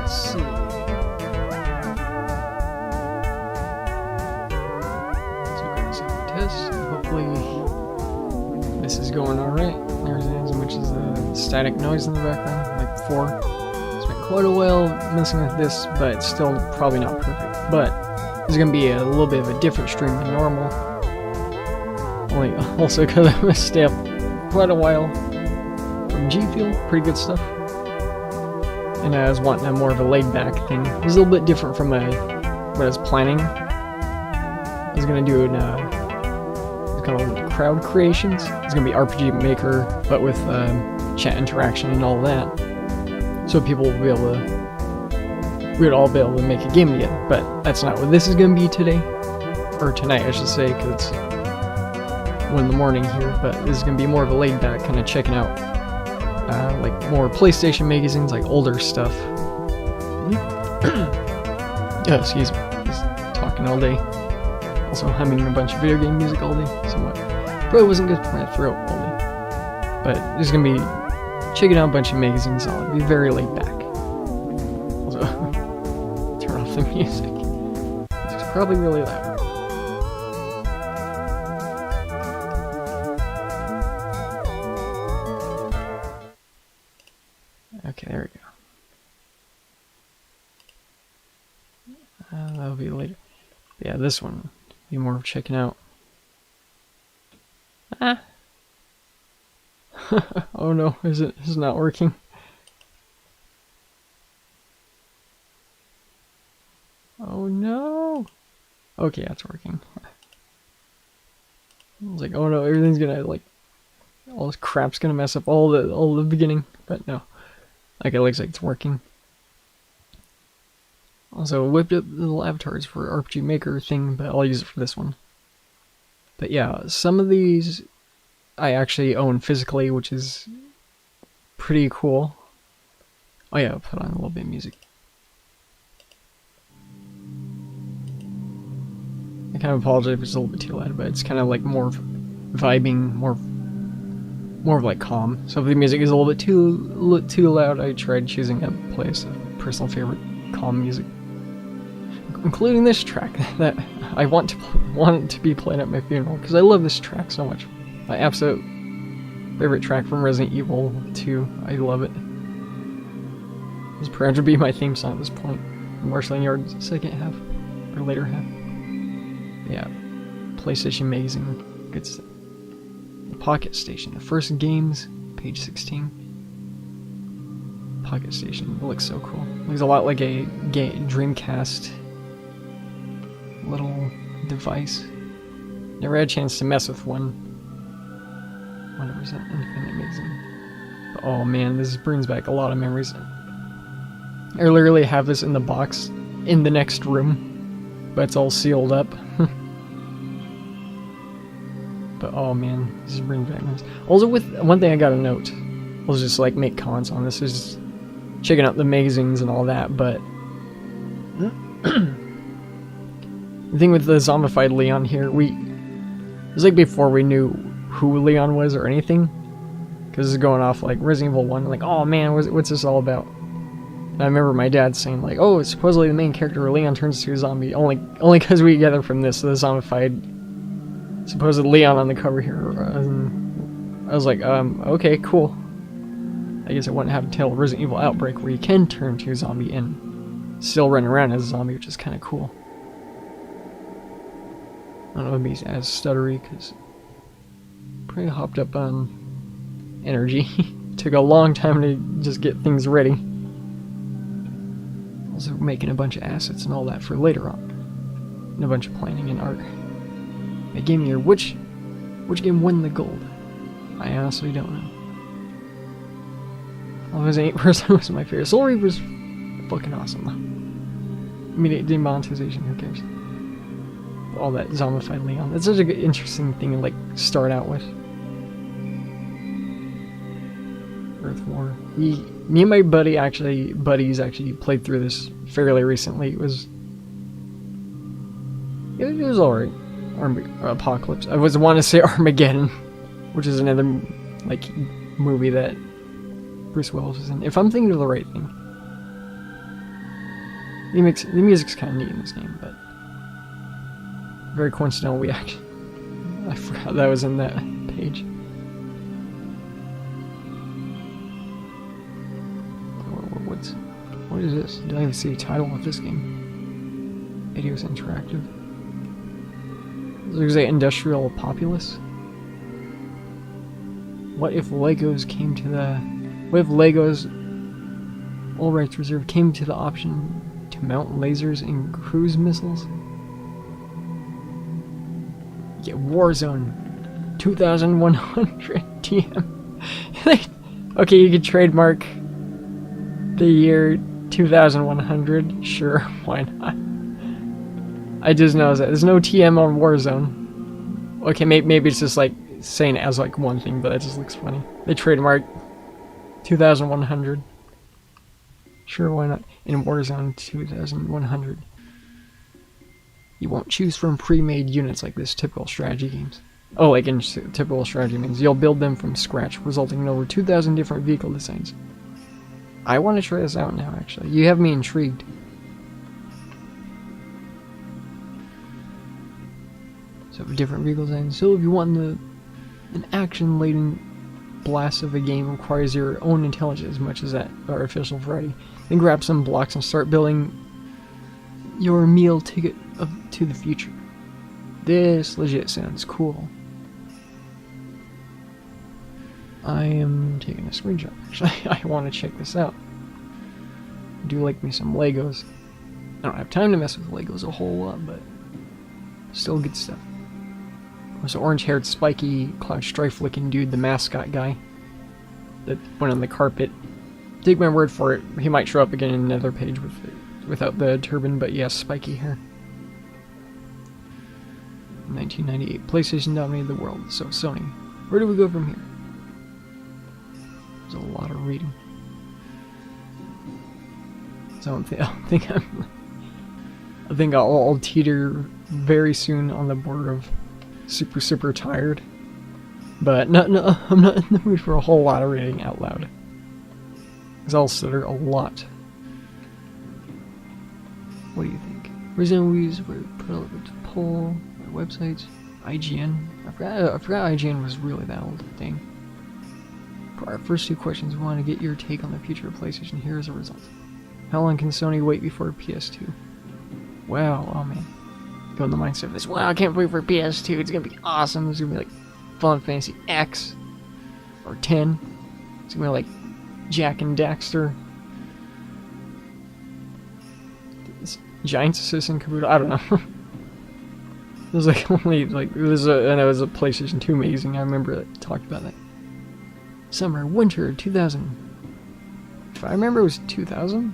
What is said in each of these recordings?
let's see. So test. Hopefully this is going alright. There's as much as the static noise in the background, like before. It's been quite a while messing with this, but it's still probably not perfect. But this is going to be a little bit of a different stream than normal. Also because I'm going to stay up quite a while from G Fuel. Pretty good stuff. And I was wanting a more of a laid-back thing. It was a little bit different from what I was planning. I was going to do kind of crowd creations. It's going to be RPG Maker, but with chat interaction and all that. So people will be able to... we would all be able to make a game together. But that's not what this is going to be today. Or tonight, I should say, because it's 1 in the morning here. But this is going to be more of a laid-back, kind of checking out like more PlayStation magazines, like older stuff. Oh, excuse me. Just talking all day. Also humming a bunch of video game music all day. Somewhat. Probably wasn't good for my throat all day. But there's gonna be checking out a bunch of magazines. I'll be very laid back. Also, turn off the music. It's probably really loud. Okay, there we go. That'll be later. Yeah, this one be more of checking out. Ah. Oh no, is it not working? Oh no. Okay, that's working. I was like, oh no, everything's gonna like all this crap's gonna mess up all the beginning, but no. Like it looks like it's working. Also whipped up the little avatars for RPG Maker thing, but I'll use it for this one. But yeah, some of these I actually own physically, which is pretty cool. Oh yeah, I'll put on a little bit of music. I kind of apologize if it's a little bit too loud, but it's kind of like more vibing, more of like calm. So if the music is a little bit too loud, I tried choosing a place of personal favorite calm music, including this track that I want to be played at my funeral because I love this track so much. My absolute favorite track from Resident Evil 2. I love it. It's proud to be my theme song at this point. Marshall Yard's second half or later half. Yeah, PlayStation Magazine, good stuff. Pocket Station, the first games, page 16. Pocket Station, it looks so cool. It looks a lot like a Dreamcast little device. Never had a chance to mess with one. Whenever was that Infinite Magazine? But, oh man, this brings back a lot of memories. I literally have this in the box in the next room, but it's all sealed up. But oh man, this is bringing back memories. Also, with one thing I gotta note, I'll just like make comments on this, is checking out the magazines and all that, but the thing with the zombified Leon here, it was like before we knew who Leon was or anything, because it's going off like Resident Evil 1, like, oh man, what's this all about? And I remember my dad saying like, oh, it's supposedly the main character Leon turns to a zombie, only because we gather from this, the zombified supposed Leon on the cover here. I was like, okay, cool. I guess I wouldn't have until Resident Evil Outbreak where you can turn to a zombie and still run around as a zombie, which is kind of cool. I don't know if he's as stuttery, because pretty hopped up on energy. Took a long time to just get things ready. Also making a bunch of assets and all that for later on. And a bunch of planning and art. A game year, which game won the gold? I honestly don't know. Well, as 8% was my favorite. Soul Reaper's fucking awesome though. Immediate demonetization, who cares? All that zombified Leon. That's such a good, interesting thing to like start out with. Earth War. Me and my buddies actually played through this fairly recently. It was alright. Apocalypse. I was want to say Armageddon, which is another like movie that Bruce Willis was in. If I'm thinking of the right thing. The music's kind of neat in this game, but very coincidental we actually... I forgot that was in that page. What is this? Don't even see the title of this game. Videos interactive. There's a industrial populace. What if Legos came to the... What if Legos, all rights reserved, came to the option to mount lasers and cruise missiles? Yeah, Warzone 2100 TM. Okay, you could trademark the year 2100. Sure, why not? I just noticed that there's no TM on Warzone. Okay, maybe it's just like saying it as like one thing, but that just looks funny. They trademarked 2100. Sure, why not? In Warzone 2100. You won't choose from pre-made units like this typical strategy games. Oh, like in typical strategy games. You'll build them from scratch, resulting in over 2,000 different vehicle designs. I want to try this out now, actually. You have me intrigued. So, different vehicle designs. So, if you want an action-laden blast of a game requires your own intelligence as much as that artificial variety, then grab some blocks and start building your meal ticket to the future. This legit sounds cool. I am taking a screenshot, actually. I want to check this out. I do like me some Legos. I don't have time to mess with Legos a whole lot, but still good stuff. There's an orange-haired, spiky, cloud strife-looking dude, the mascot guy that went on the carpet. Take my word for it, he might show up again in another page without the turban, but yes, spiky hair. 1998, PlayStation dominated the world, so Sony. Where do we go from here? There's a lot of reading. So I think I'll teeter very soon on the border of super tired. But no, I'm not in the mood for a whole lot of reading out loud. Because I'll stutter a lot. What do you think? Resident Movies were put up to poll, websites, IGN. I forgot IGN was really that old thing. For our first two questions, we want to get your take on the future of PlayStation. Here is the result. How long can Sony wait before PS2? Wow, oh man. Go in the mindset of this. Wow, I can't wait for PS2. It's gonna be awesome. It's gonna be like Final Fantasy X or 10. It's gonna be like Jack and Daxter. Giants Assassin Kabuto. I don't know. There's like only like I know it was a PlayStation 2 amazing. I remember I talked about that. Summer, winter, 2000. If I remember, it was 2000,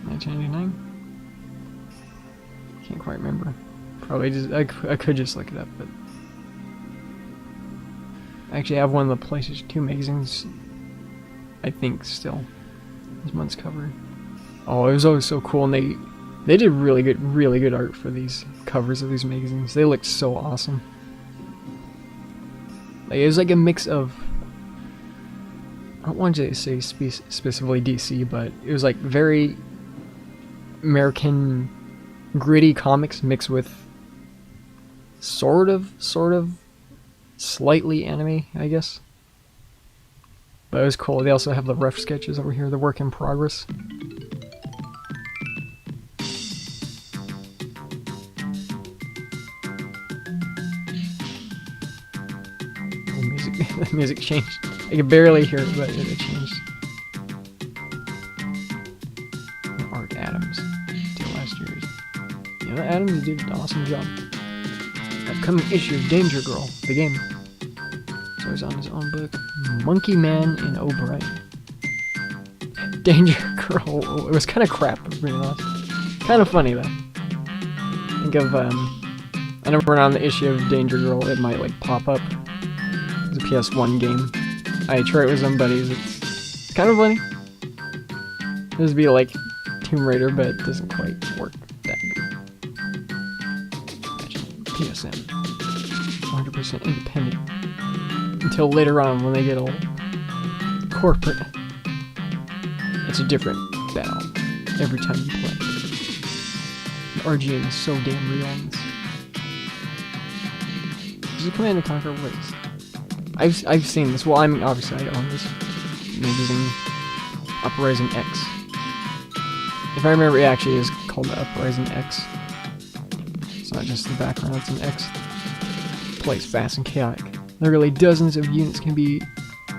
1999. Can't quite remember. Probably just I could just look it up, but I actually have one of the PlayStation 2 magazines. I think still this month's cover. Oh, it was always so cool, and they did really good art for these covers of these magazines. They looked so awesome. Like, it was like a mix of, I don't want to say specifically DC, but it was like very American gritty comics mixed with sort of slightly anime, I guess. But it was cool. They also have the rough sketches over here, the work in progress. The music changed. I could barely hear it, but it changed. Art Adams. Till last year's. Yeah, Adams did an awesome job. Upcoming issue of Danger Girl, the game. So he's on his own book. Monkey Man and O'Brien. Danger Girl. It was kind of crap, to be honest. Kind of funny though. Think of I never on the issue of Danger Girl. It might like pop up. It's a PS1 game. I tried it with some buddies. It's kind of funny. This would be like Tomb Raider, but it doesn't quite work that good. PSN. 100% independent. Until later on when they get all corporate. It's a different battle every time you play. The RGN is so damn real on this. This is Command and Conquer Ways. I've seen this. Well, I mean, obviously I own this magazine, Uprising X. If I remember, it actually is called the Uprising X. It's not just the background, it's an X. Plays fast and chaotic. Literally dozens of units can be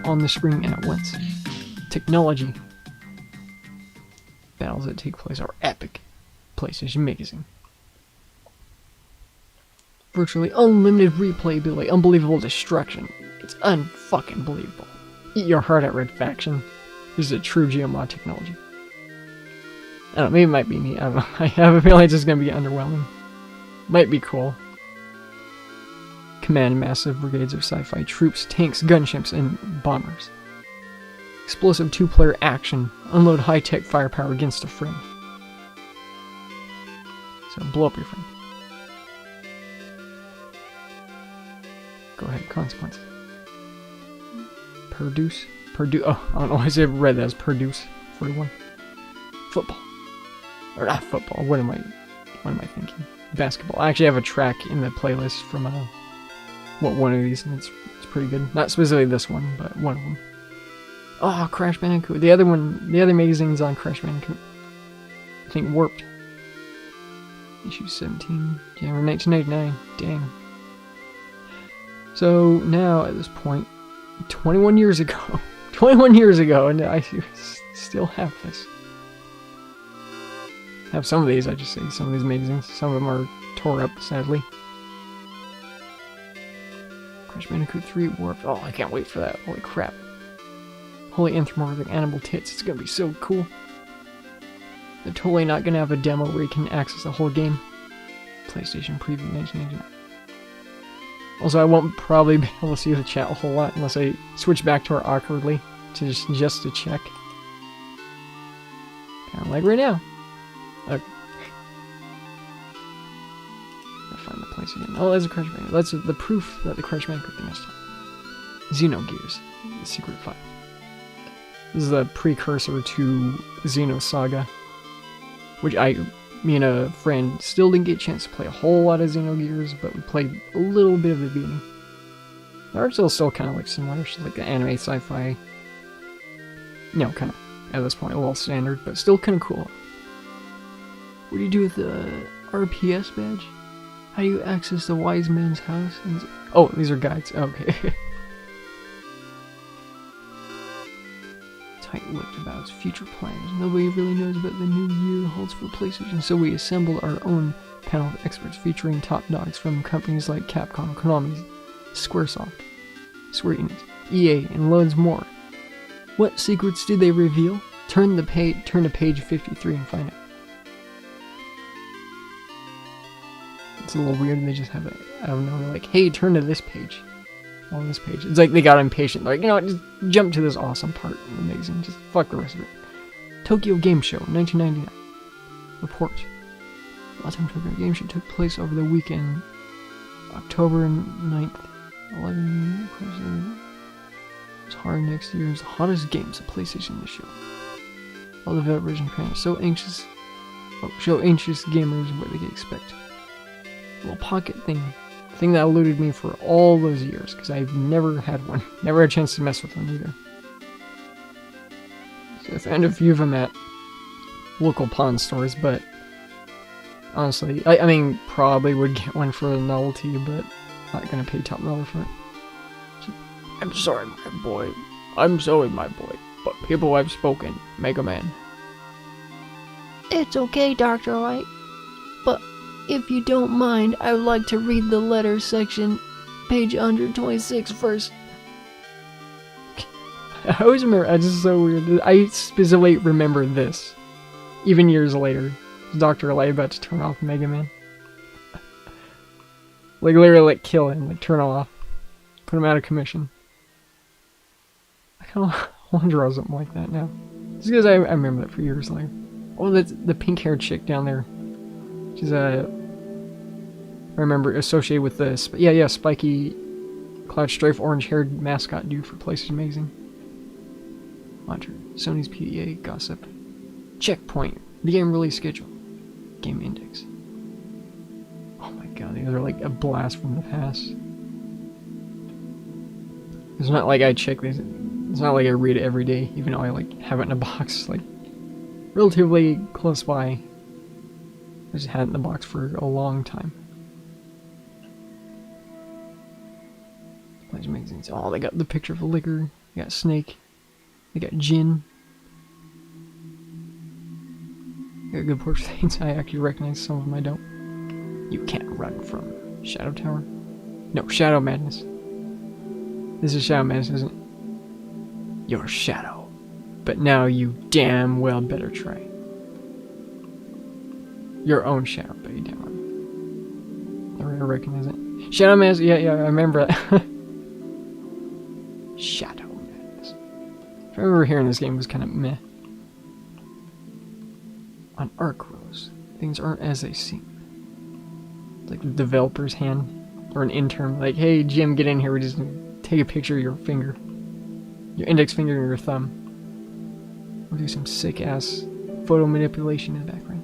on the screen at once. Technology. Battles that take place are epic. PlayStation Magazine. Virtually unlimited replayability, unbelievable destruction. It's unfucking believable. Eat your heart out, Red Faction. This is a true GeoMod technology. I don't know, maybe it might be me, I don't know. I have a feeling it's just gonna be underwhelming. Might be cool. Command massive brigades of sci-fi troops, tanks, gunships, and bombers. Explosive two-player action. Unload high-tech firepower against a friend. So blow up your friend. Go ahead, consequences. Produce. Oh, I don't know why I read that as produce. 41. Football. Or not football, what am I thinking? Basketball. I actually have a track in the playlist from one of these, and it's pretty good. Not specifically this one, but one of them. Oh, Crash Bandicoot. The other magazine's on Crash Bandicoot. I think Warped. Issue 17, January 1999. Dang. So now, at this point, 21 years ago, and I still have this. I have some of these, I just say, some of these magazines. Some of them are tore up, sadly. Crash Bandicoot 3 Warped. Oh, I can't wait for that. Holy crap. Holy anthropomorphic animal tits. It's gonna be so cool. They're totally not gonna have a demo where you can access the whole game. PlayStation Preview 1989. Also, I won't probably be able to see the chat a whole lot unless I switch back to her awkwardly to just to check. Kind of like right now. Okay. I'll find the place again. Oh, there's a Crash Bandicoot. That's the proof that the Crash Bandicoot thing is done. Xenogears, the secret file. This is the precursor to Xenosaga, which me and a friend still didn't get a chance to play a whole lot of Xenogears, but we played a little bit of the beginning. The art's still kind of like similar, it's like the anime sci-fi, kind of, at this point, a little standard, but still kind of cool. What do you do with the RPS badge? How do you access the wise man's house? Oh, these are guides, okay. Tight-lipped about its future plans. Nobody really knows what the new year holds for PlayStation, so we assembled our own panel of experts featuring top dogs from companies like Capcom, Konami, Squaresoft, Square Enix, EA, and loads more. What secrets did they reveal? Turn to page 53 and find out. It's a little weird, and they just have it, I don't know, they're like, hey, turn to this page. On this page. It's like they got impatient. Like, just jump to this awesome part. Amazing. Just fuck the rest of it. Tokyo Game Show, 1999. Report. Last time Tokyo Game Show took place over the weekend, October 9th, 11. It's hard next year's hottest games of PlayStation this year. All the version fans so anxious. Show anxious gamers what they can expect. A little pocket thing. Thing that eluded me for all those years, because I've never had one. Never had a chance to mess with them either. So I found a few of them at local pawn stores, but honestly, I mean, probably would get one for a novelty, but not gonna pay top dollar for it. So, I'm sorry, my boy. I'm sorry, my boy. But people have spoken. Mega Man. It's okay, Dr. Light. But if you don't mind, I would like to read the letters section, page 126 first. I always remember, it's just so weird. I specifically remember this, even years later. Dr. Light about to turn off Mega Man. Like, literally, like, kill him, like, turn him off. Put him out of commission. I kind of want to draw something like that now. Just because I remember that for years later. Oh, that's the pink-haired chick down there. She's I remember associated with the spiky cloud strife orange-haired mascot dude for PlayStation Magazine. Launcher, Sony's PDA gossip. Checkpoint, the game release schedule, game index. god, these are like a blast from the past. It's not like I check these. It's not like I read it every day, even though I like have it in a box, like relatively close by. I just had it in the box for a long time. Pledge magazines. Oh, they got the picture of a liquor. They got snake. They got gin. They got good portraits. I actually recognize some of them. I don't. You can't run from Shadow Tower. No, Shadow Madness. This is Shadow Madness, isn't it? Your shadow. But now you damn well better try. Your own shadow, but you damn well. I recognize it. Shadow Madness, yeah, I remember that. Shadow Madness. If I remember hearing this game was kind of meh. On Arc Rose, things aren't as they seem. It's like the developer's hand. Or an intern, like, hey Jim, get in here, we just take a picture of your finger. Your index finger and your thumb. We'll do some sick ass photo manipulation in the background.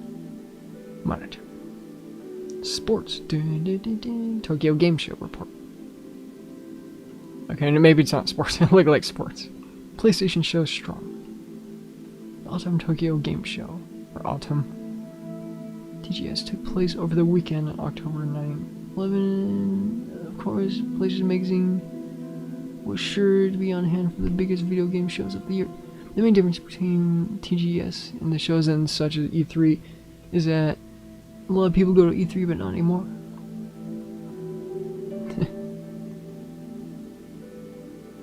Monitor. Sports. Tokyo Game Show report. Okay, maybe it's not sports. It look like sports. PlayStation show strong. The Autumn Tokyo Game Show. Or Autumn. TGS took place over the weekend on October 9, 11. Of course, PlayStation Magazine was sure to be on hand for the biggest video game shows of the year. The main difference between TGS and the shows and such as E3 is that a lot of people go to E3 but not anymore.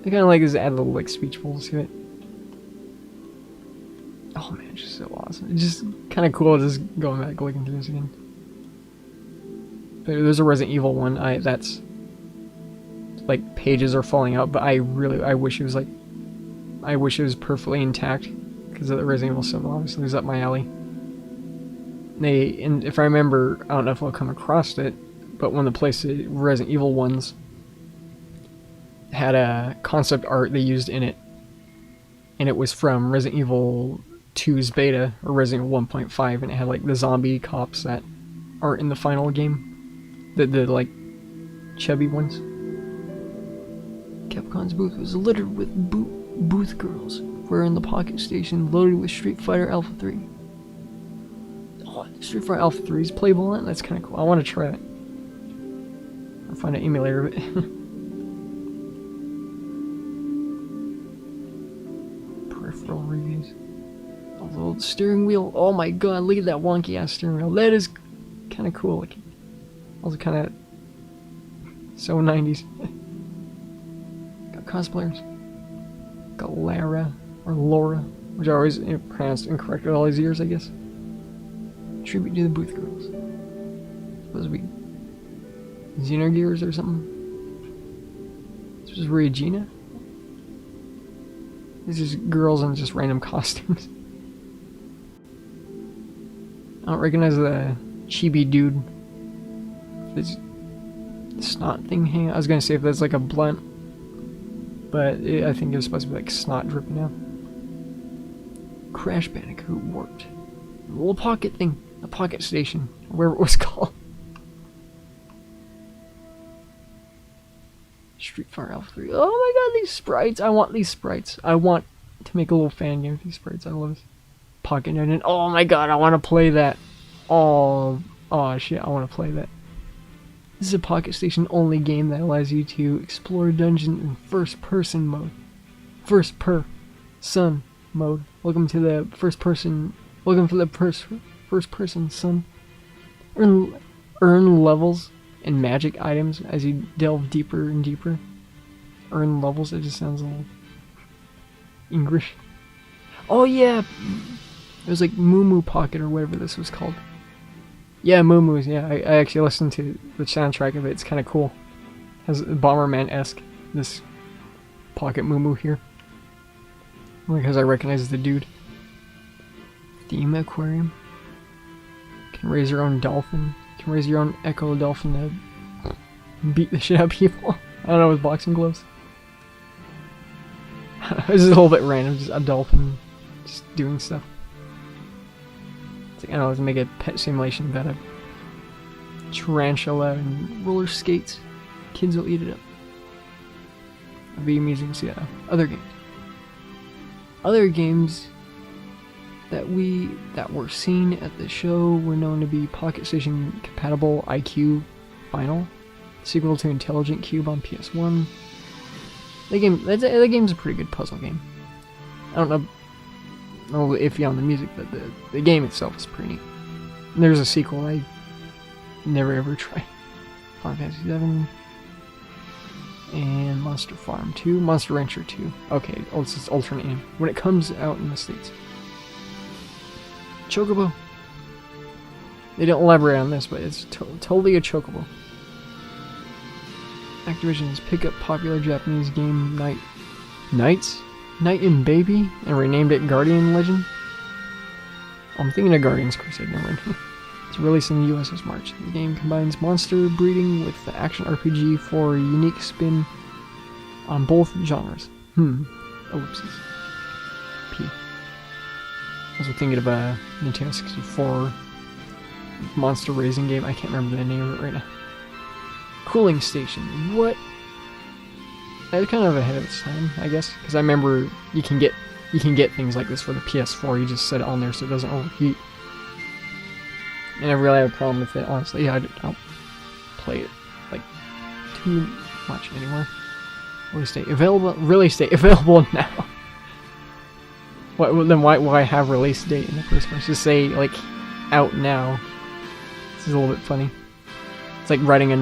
I kind of like this add little like speech bubbles to it. Oh man, it's just so awesome. It's just kind of cool just going back looking through this again. There's a Resident Evil one. That's like pages are falling out, but I wish it was like, I wish it was perfectly intact because the Resident Evil 7 obviously is up my alley. And if I remember, I don't know if I'll come across it, but one of the places Resident Evil ones had a concept art they used in it, and it was from Resident Evil 2's beta or Resident Evil 1.5, and it had like the zombie cops that aren't in the final game. The like chubby ones. Capcom's booth was littered with booth girls wearing the Pocket Station loaded with Street Fighter Alpha 3. Oh, Street Fighter Alpha 3 is playable on it? That's kind of cool. I want to try it. I'll find an emulator of it. Peripheral reviews. Oh, the steering wheel. Oh my god, look at that wonky ass steering wheel. That is kind of cool looking. Also kind of so 90s. Got cosplayers. Got Lara, or Laura, which I always pronounced incorrectly all these years, I guess. Tribute to the Booth Girls. Supposed to be Xenogears or something. This was Regina. These are just girls in just random costumes. I don't recognize the chibi dude. This snot thing hanging. I was gonna say if that's like a blunt, but I think it's supposed to be like snot dripping out. Crash Bandicoot warped. A little pocket thing, a pocket station, whatever it was called. Street Fighter Alpha 3. Oh my god, these sprites! I want these sprites. I want to make a little fan game with these sprites. I love this. Pocket Nerd. Oh my god, I want to play that. Oh shit, I want to play that. This is a Pocket Station only game that allows you to explore dungeons in first person mode. First person mode. Welcome to the first person son. Earn levels and magic items as you delve deeper and deeper. Earn levels, it just sounds a little English. Oh yeah! It was like Moo Moo Pocket or whatever this was called. Yeah, Moo Moo's, yeah. I actually listened to the soundtrack of it. It's kind of cool. It has Bomberman-esque, this Pocket Moo Moo here. Because I recognize the dude. Theme Aquarium. You can raise your own dolphin. You can raise your own Echo Dolphin to beat the shit out of people. I don't know, with boxing gloves. This is a little bit random, just a dolphin just doing stuff. It's like, I don't know, let's make a pet simulation about a tarantula and roller skates. Kids will eat it up. It'd be amusing to see that. Other games. Other games that were seen at the show were known to be Pocket Station compatible IQ Final, sequel to Intelligent Cube on PS1. The game's a pretty good puzzle game. I don't know, a little iffy on the music, but the game itself is pretty neat. And there's a sequel I never ever tried. Final Fantasy VII and Monster Farm 2, Monster Rancher 2. Okay, it's just alternate name when it comes out in the States. Chocobo. They don't elaborate on this, but it's totally a chocobo. Activision's pick up popular Japanese game Night and Baby and renamed it Guardian Legend. Oh, I'm thinking of Guardians Crusade, never mind. It's released in the US this March. The game combines monster breeding with the action RPG for a unique spin on both genres. Ellipses. P. Also thinking of a Nintendo 64 monster raising game. I can't remember the name of it right now. Cooling Station. What? I was kind of ahead of its time, I guess, because I remember you can get things like this for the PS4. You just set it on there so it doesn't overheat. And I really have a problem with it, honestly. Yeah, I don't play it like too much anymore. Release date available now. Then why have release date in the first place? Just say like out now. This is a little bit funny. It's like writing a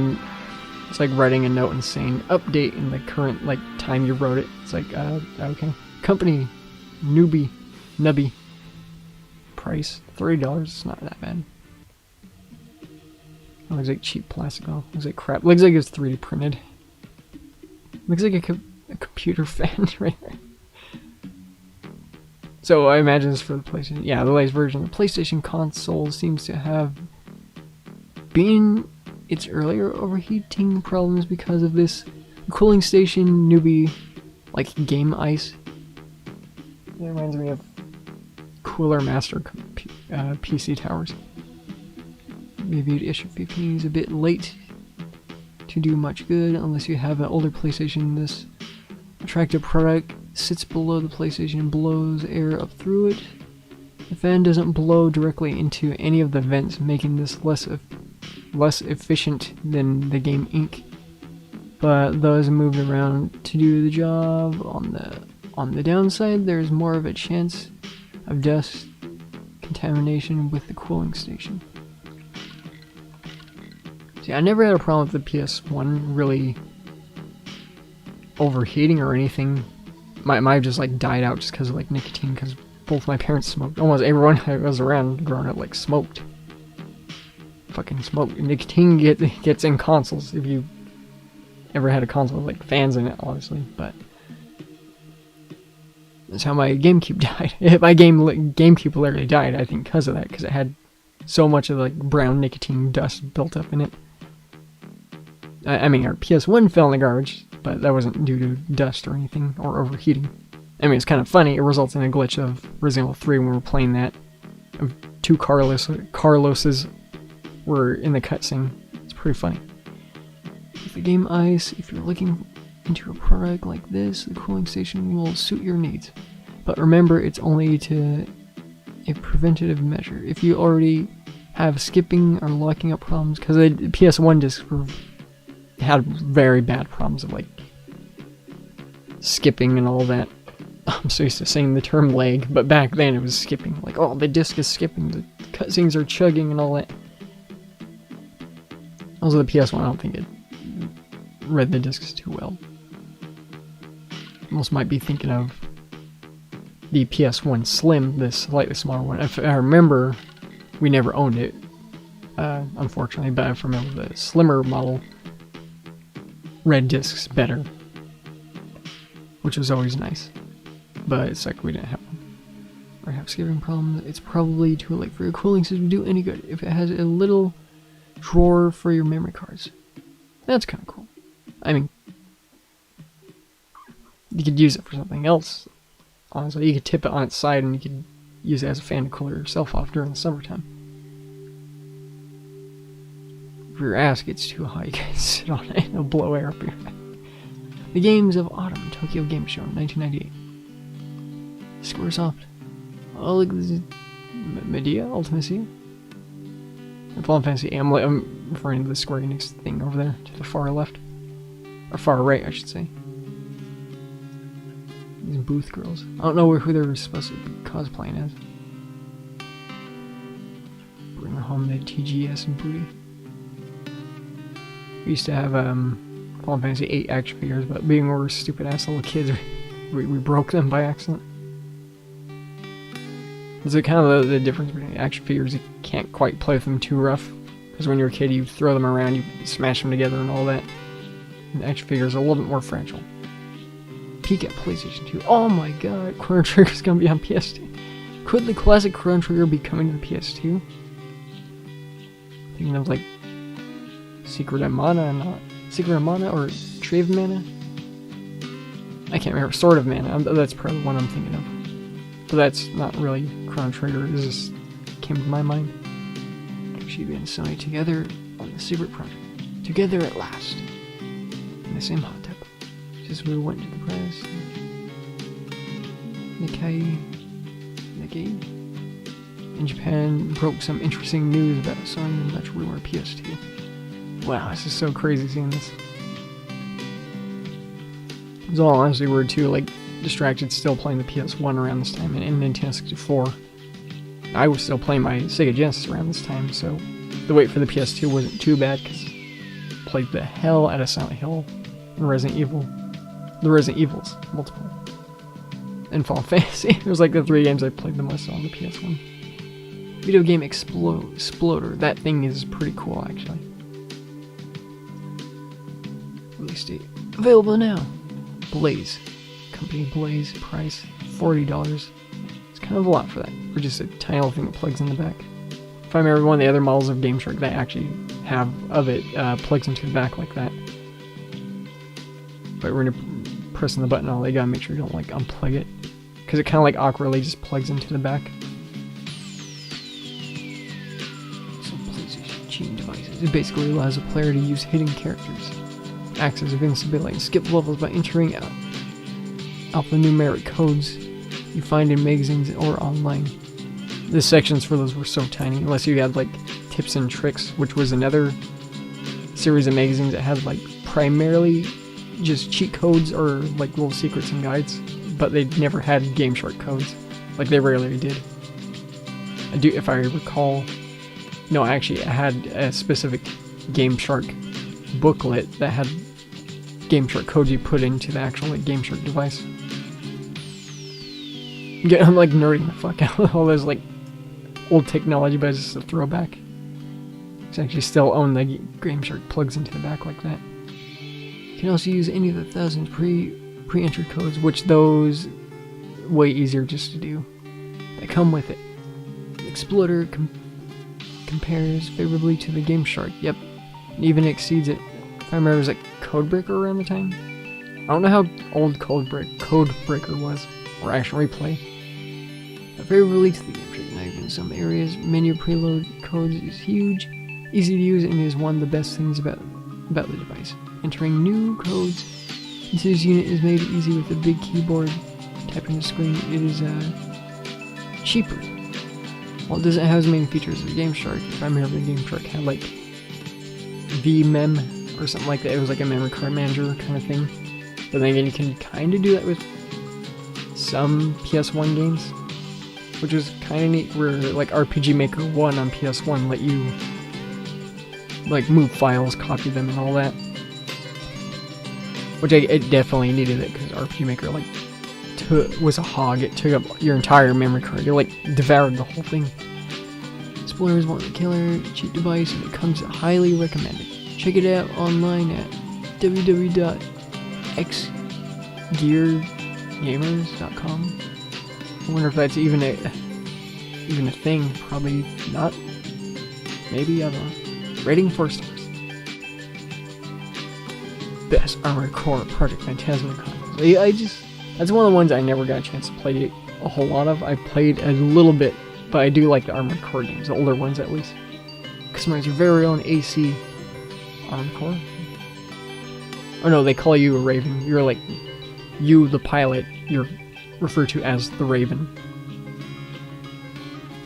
note and saying update in the current like time you wrote it. It's like okay. Company nubby price $30. It's not that bad. It looks like cheap plastic. Oh, looks like crap. Looks like it's 3D printed. Looks like a computer fan right there. So I imagine this for the PlayStation. Yeah, the latest version of the PlayStation console seems to have been its earlier overheating problems because of this cooling station newbie, like game ice. It reminds me of Cooler Master PC towers. Reviewed issue 15 is a bit late to do much good unless you have an older PlayStation. This attractive product sits below the PlayStation and blows air up through it. The fan doesn't blow directly into any of the vents, making this less efficient than the game ink, but those moved around to do the job. On the downside, there's more of a chance of dust contamination with the cooling station. See, I never had a problem with the PS1 really overheating or anything. Mine just like died out just because of like nicotine, because both my parents smoked. Almost everyone I was around growing up like smoked. Fucking smoke. Nicotine gets in consoles if you ever had a console with like fans in it, obviously, but that's how my GameCube died. My GameCube literally died, I think, because of that, because it had so much of like brown nicotine dust built up in it. I mean, our PS1 fell in the garbage, but that wasn't due to dust or anything, or overheating. I mean, it's kind of funny. It results in a glitch of Resident Evil 3 when we were playing that. Of two Carloses were in the cutscene. It's pretty funny. With the game ice, if you're looking into a product like this, the cooling station will suit your needs. But remember, it's only to a preventative measure. If you already have skipping or locking up problems, because the PS1 discs had very bad problems of like skipping and all that. I'm so used to saying the term lag, but back then it was skipping. Like, oh, the disc is skipping, the cutscenes are chugging and all that. Also, the PS1, I don't think it read the discs too well. Almost might be thinking of the PS1 Slim, the slightly smaller one. If I remember, we never owned it, unfortunately, but if I remember the slimmer model read discs better, which was always nice. But it's like we didn't have one. Or have skipping problems. It's probably too late for your cooling system to do any good if it has a little drawer for your memory cards. That's kind of cool. I mean, you could use it for something else. Honestly, you could tip it on its side and you could use it as a fan to cool yourself off during the summertime. If your ass gets too high, you can sit on it and it'll blow air up your head. The Games of Autumn, Tokyo Game Show, 1998. Squaresoft. Oh, look, this is Medea, Ultimacy. Final Fantasy. I'm referring to the Square Enix thing over there, to the far left. Or far right, I should say. These booth girls. I don't know who they were supposed to be cosplaying as. Bring home the TGS and booty. We used to have Final Fantasy 8 action figures, but being we were stupid ass little kids, we broke them by accident. It's kind of the difference between action figures. You can't quite play with them too rough, because when you're a kid, you throw them around, you smash them together and all that. And action figures are a little bit more fragile. Peek at PlayStation 2. Oh my god, Chrono Trigger's gonna be on PS2. Could the classic Chrono Trigger be coming to the PS2? Thinking of like Secret of Mana or Tree of Mana? I can't remember. Sword of Mana. That's probably the one I'm thinking of. But that's not really Chrono Trigger. This just came to my mind. Toshiba and Sony together on the secret project. Together at last. In the same hot tub. Just we went to the press. Nikkei in Japan broke some interesting news about Sony and Dutch rumor PS2. Wow, this is so crazy seeing this. So honestly, we're too like distracted still playing the PS1 around this time and Nintendo 64. I was still playing my Sega Genesis around this time, so the wait for the PS2 wasn't too bad because I played the hell out of Silent Hill and Resident Evil. The Resident Evils, multiple. And Final Fantasy. It was like the 3 games I played the most on the PS1. Video game Exploder. That thing is pretty cool, actually. Release date. Available now. Blaze. Company Blaze. Price $40. It's kind of a lot for that. For just a tiny little thing that plugs in the back. If I remember, one of the other models of Game Shark that actually have of it plugs into the back like that. But we're gonna pressing the button, all you gotta make sure you don't like unplug it, because it kind of like awkwardly just plugs into the back. So PlayStation cheating devices. It basically allows a player to use hidden characters, acts as invincibility, and skip levels by entering alphanumeric codes you find in magazines or online. The sections for those were so tiny, unless you had like tips and tricks, which was another series of magazines that had like primarily just cheat codes or like little secrets and guides, but they never had Game Shark codes. Like they rarely did. I do, if I recall. No, actually, I had a specific Game Shark booklet that had Game Shark codes you put into the actual like Game Shark device. Yeah, I'm like nerding the fuck out with all those like old technology, but it's just a throwback. It's actually still own the Game Shark plugs into the back like that. You can also use any of the thousands pre-entered codes, which those way easier just to do. That come with it. The Exploder compares favorably to the Game Shark. Yep, and even exceeds it. If I remember, it was like Codebreaker around the time. I don't know how old Codebreaker was, or Action Replay. But favorably to the Game Shark knife in some areas. Menu preload codes is huge, easy to use, and is one of the best things about the device. Entering new codes into this unit is made easy with a big keyboard. Typing the screen, it is cheaper. While it doesn't have as many features as the Game Shark, if I remember, the Game Shark had like VMem or something like that. It was like a memory card manager kind of thing. But then again, you can kind of do that with some PS1 games, which was kind of neat. Where like RPG Maker 1 on PS1 let you like move files, copy them, and all that. Which it definitely needed it, because RPG Maker like was a hog. It took up your entire memory card. It like devoured the whole thing. Explorer is one of the killer cheap device, and it comes highly recommended. Check it out online at www.xgeargamers.com. I wonder if that's even a thing. Probably not. Maybe, I don't know. Rating 4 stars. Best Armored Core Project Phantasma contest. That's one of the ones I never got a chance to play a whole lot of. I played a little bit, but I do like the Armored Core games, the older ones at least. Customize your very own AC Armored Core. Oh no, they call you a Raven. You're like, you, the pilot, you're referred to as the Raven.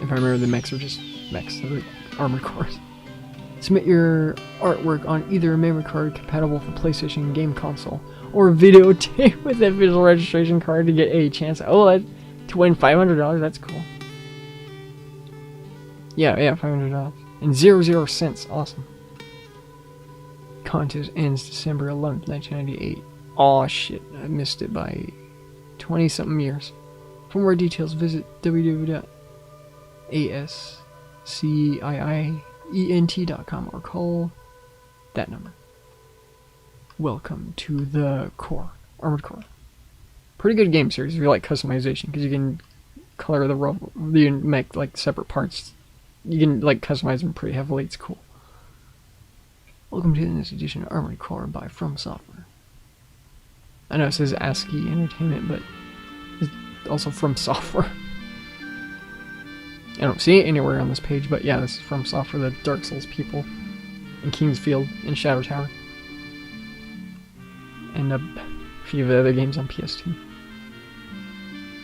If I remember, the mechs are just mechs, they're like Armored Cores. Submit your artwork on either a memory card compatible for PlayStation game console or videotape with a visual registration card to get a chance. Oh, to win $500. That's cool. Yeah, $500 and 00 cents. Awesome. Contest ends December 11th, 1998. Aw, shit, I missed it by 20-something years. For more details, visit www.asciient.com or call that number. Welcome to the Core, Armored Core. Pretty good game series if you like customization, because you can color the you can make like separate parts. You can like customize them pretty heavily. It's cool. Welcome to this edition of Armored Core by From Software. I know it says ASCII Entertainment, but it's also From Software. I don't see it anywhere on this page, but yeah, this is From Software, the Dark Souls people in Kingsfield and Shadow Tower. And a few of the other games on PS2.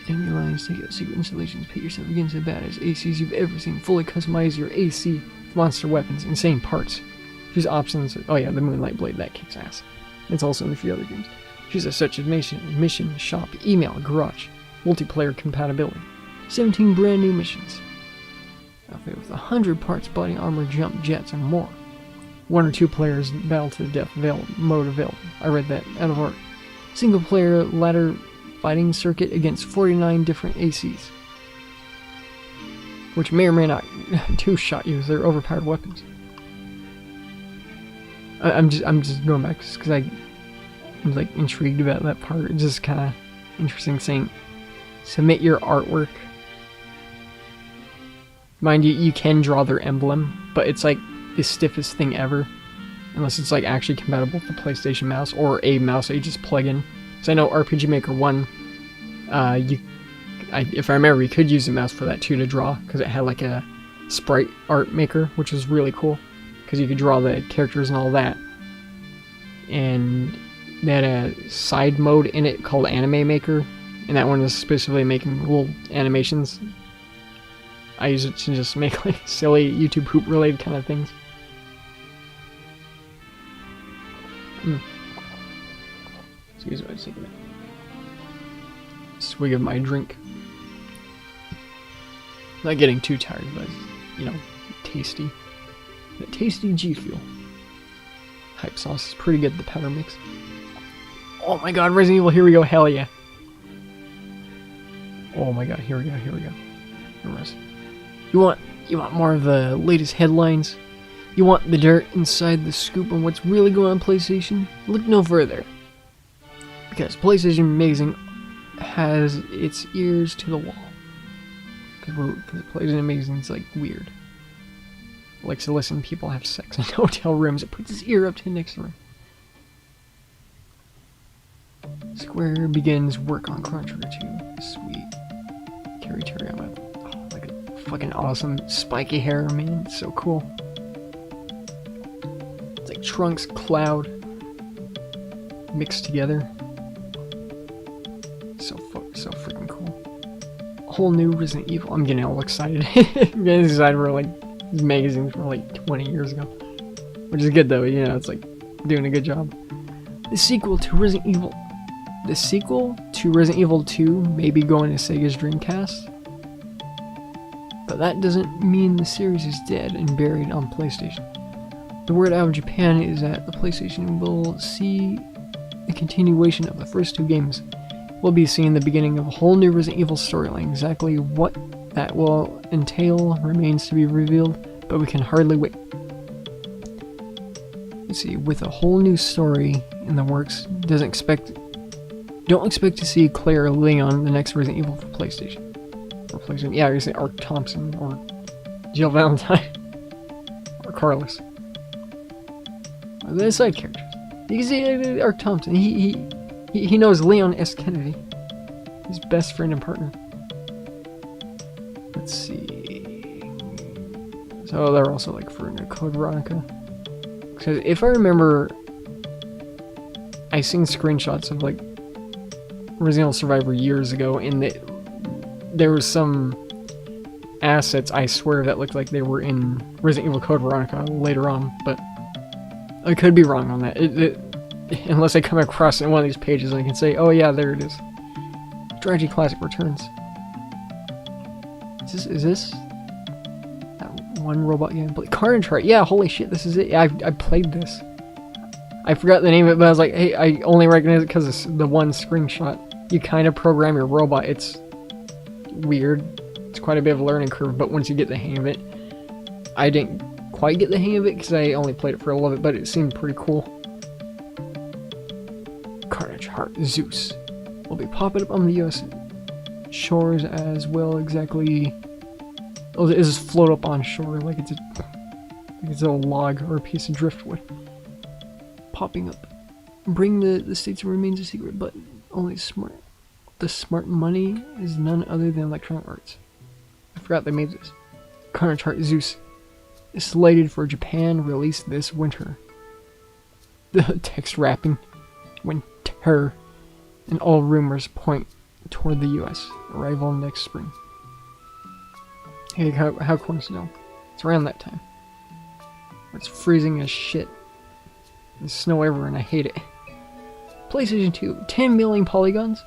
Enemy lines, take out secret installations, pit yourself against the baddest ACs you've ever seen. Fully customize your AC, monster weapons, insane parts. Choose options. Oh yeah, the Moonlight Blade, that kicks ass. It's also in a few other games. Choose such as mission, shop, email, garage, multiplayer compatibility. 17 brand new missions. Outfit with 100 parts, body armor, jump, jets, and more. 1 or 2 players battle to the death mode available. I read that out of order. Single player ladder fighting circuit against 49 different ACs, which may or may not two-shot you as they're overpowered weapons. I'm just going back just because I'm like intrigued about that part. It's just kind of interesting saying submit your artwork. Mind you, you can draw their emblem, but it's like the stiffest thing ever. Unless it's like actually compatible with the PlayStation mouse or a mouse that you just plug in. So I know RPG Maker 1, if I remember, you could use the mouse for that too to draw, because it had like a sprite art maker, which was really cool, because you could draw the characters and all that. And they had a side mode in it called Anime Maker, and that one was specifically making little animations. I use it to just make like silly YouTube poop related kind of things. Excuse me, just take a minute. Swig of my drink. Not getting too tired, but you know, tasty. The tasty G Fuel. Hype sauce is pretty good, the powder mix. Oh my god, Resident Evil, here we go, hell yeah. Oh my god, here we go. You want more of the latest headlines? You want the dirt inside the scoop on what's really going on PlayStation? Look no further. Because PlayStation Amazing has its ears to the wall. Because PlayStation Amazing is like weird. Likes to listen to people have sex in hotel rooms. It puts his ear up to the next room. Square begins work on Chrono Trigger 2. Sweet. Carrie Teriyama. Oh, like a fucking awesome spiky hair, man. It's so cool. It's like Trunks, Cloud mixed together. So freaking cool. A whole new Resident Evil. I'm getting all excited. I'm getting excited for like these magazines from like 20 years ago. Which is good though, you know, it's like doing a good job. The sequel to Resident Evil 2 may be going to Sega's Dreamcast. But that doesn't mean the series is dead and buried on PlayStation. The word out of Japan is that the PlayStation will see the continuation of the first 2 games. We'll be seeing the beginning of a whole new Resident Evil storyline. Exactly what that will entail remains to be revealed, but we can hardly wait. Let's see, with a whole new story in the works, don't expect to see Claire or Leon the next Resident Evil for PlayStation. Or PlayStation, yeah, you're saying Ark Thompson or Jill Valentine or Carlos. The side characters. You can see Ark Thompson. He knows Leon S. Kennedy, his best friend and partner. Let's see. So they're also like for Code Veronica. Because if I remember, I seen screenshots of like Resident Evil Survivor years ago, and there was some assets, I swear, that looked like they were in Resident Evil Code Veronica later on, but I could be wrong on that. Unless I come across it in one of these pages and I can say, oh yeah, there it is. Strategy Classic returns. Is this that one robot game? Carnage Heart. Yeah, holy shit, this is it. I played this. I forgot the name of it, but I was like, hey, I only recognize it because it's the one screenshot. You kind of program your robot. It's weird. It's quite a bit of a learning curve, but once you get the hang of it, I didn't quite get the hang of it because I only played it for a little bit, but it seemed pretty cool. Carnage Heart Zeus will be popping up on the US shores as well. Exactly. Oh, it just float up on shore like it's a log or a piece of driftwood. Popping up. Bring the states and remains a secret, but only smart. The smart money is none other than Electronic Arts. I forgot they made this. Carnage Heart Zeus is slated for Japan release this winter. The text wrapping. Winter. And all rumors point toward the US. Arrival next spring. Hey, how coincidental. It's around that time. It's freezing as shit. There's snow everywhere and I hate it. PlayStation 2, 10 million polygons?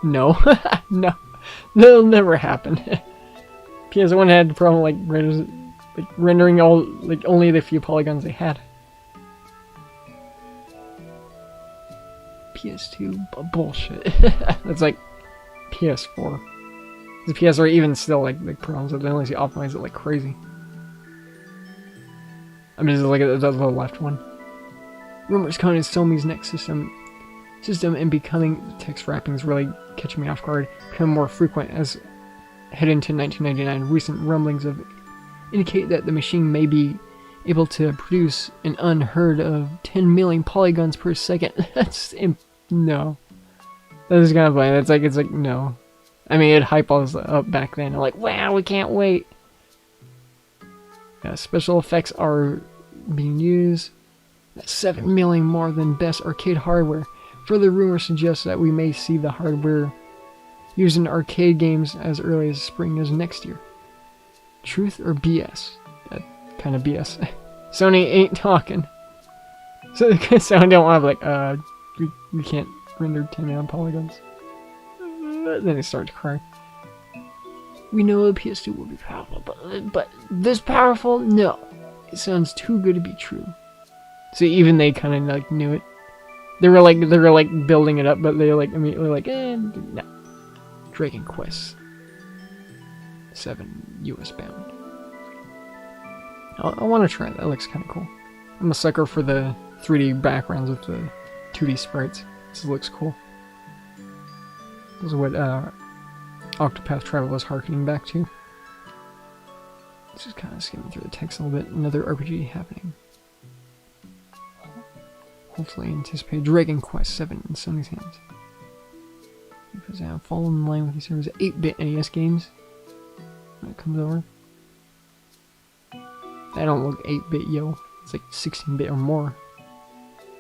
No. No. That'll never happen. PS1 had the problem like rendering all only the few polygons they had. PS2 bullshit. That's like PS4. The PS4 even still like problems with it unless you optimize it like crazy. I'm just looking at the left one. Rumors coming in Sony's next system and becoming text wrapping is really catching me off guard. Becoming more frequent as head into 1999. Recent rumblings indicate that the machine may be able to produce an unheard of 10 million polygons per second. That's no. That is kind of funny. It's like no. I mean, it hyped us up back then. Like, wow, we can't wait. Yeah, special effects are being used. That's 7 million more than best arcade hardware. Further rumors suggest that we may see the hardware used in arcade games as early as spring as next year. Truth or BS? That kind of BS. Sony ain't talking. So Sony don't have like, we can't render 10 million polygons. Then they start to cry. We know the PS2 will be powerful, but this powerful? No. It sounds too good to be true. So even they kind of like knew it. They were like building it up, but they like immediately like, no. Dragon Quest 7 US bound. I want to try that. That looks kind of cool. I'm a sucker for the 3D backgrounds with the 2D sprites. This looks cool. This is what Octopath Traveler was harkening back to. Just kind of skimming through the text a little bit. Another RPG happening. Hopefully anticipate Dragon Quest 7 in Sony's hands. Because I have fallen in line with these series of 8-bit NES games when it comes over. That don't look 8-bit, yo. It's like 16-bit or more.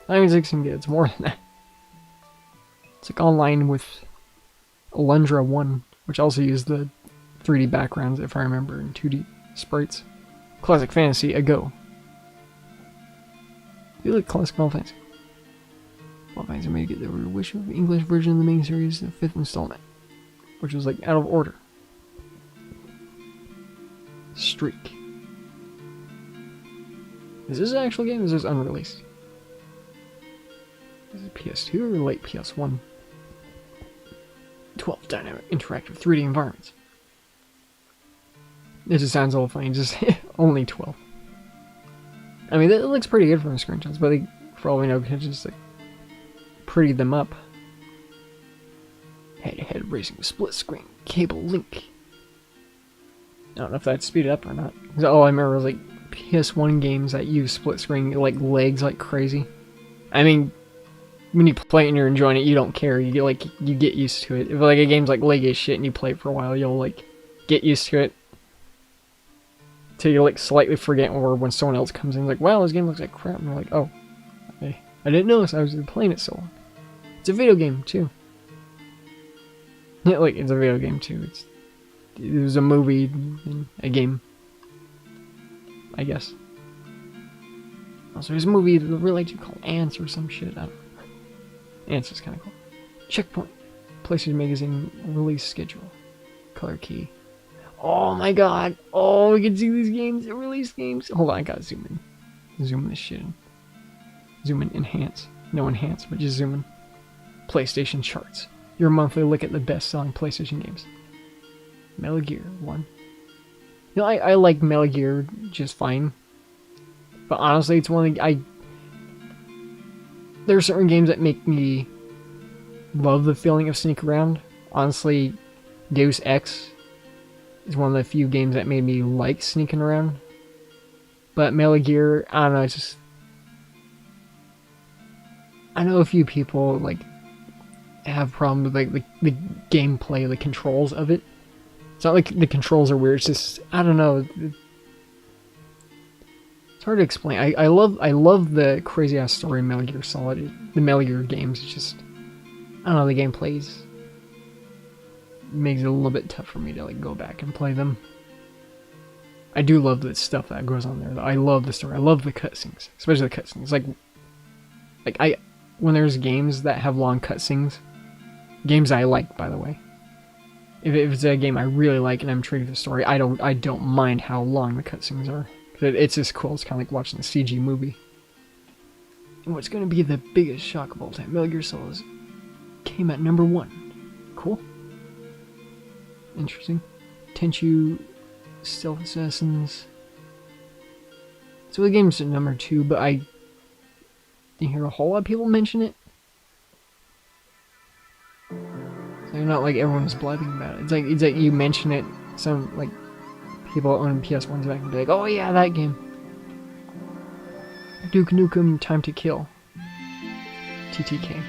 Not even 16-bit, it's more than that. It's like online with Alundra 1, which also used the 3D backgrounds, if I remember, and 2D sprites. Classic Fantasy, a go. You like Classic Final Fantasy. Final Fantasy made get the wish of the English version of the main series, the 5th installment, which was like out of order. Streak. Is this an actual game or is this unreleased? Is it PS2 or late PS1? 12 dynamic interactive 3D environments. It just sounds all funny, just only 12. I mean, it looks pretty good from the screenshots, but they, for all we know, can just like pretty them up. Head-to-head racing with split screen cable link. I don't know if that's speeded up or not. All I remember was like PS1 games that use split screen like legs like crazy. I mean, when you play it and you're enjoying it, you don't care. You get used to it. If like a game's like leg as shit and you play it for a while, you'll like get used to it. till you like slightly forget, or when someone else comes in, like, wow, this game looks like crap, and you're like, oh, I didn't notice I was playing it so long. It's a video game too. Yeah, like, it's a video game too. It was a movie and a game, I guess. Also, there's a movie that really like called Ants or some shit. I don't know. Ants is kind of cool. Checkpoint. PlayStation Magazine release schedule. Color key. Oh my god. Oh, we can see these games. Release games. Hold on, I gotta zoom in. Zoom this shit in. Zoom in. Enhance. No enhance, but just zoom in. PlayStation charts. Your monthly look at the best-selling PlayStation games. Metal Gear 1. You know, I like Metal Gear just fine. But honestly, it's one of the... There are certain games that make me love the feeling of sneak around. Honestly, Deus Ex is one of the few games that made me like sneaking around. But Metal Gear, I don't know, it's just... I know a few people, like, have problems with, like, the gameplay, the controls of it. It's not like the controls are weird, it's just, I don't know. It's hard to explain. I love the crazy ass story of Metal Gear Solid, the Metal Gear games. It's just, I don't know, the gameplays makes it a little bit tough for me to like go back and play them. I do love the stuff that goes on there. I love the story. I love the cutscenes, especially the cutscenes. Like when there's games that have long cutscenes, games I like, by the way. If it's a game I really like and I'm intrigued with the story, I don't mind how long the cutscenes are. It's just cool. It's kind of like watching a CG movie. And what's going to be the biggest shock of all time? Metal Gear Solid came at number 1. Cool. Interesting. Tenchu Stealth Assassins. So the game's at number 2, but I didn't hear a whole lot of people mention it. So not like everyone's blabbing about it. It's like you mention it, some like people on PS1s back and be like, oh yeah, that game. Duke Nukem Time to Kill. TTK.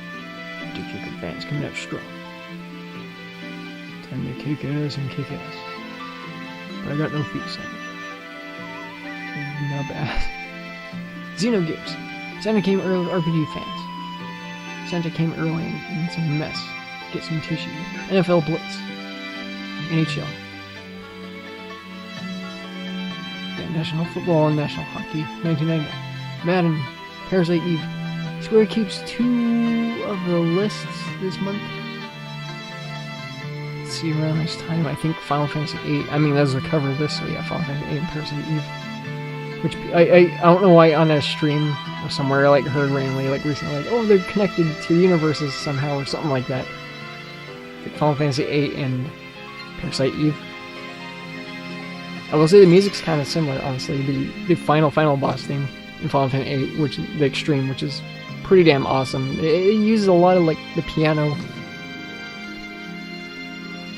Duke Nukem fans coming out strong. Time to kick ass and kick ass. But I got no feet, so not bad. Xenogears. Santa came early with RPG fans. Santa came early and it's a mess. Get some tissue. NFL Blitz. NHL. National Football and National Hockey, 1999. Madden, Parasite Eve. Square keeps 2 of the lists this month. Let's see, around this time, I think Final Fantasy VIII. I mean, that was the cover of this, so yeah, Final Fantasy VIII and Parasite Eve. Which, I don't know why on a stream or somewhere I like heard randomly, like recently, like, oh, they're connected to universes somehow or something like that. Like Final Fantasy VIII and Parasite Eve. I will say the music's kind of similar, honestly. The final boss theme in Final Fantasy VIII, which the Extreme, which is pretty damn awesome. It uses a lot of like the piano.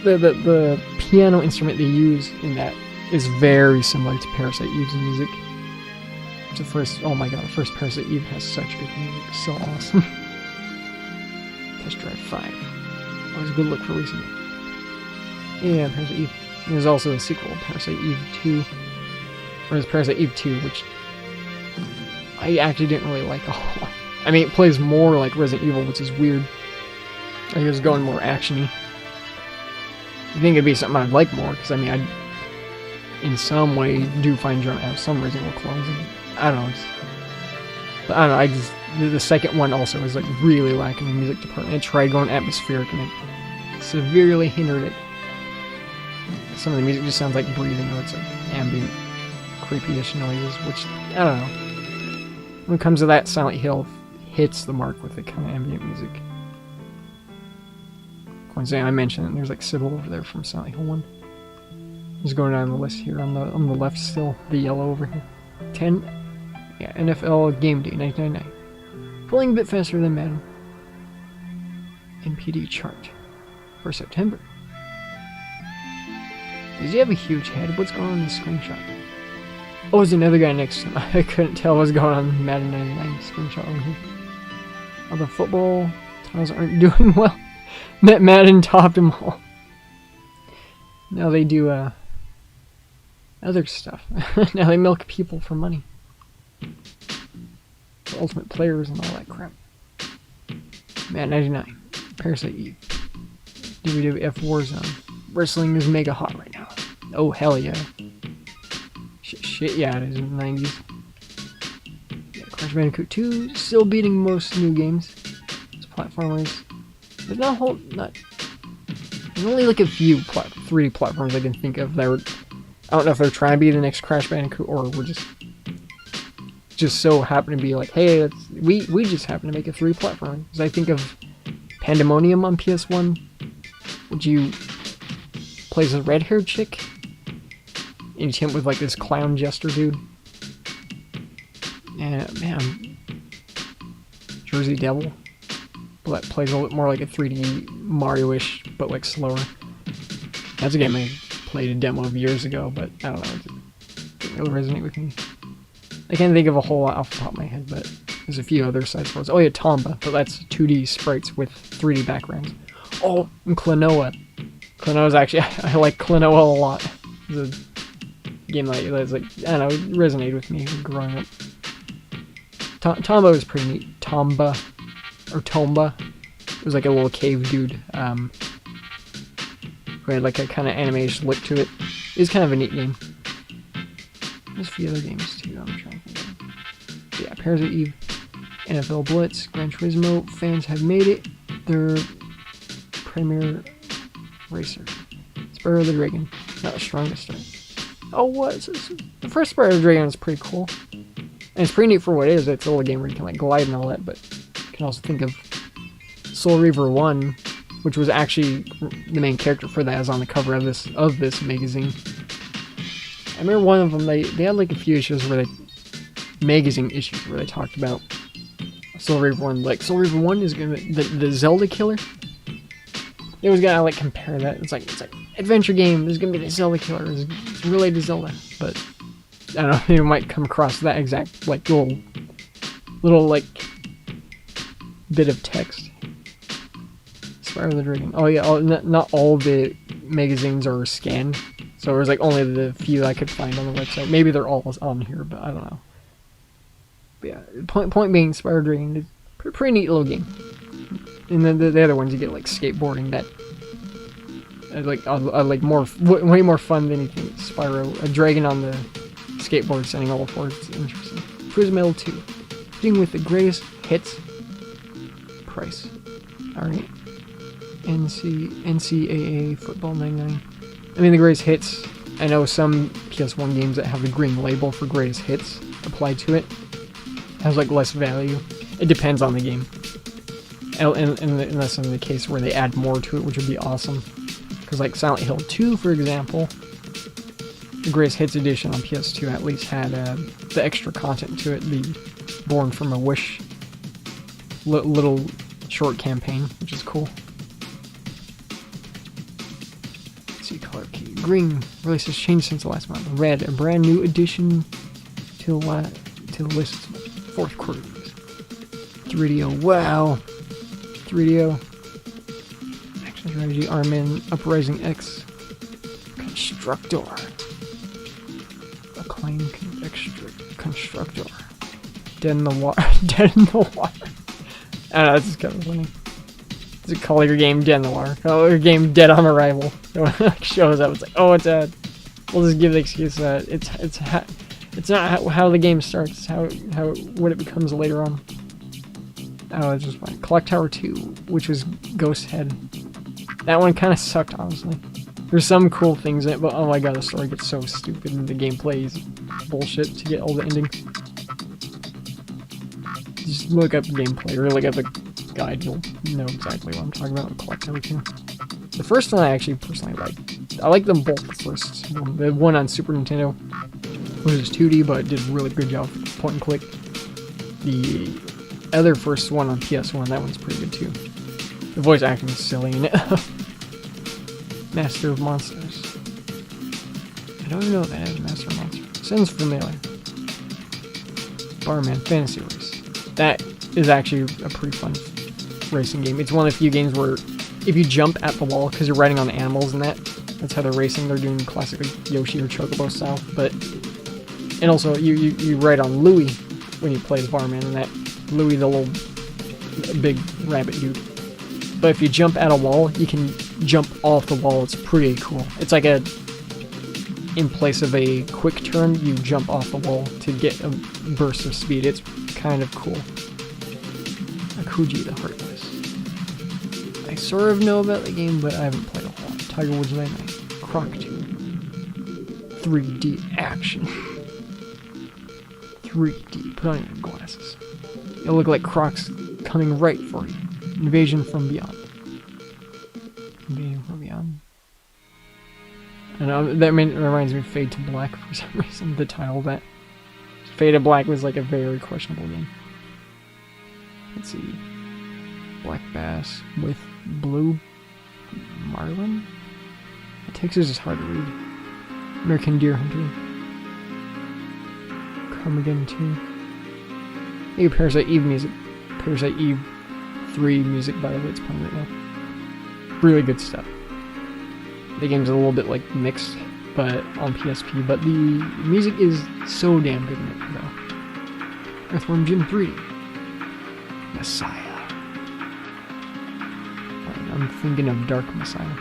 The piano instrument they use in that is very similar to Parasite Eve's music. The first, oh my god, the first Parasite Eve has such good music, so awesome. Test Drive 5. Always a good look for racing game. Yeah, Parasite Eve. There's also a sequel, Parasite Eve 2. Or there's Parasite Eve 2, which I actually didn't really like a whole lot. I mean, it plays more like Resident Evil, which is weird. I think it was going more action-y. I think it'd be something I'd like more, because I mean, I in some way do find German have some Resident Evil clones. I don't know. But I don't know, I just... The second one also was like really lacking in the music department. It tried going atmospheric and it severely hindered it. Some of the music just sounds like breathing, or it's like ambient, creepy-ish noises, which, I don't know. When it comes to that, Silent Hill hits the mark with the kind of ambient music. Coincidentally, I mentioned it, there's like Sybil over there from Silent Hill 1. Just going down the list here, on the left still, the yellow over here. 10, yeah, NFL Game Day, 1999. Pulling a bit faster than Madden. NPD chart for September. Does he have a huge head? What's going on in this screenshot? Oh, there's another guy next to him. I couldn't tell what was going on in the Madden 99 screenshot over here. Oh, the football titles aren't doing well. Madden topped them all. Now they do, I other stuff. Now they milk people for money. For Ultimate Players and all that crap. Man 99. Parasite Eve. WWF Warzone. Wrestling is mega hot right now. Oh, hell yeah. Shit, yeah, it is in the 90s. Yeah, Crash Bandicoot 2, still beating most new games. It's platformers. There's there's only like a few 3D platforms I can think of that were, I don't know if they're trying to be the next Crash Bandicoot or we're just so happen to be like, hey, we just happen to make a 3D platform. Because I think of Pandemonium on PS1, which you plays a red-haired chick, and you team up with like this clown jester dude. And man, Jersey Devil, but that plays a little bit more like a 3D Mario-ish, but like slower. That's a game I played a demo of years ago, but I don't know, it didn't really resonate with me. I can't think of a whole lot off the top of my head, but there's a few other side scrolls. Oh yeah, Tomba, but that's 2D sprites with 3D backgrounds. Oh, and Klonoa. Klonoa's actually, I like Klonoa a lot. It's a game that's like, I don't know, it resonated with me growing up. Tomba was pretty neat. Tomba. It was like a little cave dude, who had like a kind of animation look to it. It was kind of a neat game. There's a few other games too, I'm trying to think of. Yeah, Parasite Eve, NFL Blitz, Gran Turismo, fans have made it their premier racer. Spyro the Dragon, not the strongest start. Oh, what? The first Spyro the Dragon is pretty cool. And it's pretty neat for what it is. It's a little game where you can like glide and all that, but you can also think of Soul Reaver 1, which was actually the main character for that, is on the cover of this magazine. I remember one of them, they had like a few issues where magazine issues where they talked about Soul Reaver 1. Like, Soul Reaver 1 is gonna be the Zelda killer. They always gotta like compare that. It's like adventure game, there's gonna be the Zelda killer, it's related to Zelda, but I don't know, you might come across that exact like little like bit of text. Spyro the Dragon. Oh yeah, not all the magazines are scanned, so it was like only the few I could find on the website. Maybe they're all on here, but I don't know. But yeah, point being, Spyro the Dragon is pretty neat little game. And then the other ones you get like skateboarding that I like way more fun than anything. Spyro, a dragon on the skateboard standing all four. It's interesting. Prism L2, being with the greatest hits price. All right. NCAA Football 99. I mean, the greatest hits. I know some PS1 games that have the green label for greatest hits applied to it. It has like less value. It depends on the game. Unless in the case where they add more to it, which would be awesome. Because like Silent Hill 2, for example, the greatest hits edition on PS2 at least had the extra content to it, the Born from a Wish little short campaign, which is cool. Let's see, color key. Green release has changed since the last month. Red, a brand new addition to the list. Fourth quarter. 3DO, wow. 3DO. Action strategy, Armin, Uprising X. Constructor. Acclaim Constructor. Dead in the water. Dead in the water. I don't know, this is kind of funny. It's a call your game Dead in the water. Call your game Dead on Arrival. It shows up, it's like, oh, it's dead. We'll just give the excuse that it's not how the game starts, it's what it becomes later on. Oh, it's just fine. Clock Tower 2, which was Ghost Head. That one kind of sucked, honestly. There's some cool things in it, but oh my god, the story gets so stupid and the gameplay is bullshit to get all the endings. Just look up gameplay, or look up the guide, you'll know exactly what I'm talking about with Clock Tower 2. The first one I actually personally liked. I like them both, the first one. The one on Super Nintendo, which is 2D, but it did a really good job with point and click. The other first one on PS1, that one's pretty good too. The voice acting is silly in it. Master of Monsters. I don't even know what that is, Master of Monsters. Sounds familiar. Barman Fantasy Race. That is actually a pretty fun racing game. It's one of the few games where if you jump at the wall, because you're riding on animals and that, That's how they're racing. They're doing classic like Yoshi or Chocobo style. But and also you ride on Louie when you play as Barman, and that Louie, the little big rabbit dude. But if you jump at a wall, you can jump off the wall. It's pretty cool. It's like in place of a quick turn, you jump off the wall to get a burst of speed. It's kind of cool. Akuji the Heartless. I sort of know about the game, but I haven't played a whole lot. Tiger Woods Night Night. Croc 2. 3D action. 3D. Put on your glasses. It'll look like Croc's coming right for you. Invasion from Beyond. Invasion from Beyond. I know, that reminds me of Fade to Black for some reason, the title of that. Fade to Black was like a very questionable game. Let's see. Black Bass with Blue Marlin? The text is just hard to read. American Deer Hunter. Come Again 2. Maybe Parasite Eve music. Parasite Eve 3 music, by the way, it's playing right now. Really good stuff. The game's a little bit like mixed, but on PSP, but the music is so damn good in it, though. Earthworm Jim 3. Messiah. I'm thinking of Dark Messiah.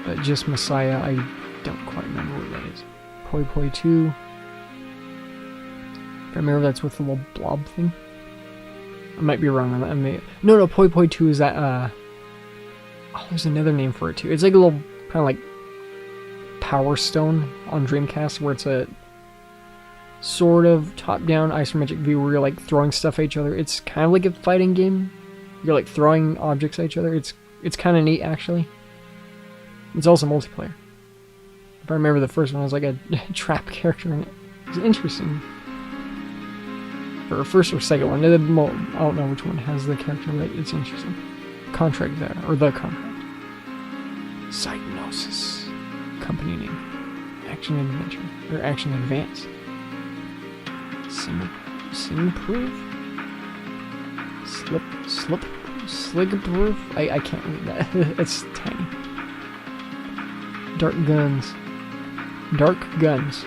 But just Messiah, I don't quite remember what that is. Poi Poi 2. If I remember, that's with the little blob thing. I might be wrong on that. No, Poi Poi 2 is that, oh, there's another name for it too. It's like a little, kind of like Power Stone on Dreamcast, where it's a sort of top-down isometric view where you're like throwing stuff at each other. It's kind of like a fighting game. You're like throwing objects at each other. It's kind of neat, actually. It's also multiplayer. If I remember, the first one was like a trap character in it. It's interesting. Or first or second one. I don't know which one has the character, but it's interesting. Contract there, or the contract. Psygnosis. Company name. Action Adventure. Or Action Advance. Simproof? Sligproof? I can't read that. It's tiny. Dark Guns. Dark Guns.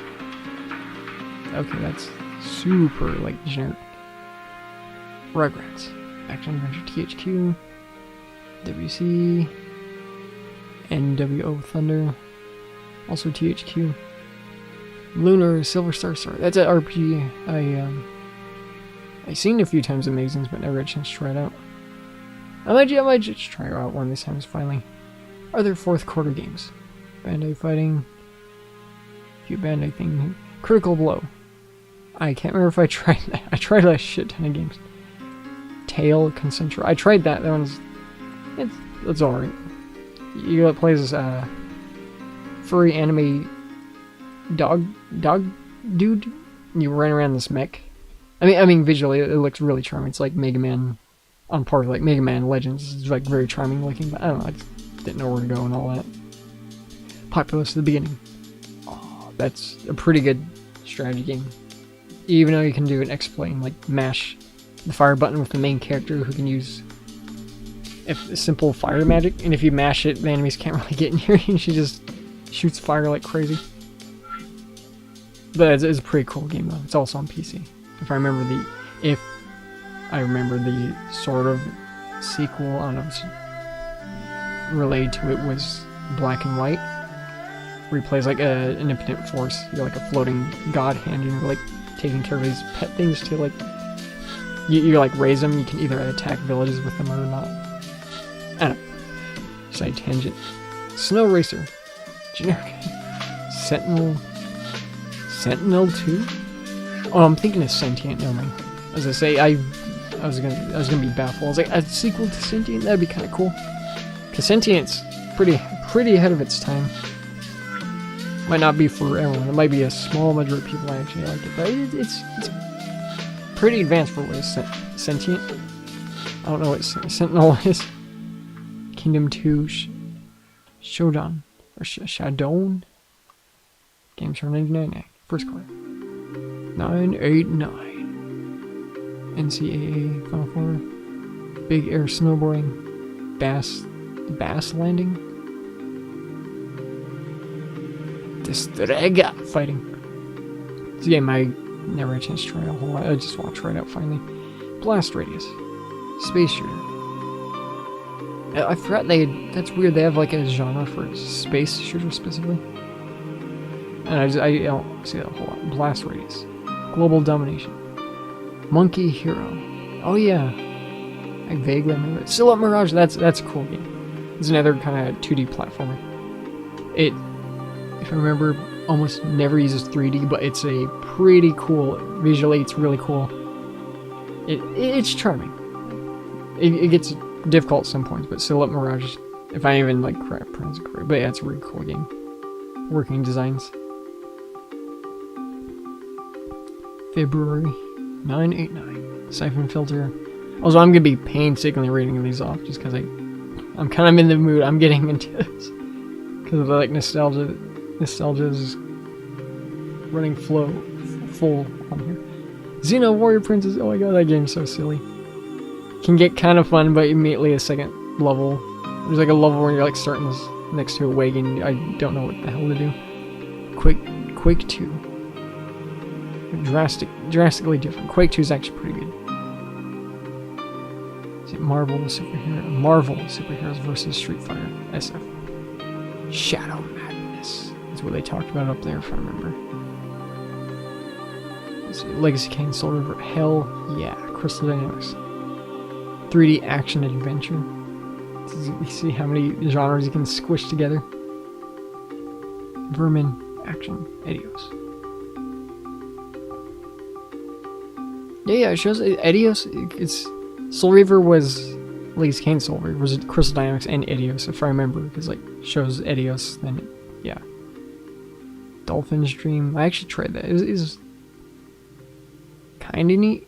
Okay, that's super, like, generic. Rugrats. Action Adventure THQ. WC. NWO Thunder. Also THQ. Lunar Silver Star Star. That's an RPG I've seen a few times in magazines, but never had a chance to try it out. I might just try it out one of these times, finally. Other fourth quarter games. Bandai Fighting. Few Bandai thing. Critical Blow. I can't remember if I tried that. I tried a shit ton of games. Tail, Concentra. I tried that. That one's... It's alright. You play as this, furry anime dog dude. You run around this mech. I mean, visually, it looks really charming. It's like Mega Man on par with like Mega Man Legends. It's like very charming looking, but I don't know. I just didn't know where to go and all that. Populous at the beginning. Oh, that's a pretty good strategy game. Even though you can do an X-Plane, like mash the fire button with the main character who can use simple fire magic, and if you mash it, the enemies can't really get near you, and she just shoots fire like crazy. But it's a pretty cool game though. It's also on PC. If I remember the sort of sequel on it related to it was Black and White, where he plays like an impotent force. You're like a floating god hand, and you're like taking care of these pet things to like you like raise them. You can either attack villages with them or not. I don't know. Side tangent. Snow Racer. Generic. Sentinel 2? Oh, I'm thinking of Sentient. Never mind. As I say, I was gonna be baffled. I was like, a sequel to Sentient? That'd be kind of cool. Cause Sentient's pretty ahead of its time. Might not be for everyone. It might be a small majority of people that actually like it, but it's pretty advanced for what is Sentient. I don't know what Sentinel is. Kingdom 2 Shodan or Shadone. Games from 1999. First quarter. 989. NCAA Final Four. Big Air Snowboarding. Bass Landing. Destrega fighting. It's a game I never had a chance to try out a whole lot. I just want to try it out finally. Blast Radius. Space shooter. I forgot that's weird, they have like a genre for space shooter specifically. And I don't see that a whole lot. Blast Radius. Global Domination. Monkey Hero. Oh yeah. I vaguely remember it. Silhouette Mirage, that's a cool game. It's another kind of 2D platformer. It, if I remember, almost never uses 3D, but it's a pretty cool, visually it's really cool. It's charming. It gets difficult at some points, but Silhouette Mirage, if I even like pronounce it correctly, but yeah, it's a really cool game. Working designs. February 989. Siphon Filter. Also, I'm gonna be painstakingly reading these off just because I'm kind of in the mood. I'm getting into this because of the like nostalgia. Nostalgia's running full on here. Xeno Warrior Princess. Oh my god, that game's so silly. Can get kind of fun, but immediately a second level. There's like a level where you're like starting this next to a wagon. I don't know what the hell to do. Quake 2. Drastically different. Quake 2 is actually pretty good. Is it Marvel Superheroes versus Street Fighter SF. Shadow Madness. That's what they talked about up there, if I remember. Let's see. Legacy Kane, Soul River. Hell yeah. Crystal Dynamics. 3D action adventure. You see how many genres you can squish together. Vermin action. Edios. Yeah, it shows Edios. It's Soul Reaver was Legacy Kane. Soul Reaver was Crystal Dynamics and Edios, if I remember, because like shows Edios. Then yeah. Dolphin's Dream. I actually tried that. It was kind of neat.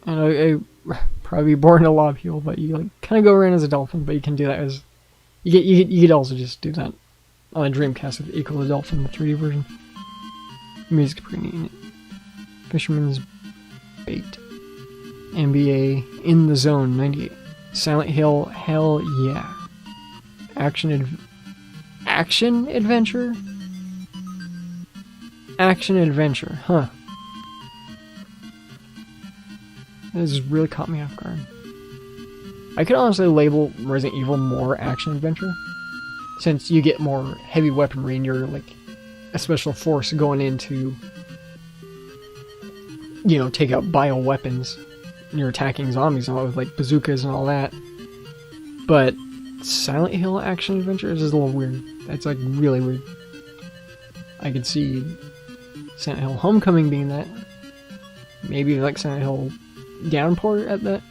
And I probably be boring to a lot of people, but you like kind of go around as a dolphin, but you can do that as you could also just do that on a Dreamcast with Equal the Dolphin, the 3D version. The music's pretty neat. Fisherman's Bait. NBA In the Zone 98. Silent Hill, hell yeah. Action adventure? Action adventure, huh. This has really caught me off guard. I could honestly label Resident Evil more action adventure, since you get more heavy weaponry and you're like a special force going into, you know, take out bioweapons. And you're attacking zombies and all with like bazookas and all that. But Silent Hill action adventure is just a little weird. That's like really weird. I could see Silent Hill Homecoming being that. Maybe like Silent Hill Downpour at that.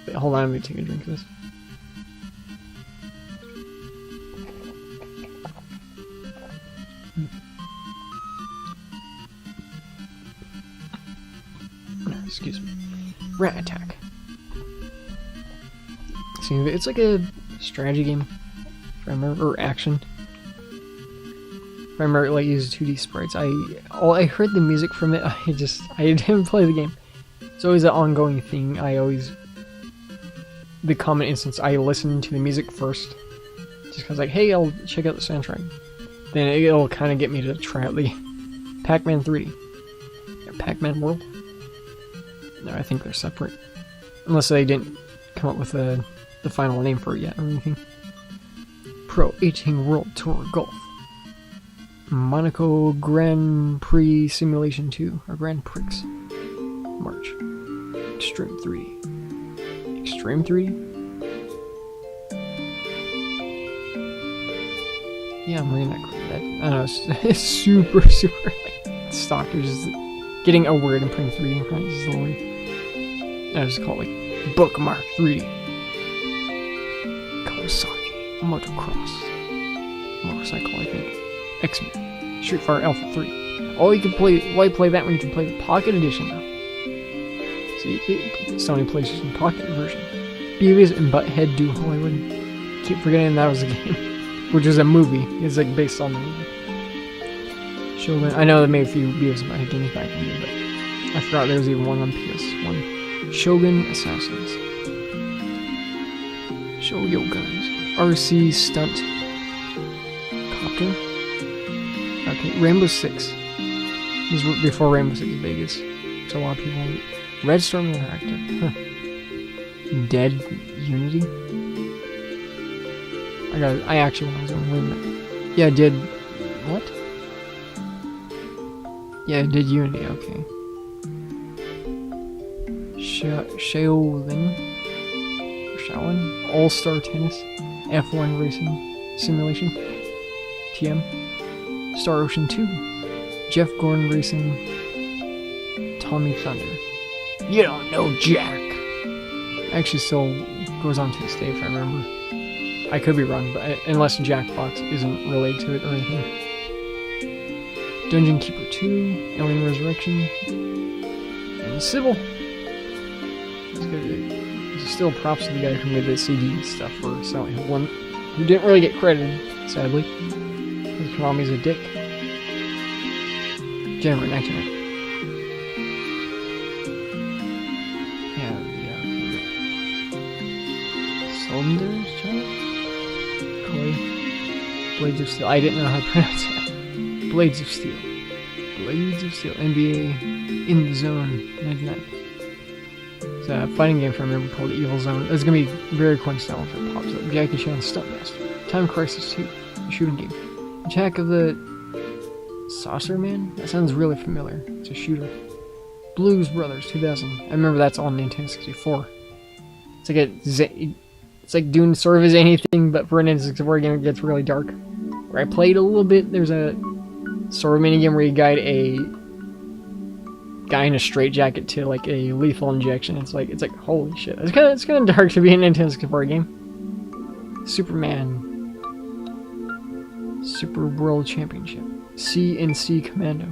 Wait, hold on, let me take a drink of this. Excuse me. Rat Attack. See, it's like a strategy game, if I remember, or action. If I remember, it like uses 2D sprites. I heard the music from it. I didn't play the game. It's always an ongoing thing. The common instance, I listen to the music first, just because like, hey, I'll check out the soundtrack. Then it'll kind of get me to try out the Pac-Man 3D. Pac-Man World. No, I think they're separate. Unless they didn't come up with the final name for it yet or anything. Pro 18 World Tour Golf. Monaco Grand Prix Simulation 2, or Grand Prix. March. Extreme 3D. Extreme 3D? Yeah, I'm reading that. I don't know, it's super like, stock. It's just getting a word and putting 3D in front is the word. I just call it like Bookmark 3D. Kawasaki. Motocross. Motorcycle, I think. X-Men. Street Fighter Alpha 3. Oh, you can play. Why play that when you can play the Pocket Edition now? See, Sony PlayStation Pocket version. Beavis and Butthead Do Hollywood. Keep forgetting that was a game, which is a movie. It's like based on the movie. Shogun. I know they made a few Beavis and Butthead games back in the day, but I forgot there was even one on PS1. Shogun Assassins. Show Yo Guns. RC Stunt. Copter. Okay, Rainbow Six. This was before Rainbow Six Vegas. So a lot of people. Red Storm Interactive. Huh. Dead Unity. I actually want to go. Wait a minute. Yeah, did what? Yeah, did Unity. Okay. Shaolin, All-Star Tennis, F1 Racing Simulation, TM, Star Ocean 2, Jeff Gordon Racing, Tommy Thunder. You don't know Jack. Actually, still goes on to this day if I remember. I could be wrong, but unless Jackbox isn't related to it or anything. Dungeon Keeper 2, Alien Resurrection, and Sybil. Still props to the guy who made the CD stuff for Silent Hill 1, who didn't really get credited, sadly, because Konami's a dick. January 1990. Cylinders, Clay. Blades of Steel. I didn't know how to pronounce that. Blades of Steel. Blades of Steel. NBA In the Zone 99. It's a fighting game, if I remember, called Evil Zone. It's gonna be very coincidental if it pops up. Jackie Chan Stuntmaster. Time Crisis 2. A shooting game. Attack of the Saucer Man? That sounds really familiar. It's a shooter. Blues Brothers 2000. I remember that's on Nintendo 64. It's like it's like doing sort of as anything, but for a Nintendo 64 game, it gets really dark. Where I played a little bit, there's a sort of minigame where you guide a guy in a straitjacket to like a lethal injection. It's like holy shit. It's kind of dark to be a Nintendo 64 game. Superman, Super World Championship, C&C Commando,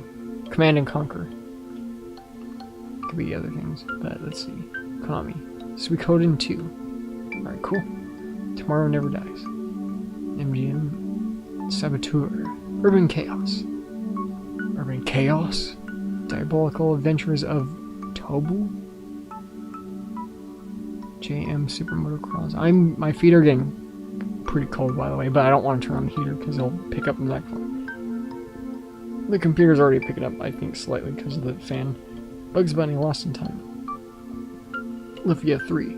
Command and Conquer. Could be other things, but let's see. Konami, Suikoden 2. Alright, cool. Tomorrow Never Dies. MGM, Saboteur, Urban Chaos. Urban Chaos? Diabolical Adventures of Tobu? JM Super Motocross. My feet are getting pretty cold, by the way, but I don't want to turn on the heater because it'll pick up the neck phone. The computer's already picking up, I think, slightly because of the fan. Bugs Bunny Lost in Time. Lithia 3.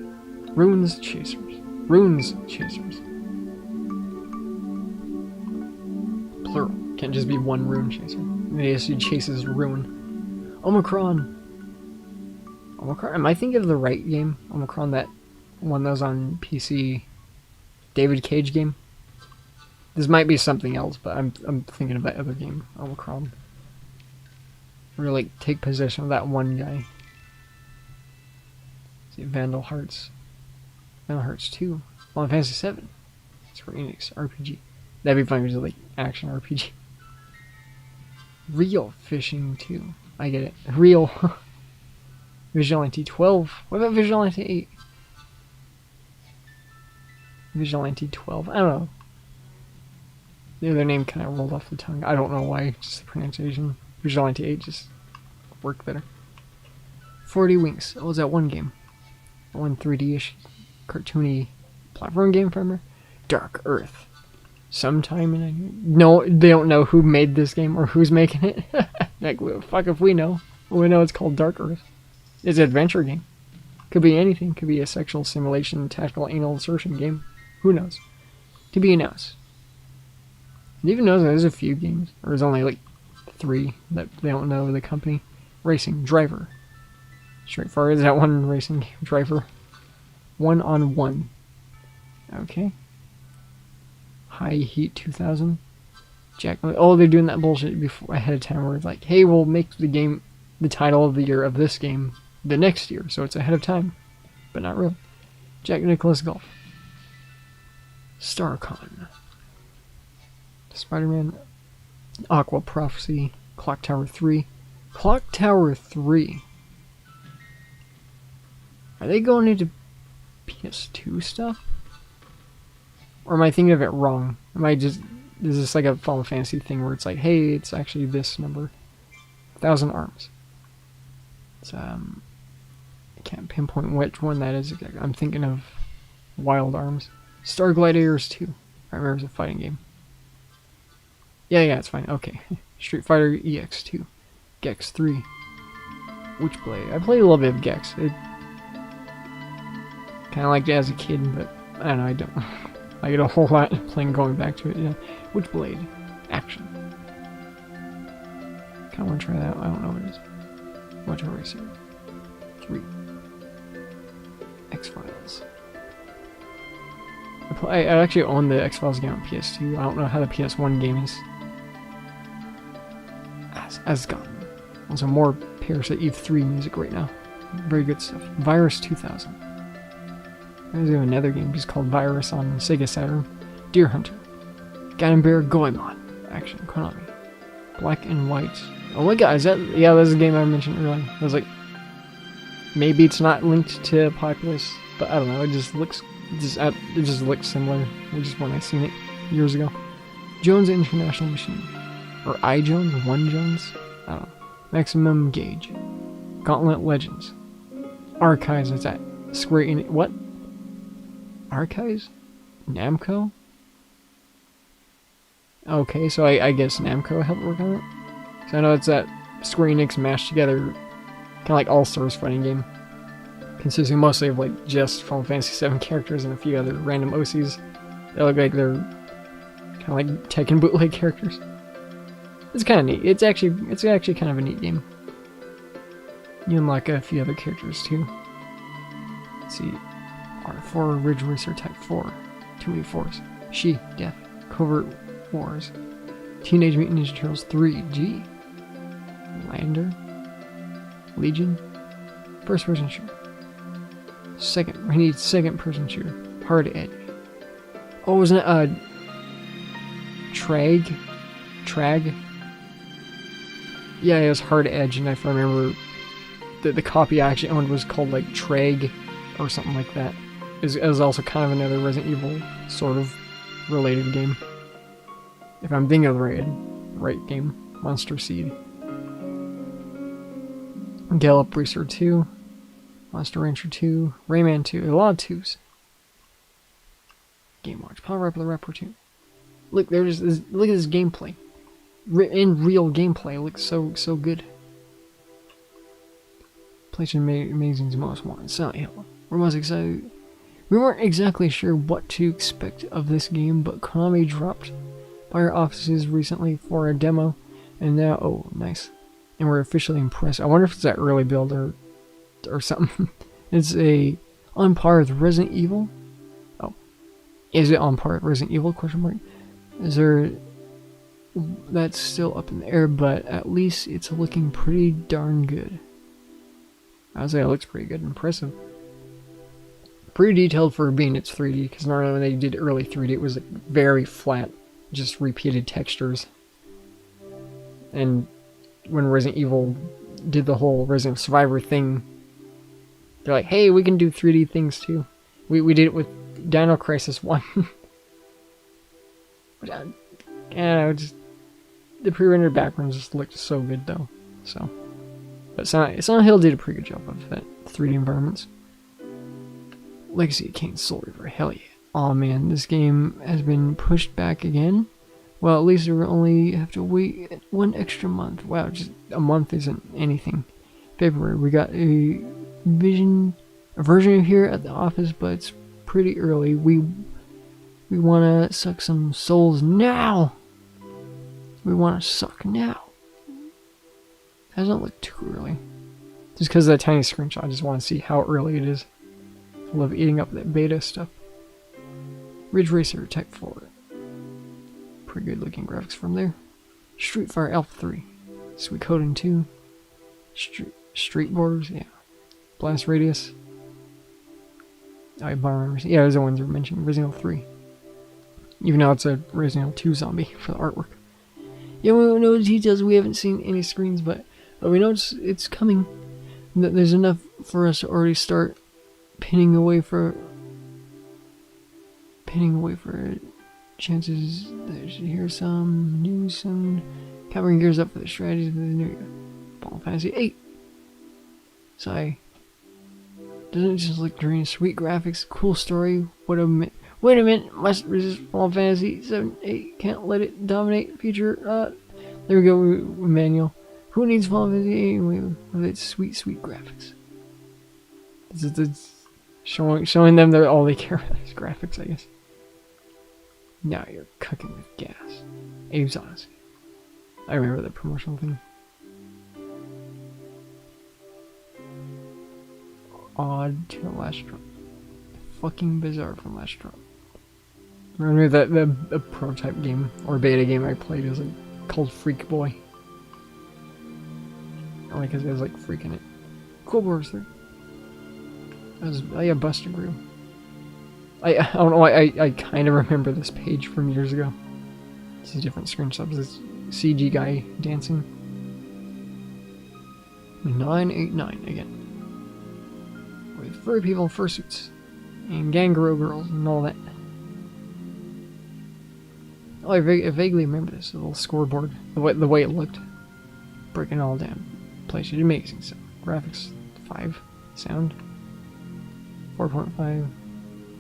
Runes Chasers. Runes Chasers. Plural. Can't just be one rune chaser. He chases rune. Omicron. Am I thinking of the right game? Omicron, that one that was on PC. David Cage game? This might be something else, but I'm thinking of that other game, Omicron. Where like take possession of that one guy. See, Vandal Hearts 2. Final Fantasy 7. Square Enix RPG. That'd be fun because it's like action RPG. Real Fishing 2. I get it. Real. Vigilante 12. What about Vigilante 8? Vigilante 12. I don't know. The other name kind of rolled off the tongue. I don't know why. Just the pronunciation. Vigilante 8 just worked better. 40 Winks. Oh, was that one game? One 3D-ish, cartoony platform game from her. Dark Earth. Sometime in no, they don't know who made this game or who's making it. Like, fuck if we know. We know it's called Dark Earth. It's an adventure game. Could be anything. Could be a sexual simulation, tactical anal insertion game. Who knows? To be announced. Do you even know there's a few games? Or there's only like 3 that they don't know the company. Racing. Driver. Straightforward. Is that one racing game? Driver. 1-on-1. Okay. High Heat 2000. Jack. Oh, they're doing that bullshit before ahead of time where it's like, hey, we'll make the game, the title of the year of this game the next year, so it's ahead of time. But not really. Jack Nicklaus Golf. StarCon. Spider-Man. Aqua Prophecy. Clock Tower 3. Clock Tower 3. Are they going into PS2 stuff? Or am I thinking of it wrong? Is this like a Final Fantasy thing where it's like, hey, it's actually this number? 1,000 Arms. It's, I can't pinpoint which one that is. I'm thinking of Wild Arms. Star Gladiators 2. I remember it's a fighting game. Yeah, it's fine. Okay. Street Fighter EX2. Gex 3. Witchblade. I played a little bit of Gex. It kind of liked it as a kid, but I don't know, I don't like it a whole lot playing going back to it. Yeah. Witchblade. Action. Kind of want to try that. I don't know what it is. Motor Racer 3. X-Files. I actually own the X-Files game on PS2. I don't know how the PS1 game is. As gotten. Also more Parasite Eve 3 music right now. Very good stuff. Virus 2000. There's another game just called Virus on Sega Saturn. Deer Hunter. Ganonbear Goemon. Action. Konami. Black and White. Oh my god, is that... Yeah, that's a game I mentioned earlier. I was like... Maybe it's not linked to Populous, but I don't know, it just looks... It just looks similar, just when I seen it years ago. Jones International Machine. Or I Jones? One Jones? I don't know. Maximum Gauge. Gauntlet Legends. Archives, what's that? Square Enix... What? Archives? Namco? Okay, so I guess Namco helped work on it? So I know it's that Square Enix mashed together, kind of like All-Stars fighting game. Consisting mostly of like just Final Fantasy VII characters and a few other random OCs. They look like they're kind of like Tekken bootleg characters. It's kind of neat. It's actually kind of a neat game. You unlock a few other characters too. Let's see. R4, Ridge Racer Type 4, Too Many Fours, She, Death, Covert Wars, Teenage Mutant Ninja Turtles 3, G, Lander, Legion, First Person Shooter. We need second person shooter. Hard Edge. Oh, wasn't it Trag? Yeah, it was Hard Edge, and if I remember, the copy I actually owned was called like Trag or something like that. It was also kind of another Resident Evil sort of related game. If I'm thinking of the right game. Monster Seed. Gallop Racer 2. Monster Rancher 2. Rayman 2. A lot of 2s. Game Watch. Power Up the Rapper 2. Look, there's this, look at this gameplay. In real gameplay, it looks so good. PlayStation Amazing's Most Wanted. Silent Hill. We're most excited. We weren't exactly sure what to expect of this game, but Konami dropped by our offices recently for a demo, and now, oh, nice. And we're officially impressed. I wonder if it's that early build or something. It's on par with Resident Evil. Oh, is it on par with Resident Evil? Question mark. Is there? That's still up in the air, but at least it's looking pretty darn good. I would say it looks pretty good, impressive. Pretty detailed for being it's 3D, because normally when they did early 3D, it was like very flat, just repeated textures. And when Resident Evil did the whole Resident Survivor thing, they're like, hey, we can do 3D things too. We did it with Dino Crisis 1. But, just the pre-rendered backgrounds just looked so good though. So, but Silent Hill did a pretty good job of that 3D environments. Legacy of Kain Soul Reaver, hell yeah. Aw man, this game has been pushed back again. Well, at least we only have to wait 1 extra month. Wow, just a month isn't anything. February, we got a version here at the office, but it's pretty early. We want to suck some souls now. We want to suck now. Doesn't look too early. Just because of that tiny screenshot, I just want to see how early it is. I love eating up that beta stuff. Ridge Racer Type 4. Pretty good looking graphics from there. Street Fighter Alpha 3. Suikoden 2. Street Borders, yeah. Blast Radius. Yeah, those are the ones we mentioned. Resident Evil 3. Even though it's a Resident Evil 2 zombie for the artwork. Yeah, we don't know the details. We haven't seen any screens, but we know it's coming. There's enough for us to already start pinning away for chances. Here's some news, some covering gears up for the strategies of the new Final Fantasy 8. Sigh. Doesn't it just look dreamy? Sweet graphics, cool story. What Wait a minute, must resist Final Fantasy 7, 8, can't let it dominate future. There we go, Emmanuel. Who needs Final Fantasy 8 with its sweet, sweet graphics? It's showing them that all they care about is graphics, I guess. Now you're cooking with gas. Abe's Odyssey. I remember the promotional thing. Odd to last drop. Fucking bizarre from last drop. Remember that the prototype game or beta game I played was like called Freak Boy. Only because it was like freaking it. Cool Wars 3. That was, oh yeah, Buster Grew. I don't know, I kind of remember this page from years ago. These different screenshots. This CG guy dancing. 989 again. With furry people in fursuits. And Gangrel girls and all that. Oh, I vaguely remember this. A little scoreboard. The way it looked. Breaking it all down. Place it amazing. So, graphics 5. Sound 4.5.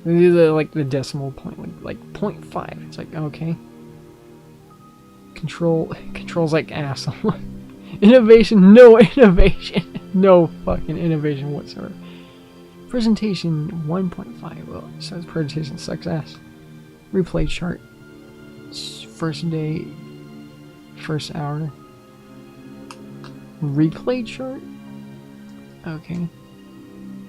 These are like the decimal point, like 0.5. It's like, okay. Controls like asshole. Innovation, no innovation. No fucking innovation whatsoever. Presentation 1.5. Well, it says presentation sucks ass. Replay chart. First day, first hour. Replay chart? Okay.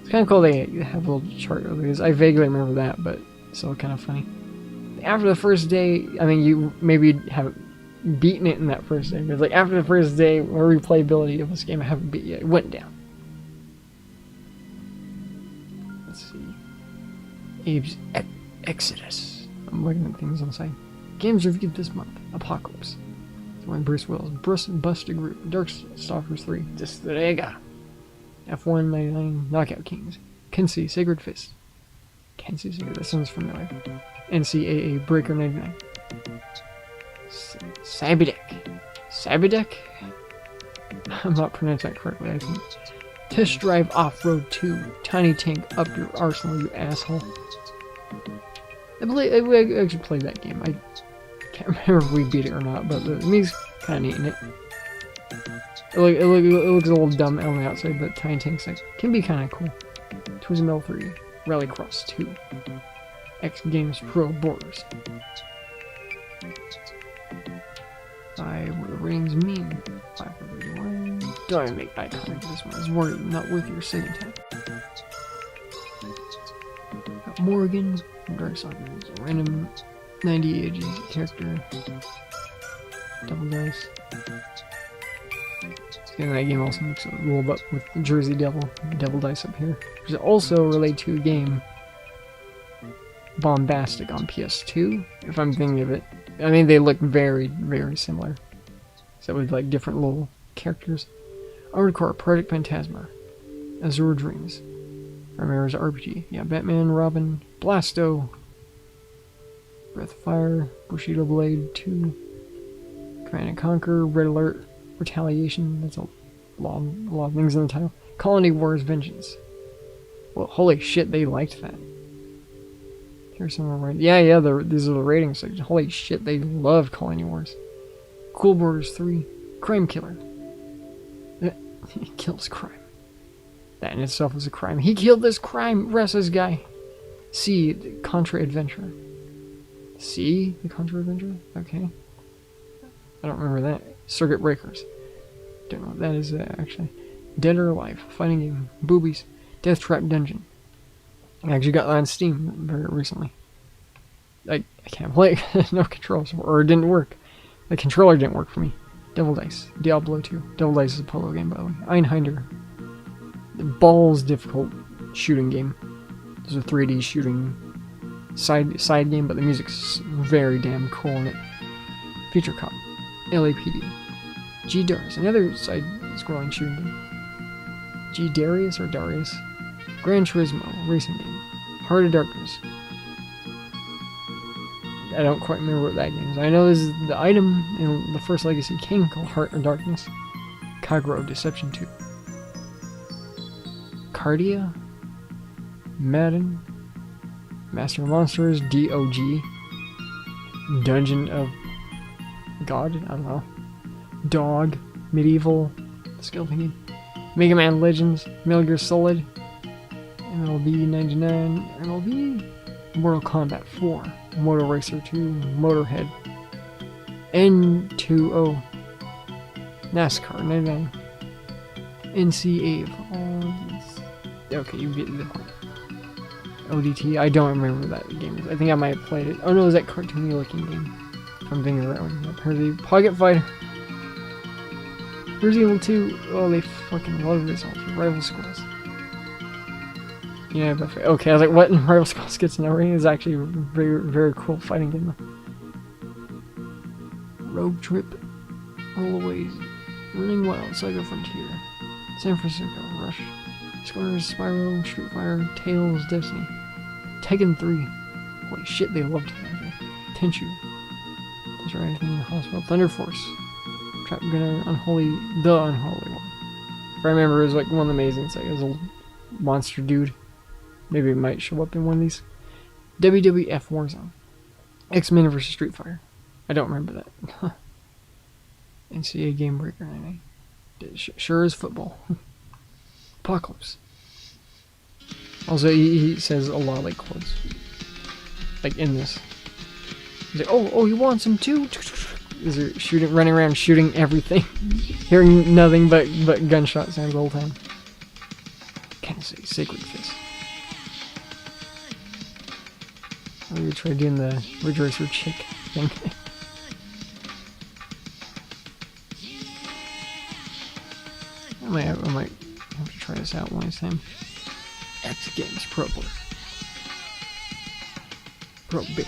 It's kind of cool they have a little chart of these. I vaguely remember that, but still kind of funny. After the first day, I mean, you maybe haven't beaten it in that first day, but like after the first day, or replayability of this game I haven't beat yet, it went down. Let's see. Abe's Exodus. I'm looking at things on the side. Games reviewed this month. Apocalypse. When Bruce Willis. Buster Group. Darkstalkers 3. Destrega. F1 99. Knockout Kings. Kenshi Sacred Fist. Kenshi Sacred. That sounds familiar. NCAA Breaker 99. Sabidek? I'm not pronouncing that correctly, I think. Test Drive Off-Road 2. Tiny Tank Up Your Arsenal, you asshole. I actually played that game. I can't remember if we beat it or not, but the music's kind of neat in it. It looks a little dumb on the outside, but Tiny Tank's like, can be kind of cool. Twisted Metal 3. Rallycross 2. X Games Pro Borders. 5. What the ratings mean? 5 for 31. Don't even make eye contact with this one. It's not worth your second time. Got Morgan. Darkstalkers. Random 90 ages character. Double dice. And that game also looks a little bit with Jersey Devil dice up here. Which is also related to a game Bombastic on PS2, if I'm thinking of it. I mean, they look very, very similar. So with like different little characters. Armored Core, Project Phantasma, Azure Dreams, Ramirez RPG, yeah, Batman, Robin, Blasto, Breath of Fire, Bushido Blade 2, Command and Conquer, Red Alert, Retaliation, that's a lot of things in the title. Colony Wars Vengeance. Well, holy shit, they liked that. Here's some more right. Yeah, these are the ratings. Like, holy shit, they love Colony Wars. Cool Borders 3, Crime Killer. He kills crime. That in itself is a crime. He killed this crime. Rest this guy. C, the Contra Adventure. C, the Contra Adventure? Okay. I don't remember that. Circuit Breakers. Don't know what that is actually. Dead or Alive. Fighting game. Boobies. Death Trap Dungeon. I actually got that on Steam very recently. I can't play it. No controls. Or it didn't work. The controller didn't work for me. Devil Dice. Diablo 2. Devil Dice is a polo game, by the way. Einhinder. The balls difficult shooting game. There's a 3D shooting side game, but the music's very damn cool in it. Future Cop. LAPD. G Darius. Another side scrolling shooting game. G Darius or Darius. Gran Turismo. Racing game. Heart of Darkness. I don't quite remember what that game is. I know this is the item in the first Legacy King called Heart of Darkness. Kagero Deception 2. Cardia. Madden. Master of Monsters, DOG. Dungeon of God? I don't know. Dog, Medieval, Skeleton Game. Mega Man Legends, Metal Gear Solid, MLB 99, MLB, Mortal Kombat 4, Motor Racer 2, Motorhead, N2O, NASCAR 99, NCAA. Okay, you get the ODT. I don't remember that game. I think I might have played it. Oh no, it was that cartoony looking game. If I'm thinking of that one. Apparently, Pocket Fighter. Resident Evil 2. Oh, they fucking love this all. Rival Schools. Yeah, but okay, I was like, what? Rival Schools gets no rating? It's actually a very, very cool fighting game. Road Trip. Always. Running Wild. Saga Frontier. San Francisco. Rush. Squares, Spyro, Street Fighter, Tales, Destiny. Tekken 3. Holy shit, they loved Tekken 3. Tenchu. That's right, in the hospital. Thunder Force. Trap Gunner, Unholy, the Unholy one. If I remember, it was like one of the amazing, it's like it was a monster dude. Maybe it might show up in one of these. WWF Warzone. X-Men vs. Street Fighter. I don't remember that. NCAA Game Breaker 99. Sure is football. Apocalypse. Also, he says a lot of like quotes. Like in this. He's like, oh, you want some too? Is there shooting, running around shooting everything, hearing nothing but gunshot sounds the whole time. Can't say Sacred Fist. I'm gonna try doing the Ridge Racer chick thing. I might have to try this out one time. X Games Pro Board. Pro Bit.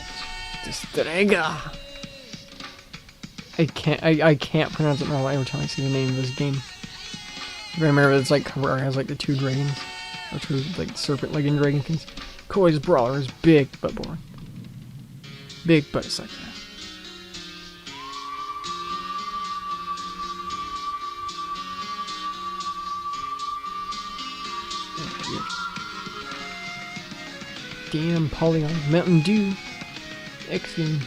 Destrega. I can't pronounce it normal every time I see the name of this game. I remember it's like cover art has like the two dragons. Or two like serpent-legged dragon things. Koi's brawler is big but boring. Big but it sucks ass. Damn Polygon. Mountain Dew. X-Game.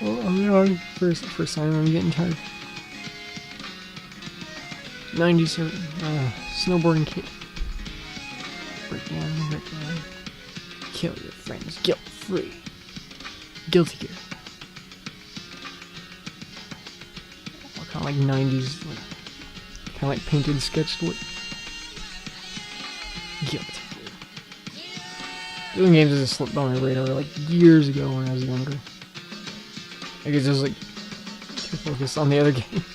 Oh, I'm on first time I'm getting tired. 97. Snowboarding kid. Breakdown. Kill your friends. Guilt free. Guilty Gear. Kind of like 90s, like, kind of like painted, sketched look. Guilty Gear. Doing games just slipped on my radar like years ago when I was younger. I guess just like too focused on the other games.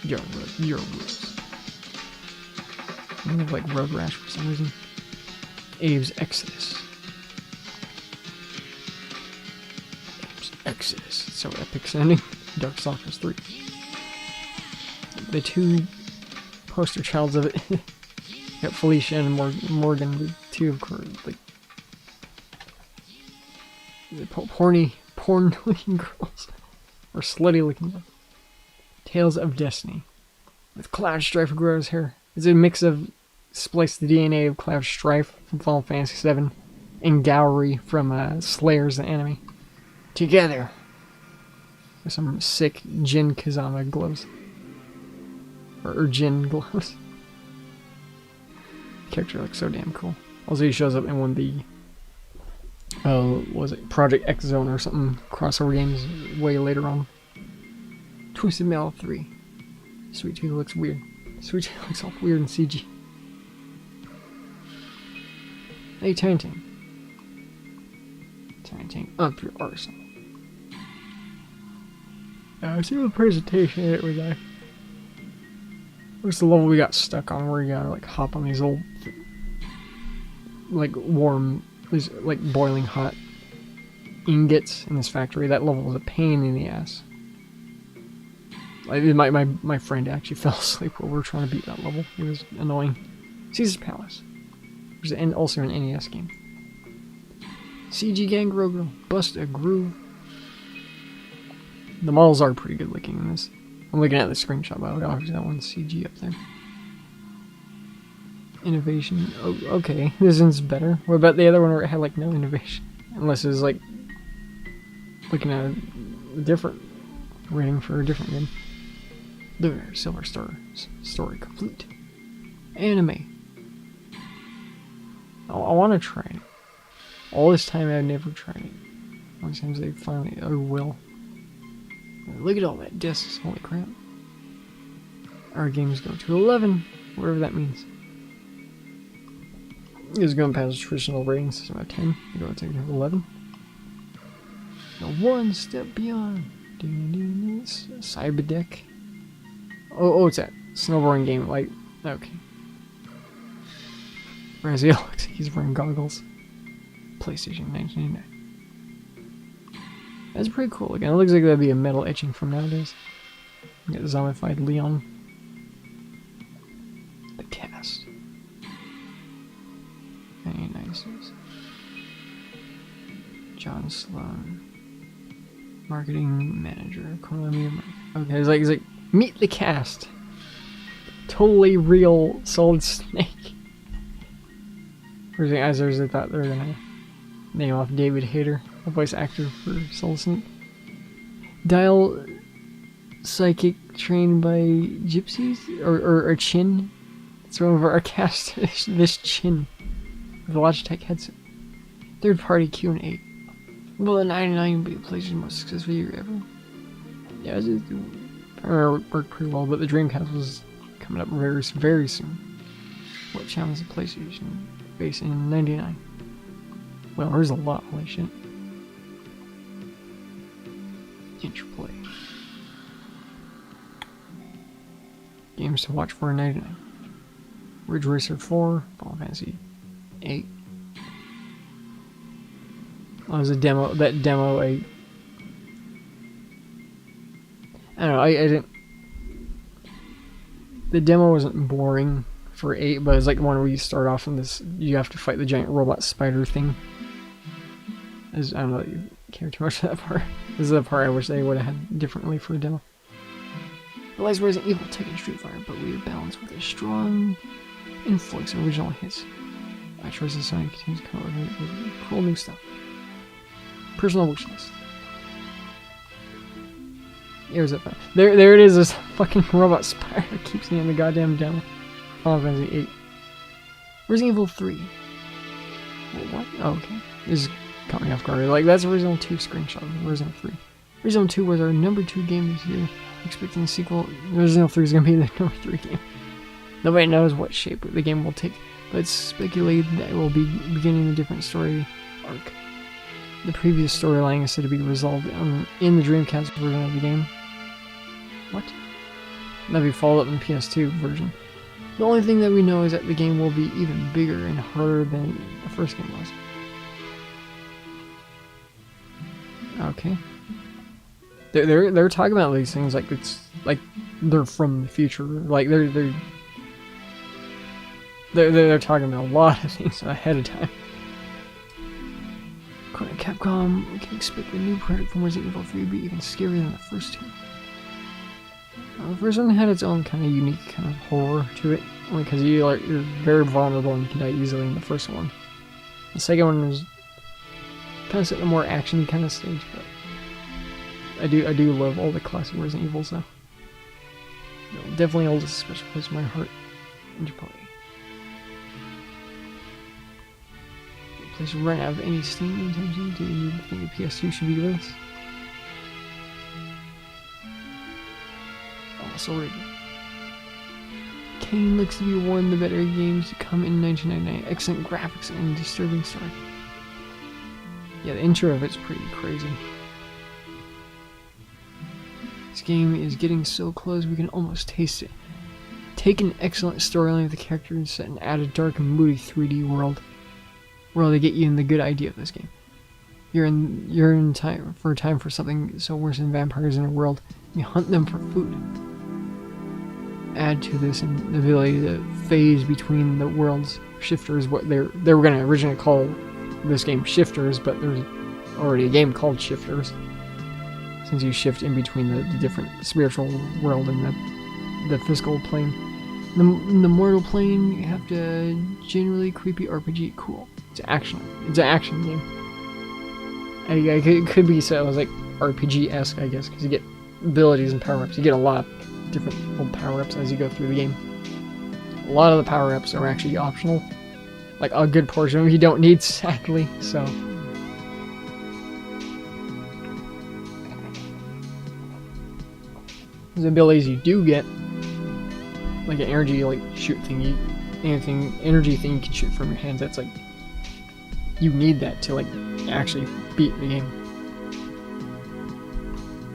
Your rules. I think of like Road Rash for some reason. Abe's Exodus. Abe's Exodus. It's so epic sounding. Darkstalkers 3. The two poster childs of it. Got Felicia and Morgan, the two of course, like the porn-looking girls, or slutty-looking girls. Tales of Destiny, with Cloud Strife who grows hair. It's a mix of splice the DNA of Cloud Strife from Final Fantasy VII and Gowry from Slayers the anime together with some sick Jin Kazama gloves or Jin gloves. Character looks so damn cool. Also, he shows up in one of the what was it, Project X Zone or something crossover games way later on. Twisted Metal 3. Sweet Tooth looks weird. Sweet Tooth looks all weird in CG. Hey, Tiny Tank. Tiny Tank, up your arsenal. I see the presentation it was like. What's the level we got stuck on where you gotta like hop on these old like warm, these like boiling hot ingots in this factory? That level was a pain in the ass. Like my friend actually fell asleep while we were trying to beat that level. It was annoying. Caesar's Palace. There's also an NES game. CG Gang Grogu. Bust a Groove. The models are pretty good looking in this. I'm looking at the screenshot, but obviously that one's CG up there. Innovation. Oh, okay, this one's better. What about the other one where it had like no innovation? Unless it was like looking at a different rating for a different game. Lunar Silver Star story complete. Anime. I want to try it. All this time I've never tried it. One times they finally will. Look at all that discs, holy crap. Our games go to 11, whatever that means. It's going past the traditional rating system of 10. We go to 11. Go one step beyond. Cyberdeck. Oh, it's that snowboarding game. Like, okay. Razzie looks like he's wearing goggles. PlayStation 1999. That's pretty cool. Again, it looks like that'd be a metal etching from nowadays. We got zombified Leon. The cast. 1996. John Sloan. Marketing manager. Columbia. Okay, it's like meet the cast. Totally real Solid Snake. For the guys, I thought they were gonna name off David Hayter, a voice actor for Solid Snake. Dial psychic trained by gypsies or Chin. It's one of our cast. This Chin with a Logitech headset. Third party Q&A. Will the 99 be the PlayStation's most successful year ever? Yeah, it worked pretty well, but the Dreamcast was coming up very, very soon. What challenged the PlayStation base in '99? Well, there's a lot, holy shit. Interplay. Games to watch for in '99. Ridge Racer 4, Final Fantasy 8. Oh, there's a demo. That demo, I don't know. I didn't. The demo wasn't boring for 8, but it's like one where you start off in this. You have to fight the giant robot spider thing. I don't know that you care too much for that part. This is the part I wish they would have had differently for a demo. The Lies Resident Evil, Tekken, Street Fighter, but we are balanced with a strong influx of original hits. I trust the Sonic continues to come out with cool new stuff. Personal wish list. Here's it. There it is. This fucking robot spider keeps me in the goddamn demo. Final Fantasy 8. Resident Evil 3. What? Oh, okay. This is caught me off guard. Like, that's a Resident Evil 2 screenshot of Resident Evil 3. Resident Evil 2 was our number 2 game this year. Expecting the sequel. Resident Evil 3 is going to be the number 3 game. Nobody knows what shape the game will take, but it's speculated that it will be beginning a different story arc. The previous storyline is said to be resolved in the Dreamcast version of the game. What? That'd be followed up in the PS2 version. The only thing that we know is that the game will be even bigger and harder than the first game was. Okay. They're talking about these things like it's like they're from the future. Like they're talking about a lot of things ahead of time. According to Capcom, we can expect the new product from Resident Evil 3 to be even scarier than the first two. The first one had its own kind of unique kind of horror to it, only because you're very vulnerable and you can die easily in the first one. The second one was kind of set in a more action-y kind of stage, but I do love all the classic Resident Evils though. Definitely hold a special place in my heart. Interplay. Place run out of any Steam anytime soon. Do you think the PS2 should be this? Also rated. Kane looks to be one of the better games to come in 1999. Excellent graphics and disturbing story. Yeah, the intro of it's pretty crazy. This game is getting so close we can almost taste it. Take an excellent storyline of the characters set and add a dark and moody 3D world. To get you in the good idea of this game. You're in time for something so worse than vampires in a world. You hunt them for food. Add to this and the ability to phase between the worlds. Shifters, what they were going to originally call this game Shifters, but there's already a game called Shifters. Since you shift in between the different spiritual world and the physical plane. The mortal plane, you have to generally creepy RPG. Cool. It's action. It's an action game. It could be so. It was like RPG-esque, I guess, because you get abilities and power-ups. You get a lot of different little power-ups as you go through the game. A lot of the power-ups are actually optional. Like a good portion of them you don't need, sadly. So. The abilities you do get, like an energy shoot thingy, energy thing you can shoot from your hands. That's like you need that to actually beat the game.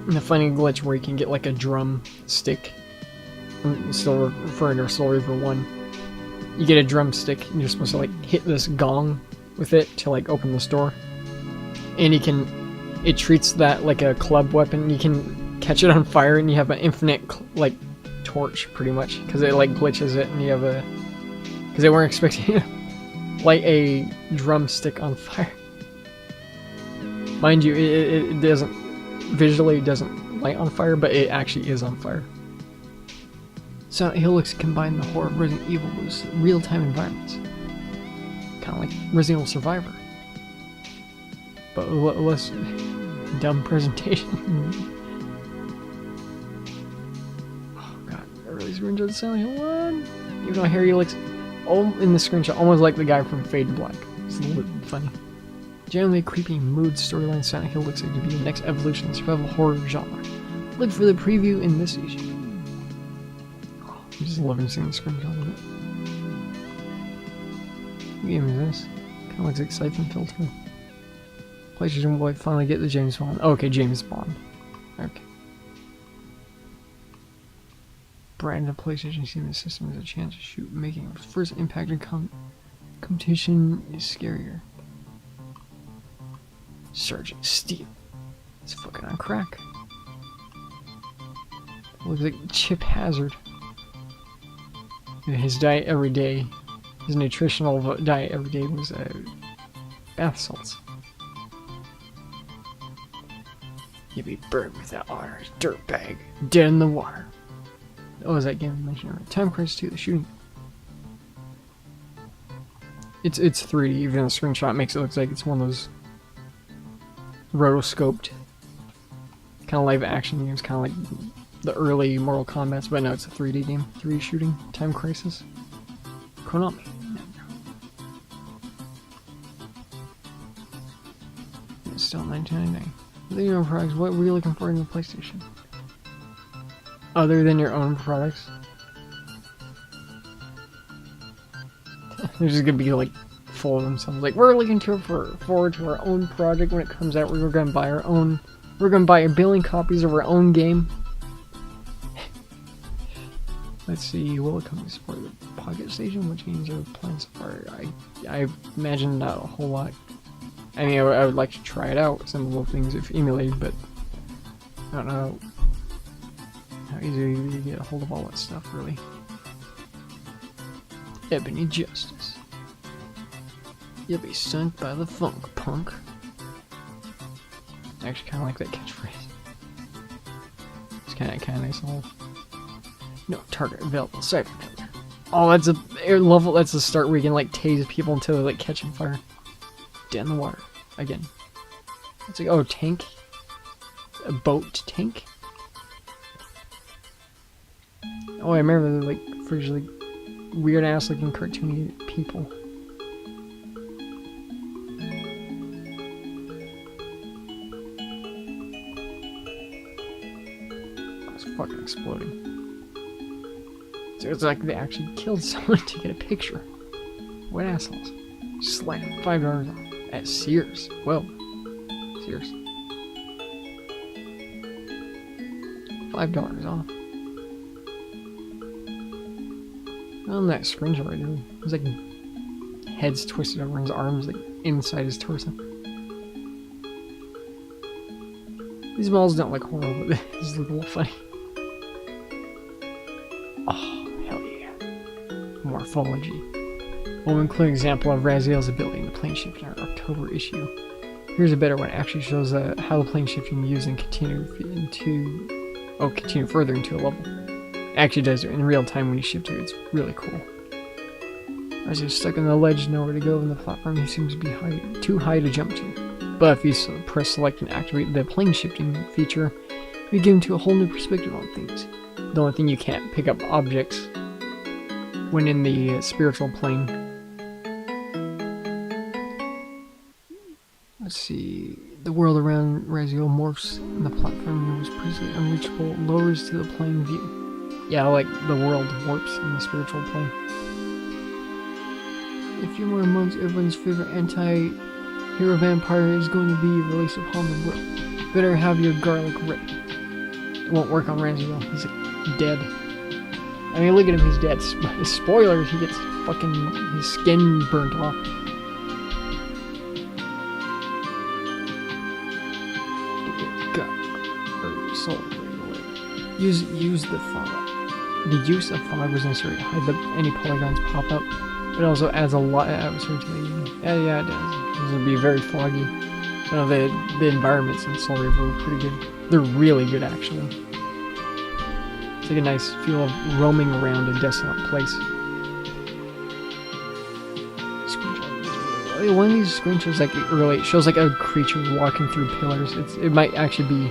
And the funny glitch where you can get like a drum stick. I'm still referring to Soul Reaver 1. You get a drumstick and you're supposed to hit this gong with it to open this door. And it treats that like a club weapon. You can catch it on fire and you have an infinite torch pretty much, because it glitches it, and you have because they weren't expecting you to light a drumstick on fire. Mind you, it doesn't visually light on fire, but it actually is on fire. Silent Hill looks to combine the horror of Resident Evil with real-time environments, kind of like Resident Evil Survivor, but less dumb presentation. Really screenshot Silent Hill 1. Even though Harry looks in the screenshot almost like the guy from Fade to Black. It's a little bit funny. Generally a creepy mood storyline, Silent Hill looks like to be the next evolution in the survival horror genre. Look for the preview in this issue. Oh, I'm just loving seeing the screenshot of it. What game is this? Kinda looks like Siphon Filter. PlayStation will finally get the James Bond. Oh, okay, James Bond. Okay. Brand of PlayStation Steam system has a chance to shoot, making its first impact in competition is scarier. Sergeant Steel. It's fucking on crack. Looks like Chip Hazard. His diet every day, his nutritional diet every day was bath salts. You'd be burned without honor, dirtbag, dead in the water. Oh, is that game I mentioned earlier? Time Crisis 2, the shooting. It's 3D, even the screenshot makes it look like it's one of those rotoscoped kind of live action games, kind of like the early Mortal Kombat, but no, it's a 3D game. 3D shooting. Time Crisis. Konami. It's still $19.99. Your own products. What were you looking for in the PlayStation? Other than your own products? They're just gonna be full of themselves. We're looking forward to our own project when it comes out. We're gonna buy our own. We're gonna buy a billion copies of our own game. Let's see. Will it come to support the Pocket Station? Which games are planned so far? I imagine not a whole lot. I mean, I would like to try it out. Some of the things if emulated, but I don't know how easy you get a hold of all that stuff, really. Ebony Justice. You'll be sunk by the funk, punk. I actually kind of like that catchphrase. It's kind of nice and all. No target available. Siphon Filter. Oh, that's a air level. That's the start where you can tase people until they catch on fire. Dead in the water again. It's oh, tank. A boat tank. Oh, I remember the freaking weird ass looking cartoony people. It's fucking exploding. So it's like they actually killed someone to get a picture. What assholes? Slam $5 off at Sears. Whoa, Sears. $5 off. On that screenshot right there, there's heads twisted over his arms, inside his torso. These models don't look horrible, but this is a little funny. Oh, hell yeah. Morphology. We'll include an example of Raziel's ability in the plane shift in our October issue. Here's a better one. It actually shows how the plane shifting is used and continue further into a level. actually does it in real time when you shift to it. It's really cool. As he's stuck on the ledge, nowhere to go on the platform, he seems to be too high to jump to. But if you press select and activate the plane shifting feature, you get into a whole new perspective on things. The only thing you can't pick up objects when in the spiritual plane. Let's see. The world around Raziel morphs, and the platform that was previously unreachable lowers to the plane view. Yeah, like the world warps in the spiritual plane. In a few more months, everyone's favorite anti-hero vampire is going to be released upon the world. Better have your garlic ready. It won't work on Raziel. He's dead. I mean, look at him, he's dead. Spoilers, he gets fucking his skin burnt off. Use the fog. The use of fog was necessary to hide any polygons pop up. It also adds a lot of atmosphere to the game. Yeah, it does. It's gonna be very foggy. So the environments in Soul Reaver are pretty good. They're really good, actually. It's like a nice feel of roaming around a desolate place. One of these screenshots, like early, shows like a creature walking through pillars. It might actually be.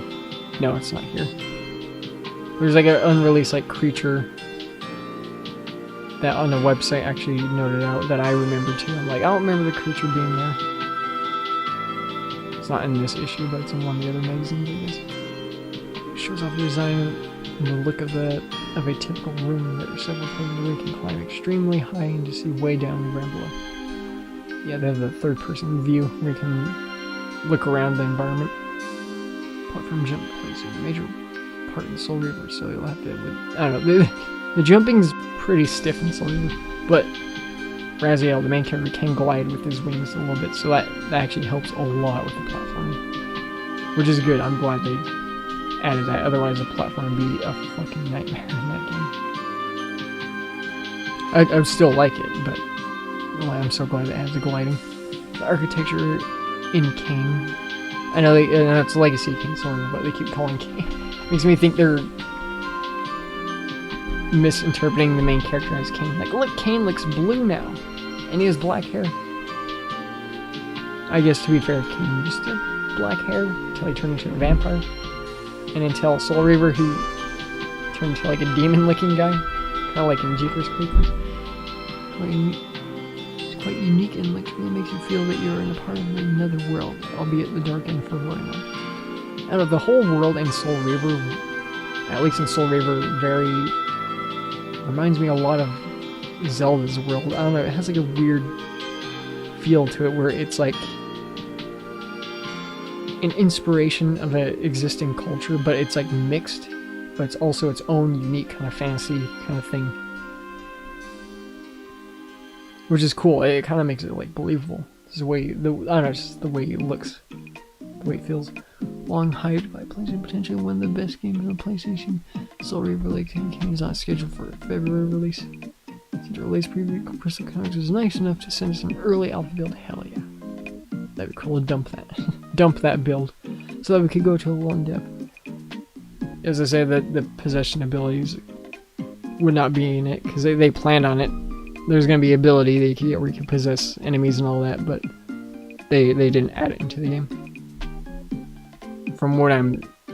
No, it's not here. There's like an unreleased like creature that on the website actually noted out that I remember too. I'm like, I don't remember the creature being there. It's not in this issue, but it's in one of the other magazines, I guess. It shows off the design and the look of a typical room that several places where you can climb extremely high and to see way down the ground below. Yeah, they have the third-person view where you can look around the environment. Platform jump plays a major part in Soul Reaver, so you'll have to. I don't know. The jumping's pretty stiff in Soul Reaver, but Raziel, the main character, can glide with his wings a little bit, so that actually helps a lot with the platforming, which is good. I'm glad they added that. Otherwise, the platform would be a fucking nightmare in that game. I still like it, but I'm so glad it adds the gliding. The architecture in Kane. I know it's Legacy King Soul Reaver, but they keep calling Kane. Makes me think they're misinterpreting the main character as Kane. Like, look, Kane looks blue now, and he has black hair. I guess to be fair, Kane used to have black hair until he turned into a vampire, and until Soul Reaver, he turned into like a demon-looking guy, kind of like in Jeepers Creepers. It's quite unique and like really makes you feel that you're in a part of another world, albeit the dark and forlorn one. Out of the whole world in Soul Reaver, at least in Soul Reaver, very reminds me a lot of Zelda's world. I don't know, it has like a weird feel to it where it's like an inspiration of an existing culture, but it's like mixed, but it's also its own unique kind of fantasy kind of thing. Which is cool. It kind of makes it like believable. Just the way I don't know, just the way it looks, the way it feels. Long hyped by PlayStation, potentially one of the best games on PlayStation. Soul Reaver Lake game is not scheduled for a February release. Since the release preview, Crystal Comics was nice enough to send us an early alpha build. Hell yeah, that'd be cool to dump that build, so that we could go to a long depth. As I say, the possession abilities would not be in it because they planned on it. There's gonna be ability that you can get where you can possess enemies and all that, but they didn't add it into the game. From what I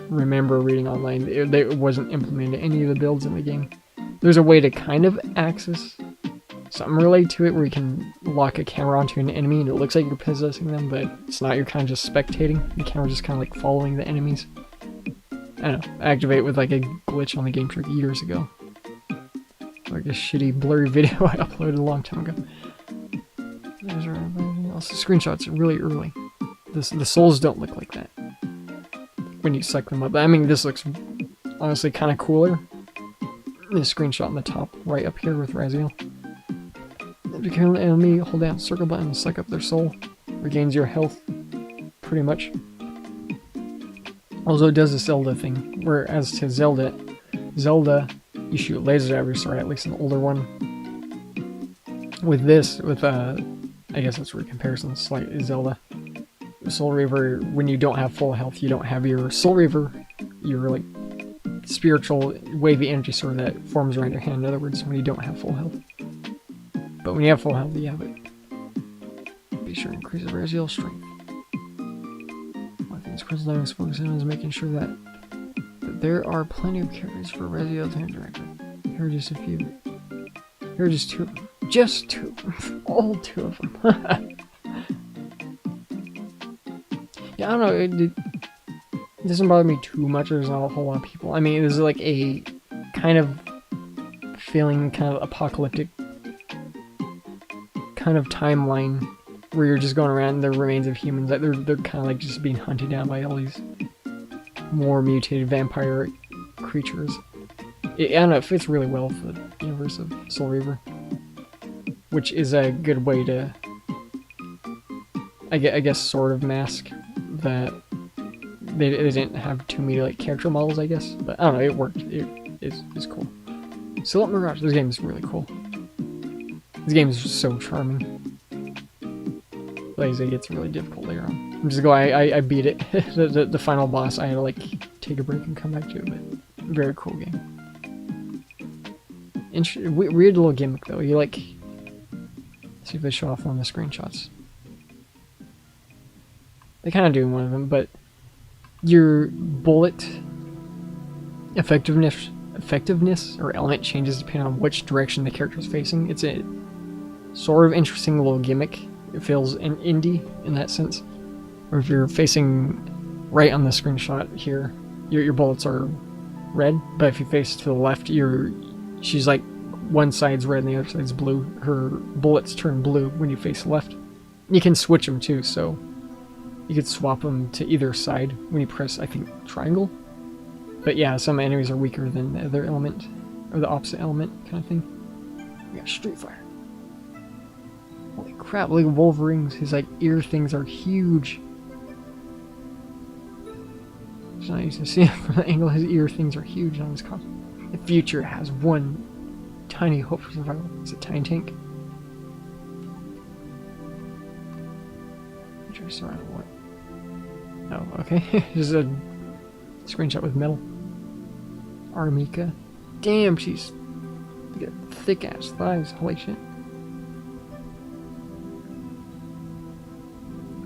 remember reading online, it wasn't implemented in any of the builds in the game. There's a way to kind of access something related to it where you can lock a camera onto an enemy and it looks like you're possessing them, but it's not. You're kind of just spectating. The camera just kind of like following the enemies. I don't know. Activate with like a glitch on the game trick years ago. Like a shitty blurry video I uploaded a long time ago. There's also screenshots really early. The souls don't look like that when you suck them up. I mean, this looks honestly kind of cooler. This screenshot on the top right up here with Raziel. If you kill an enemy, hold down circle button and suck up their soul. Regains your health, pretty much. Also, it does a Zelda thing, whereas to Zelda, you shoot lasers at every sword, at least an older one. With this, I guess that's where comparison slight is Zelda. Soul Reaver, when you don't have full health, you don't have your Soul Reaver, your like spiritual wavy energy sword that forms around your hand. In other words, when you don't have full health. But when you have full health, you have it. Be sure to increase the Raziel strength. One thing this Crystal Dynamics focuses on is making sure that there are plenty of characters for Raziel to interact with. Here are just a few. Here are just two of them. Just two of them. All two of them. Yeah, I don't know. It doesn't bother me too much. There's not a whole lot of people. I mean, there's like a kind of feeling, kind of apocalyptic kind of timeline where you're just going around the remains of humans. Like they're kind of like just being hunted down by all these more mutated vampire creatures. I don't know. It fits really well for the universe of Soul Reaver, which is a good way to, I guess, sort of mask that they didn't have too many like character models, I guess. But I don't know. It worked. It's cool. Silent Mirage. This game is really cool. This game is just so charming. Like I say, it gets really difficult later on. I'm just glad I beat it. the final boss, I had to like take a break and come back to it, but very cool game. Weird little gimmick though. You like, see if they show off one of the screenshots. They kind of do in one of them, but your bullet effectiveness or element changes depending on which direction the character is facing. It's a sort of interesting little gimmick. It feels indie in that sense. Or if you're facing right on the screenshot here, your bullets are red, but if you face to the left, she's like one side's red and the other side's blue. Her bullets turn blue when you face left. You can switch them too, so you could swap them to either side when you press, I think, triangle. But yeah, some enemies are weaker than the other element, or the opposite element kind of thing. We got Street Fighter. Holy crap, look at Wolverine's, his like ear things are huge. It's not easy to see from the angle, his ear things are huge on his costume. The future has one tiny hope for survival. It's a tiny tank. Surrounded what? Oh, okay. Just a screenshot with metal. Armika. Damn, she's got thick ass thighs. Holy shit.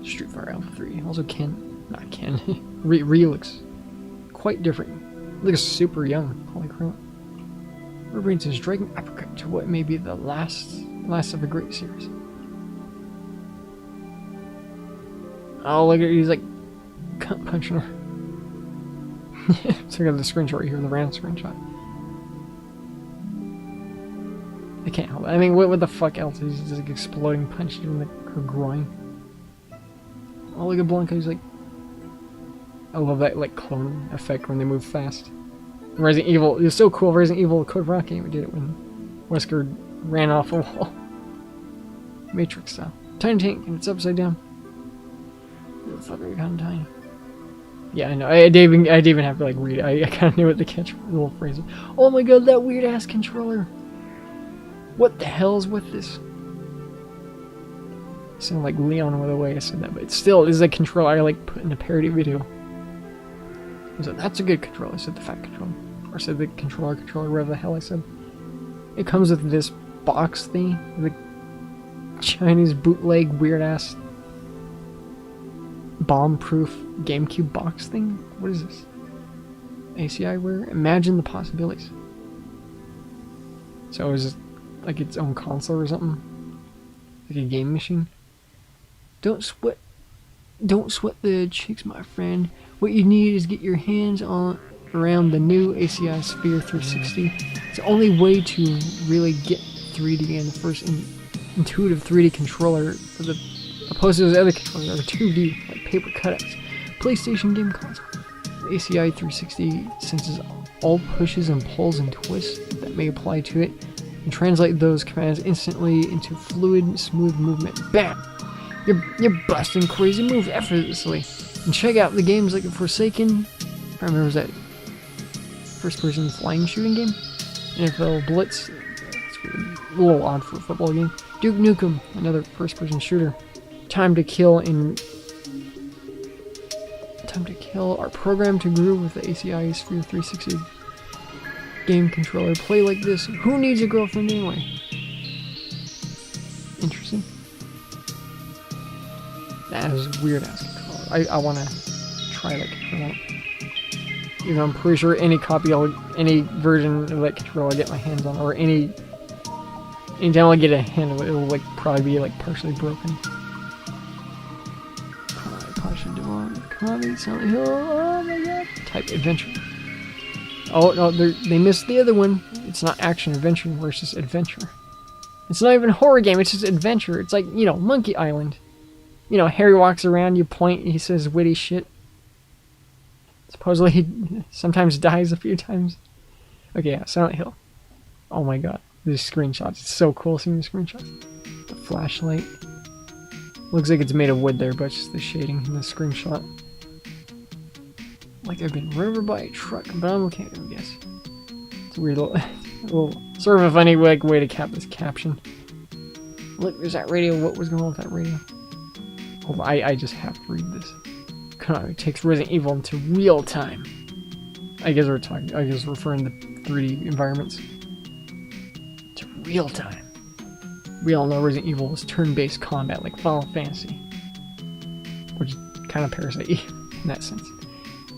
Street Fighter Alpha 3. Also not Ken. Ryu looks quite different. Looks super young. Holy crap. Wolverine's his dragon uppercut to what may be the last of a great series. Oh, look at, he's like cunt punching her. So I got the screenshot right here, the round screenshot. I can't help it. I mean, what the fuck else? He's just like exploding punches in her groin. Oh, look at Blanca, he's like... I love that like clone effect when they move fast. Resident Evil, it was so cool. Resident Evil Code Rock game, we did it when Wesker ran off a wall. Matrix style. Tiny tank, and it's upside down. The fuck are you kind of tiny? Yeah, I know. I didn't even have to like read it. I kind of knew what the little phrase was. Oh my god, that weird ass controller! What the hell is with this? I sound like Leon with the way I said that, but it still is a controller I like put in a parody video. So that's a good controller. I said the fat controller, or I said the controller, whatever the hell I said. It comes with this box thing, the Chinese bootleg weird ass bomb-proof GameCube box thing? What is this? ACI wear? Imagine the possibilities. So is it like its own console or something? Like a game machine? Don't sweat the cheeks, my friend. What you need is get your hands on around the new ACI Sphere 360. It's the only way to really get 3D and the first intuitive 3D controller for the opposed to those other controllers that are 2D, like paper cutouts. PlayStation game console. The ACI 360 senses all pushes and pulls and twists that may apply to it, and translate those commands instantly into fluid, smooth movement. Bam! You're busting crazy moves effortlessly. And check out the games like Forsaken. I remember, was that first-person flying shooting game? NFL Blitz. It's a little odd for a football game. Duke Nukem, another first-person shooter. Time to Kill, our program to groove with the ACI Sphere 360 game controller. Play like this. Who needs a girlfriend anyway? Interesting. That is a weird ass controller. I want to try that controller. Even though I'm pretty sure any any version of that controller I get my hands on, or anytime I get a hand of it, it'll like probably be like partially broken. Come on, Silent Hill. Oh my god. Type adventure. Oh no, they missed the other one. It's not action adventure versus adventure. It's not even a horror game, it's just adventure. It's like, you know, Monkey Island. You know, Harry walks around, you point, he says witty shit. Supposedly he sometimes dies a few times. Okay, yeah, Silent Hill. Oh my god. These screenshots. It's so cool seeing the screenshots. The flashlight. Looks like it's made of wood there, but it's just the shading in the screenshot. Like I've been run over by a truck, but I'm okay, I guess. It's a weird little sort of a funny way to cap this caption. Look, there's that radio. What was going on with that radio? Oh, I just have to read this. Konami takes Resident Evil into real time. I guess we're referring to 3D environments. To real time. We all know Resident Evil is turn-based combat like Final Fantasy. Which is kind of Parasite in that sense.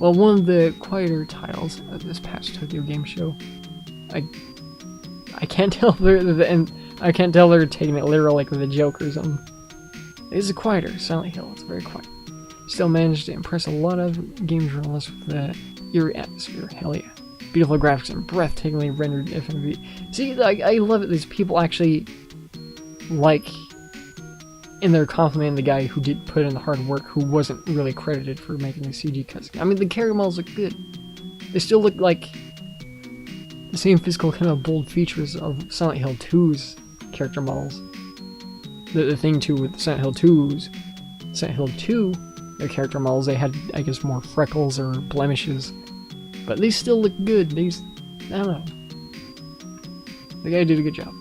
Well, one of the quieter titles of this past Tokyo Game Show, I can't tell I can't tell they're taking it literal like with a joke or something. It is a quieter Silent Hill. It's very quiet. Still managed to impress a lot of game journalists with the eerie atmosphere. Hell yeah. Beautiful graphics and breathtakingly rendered FMV. See, I love it. These people actually like, and they're complimenting the guy who did put in the hard work, who wasn't really credited for making the CG cuts. I mean, the character models look good. They still look like the same physical kind of bold features of Silent Hill 2's character models. The thing too with Silent Hill 2, their character models, they had, I guess, more freckles or blemishes. But they still look good. I don't know. The guy did a good job.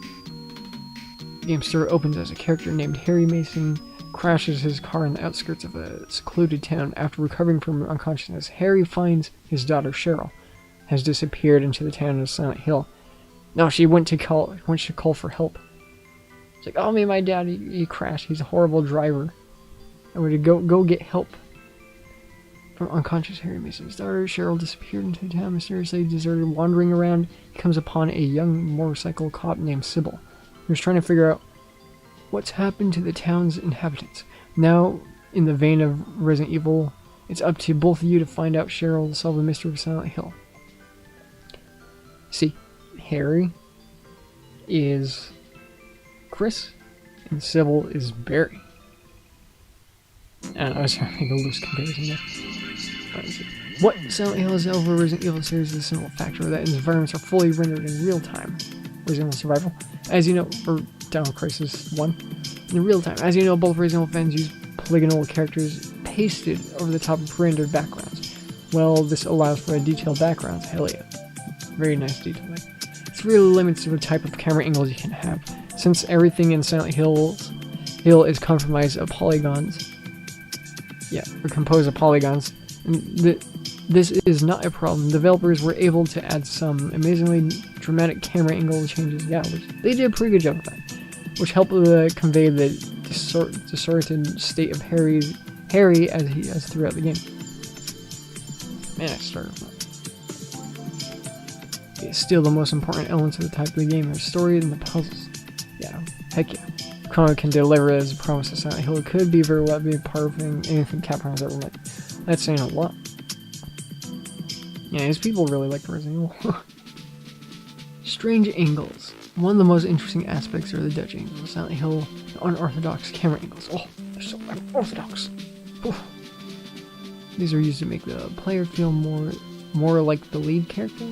The game story opens as a character named Harry Mason crashes his car in the outskirts of a secluded town. After recovering from unconsciousness, Harry finds his daughter Cheryl has disappeared into the town of Silent Hill. No, she went to call for help. It's like, oh man, my dad, he crashed. He's a horrible driver. I would go get help. From unconscious Harry Mason's daughter, Cheryl disappeared into the town, mysteriously deserted. Wandering around, he comes upon a young motorcycle cop named Sybil, who's trying to figure out what's happened to the town's inhabitants. Now, in the vein of Resident Evil, it's up to both of you to find out Cheryl to solve the mystery of Silent Hill. See, Harry is Chris, and Sybil is Barry. And I was trying to make a loose comparison there. What Silent Hill is over Resident Evil series is a simple factor that its environments are fully rendered in real time. Resident Evil Survival, as you know, or Dino Crisis 1, in real time. As you know, both Resident Evil fans use polygonal characters pasted over the top of rendered backgrounds. Well, this allows for a detailed background. Hell yeah. Very nice detail there. It's really limited to the type of camera angles you can have, since everything in Silent Hill is compromised of polygons. Yeah, or composed of polygons. And this is not a problem. Developers were able to add some amazingly dramatic camera angle changes. Yeah, they did a pretty good job of that, which helped convey the distorted state of Harry as throughout the game. Man, I started with that. Okay, still the most important elements of the type of the game are the story and the puzzles. Yeah, heck yeah. Konami can deliver as a promise of Silent Hill. It could be very well be a part of anything Capcom has ever made. That's saying a lot. Yeah, these people really like Resident Evil. Strange angles. One of the most interesting aspects are the Dutch angles. Silent Hill, the unorthodox camera angles. Oh, they're so unorthodox. Oof. These are used to make the player feel more like the lead character.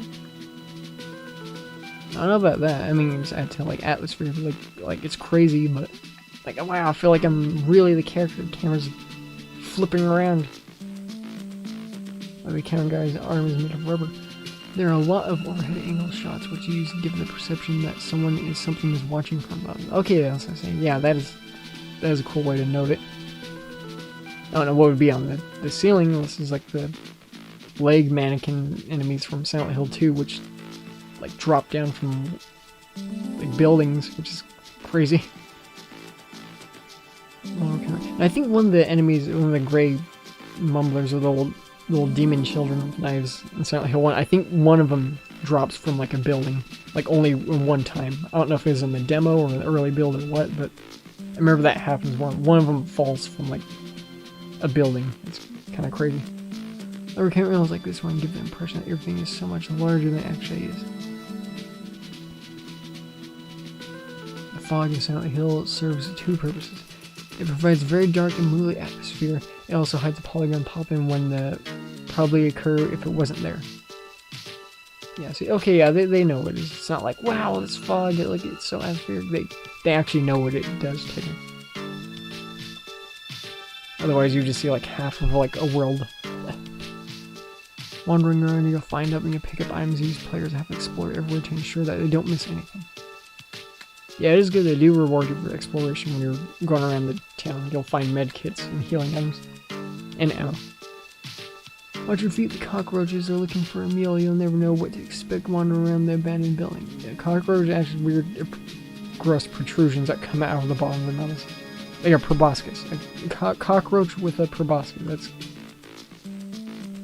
I don't know about that. I mean, just add to like atmosphere, like it's crazy, but like wow, I feel like I'm really the character. The camera's flipping around. Like the camera guy's arm is made of rubber. There are a lot of overhead angle shots which use to give the perception that something is watching from above. Okay, that's what I'm saying. Yeah, that is a cool way to note it. I don't know what would be on the ceiling. This is like the leg mannequin enemies from Silent Hill 2, which like drop down from like buildings, which is crazy. And I think one of the enemies, one of the gray mumblers, or the little demon children with knives in Silent Hill 1, I think one of them drops from like a building, like only one time. I don't know if it was in the demo or the early build or what, but I remember that happens. One of them falls from like a building. It's kind of crazy. Other camera angles like this one give the impression that everything is so much larger than it actually is. The fog in Silent Hill serves two purposes. It provides a very dark and moody atmosphere. It also hides the polygon popping when the probably occur if it wasn't there. Yeah, see, okay, yeah, they know what it is. It's not like, wow, this fog, it's so atmospheric. They actually know what it does to them. Otherwise, you just see like half of like a world. Wandering around, you'll find up and you pick up items these players have to explore everywhere to ensure that they don't miss anything. Yeah, it is good. They do reward you for exploration when you're going around the town. You'll find med kits and healing items. And ammo. Watch your feet, the cockroaches are looking for a meal. You'll never know what to expect wandering around the abandoned building. Yeah, cockroaches are actually weird, gross protrusions that come out of the bottom of the mouth. Like a proboscis. A cockroach with a proboscis. That's...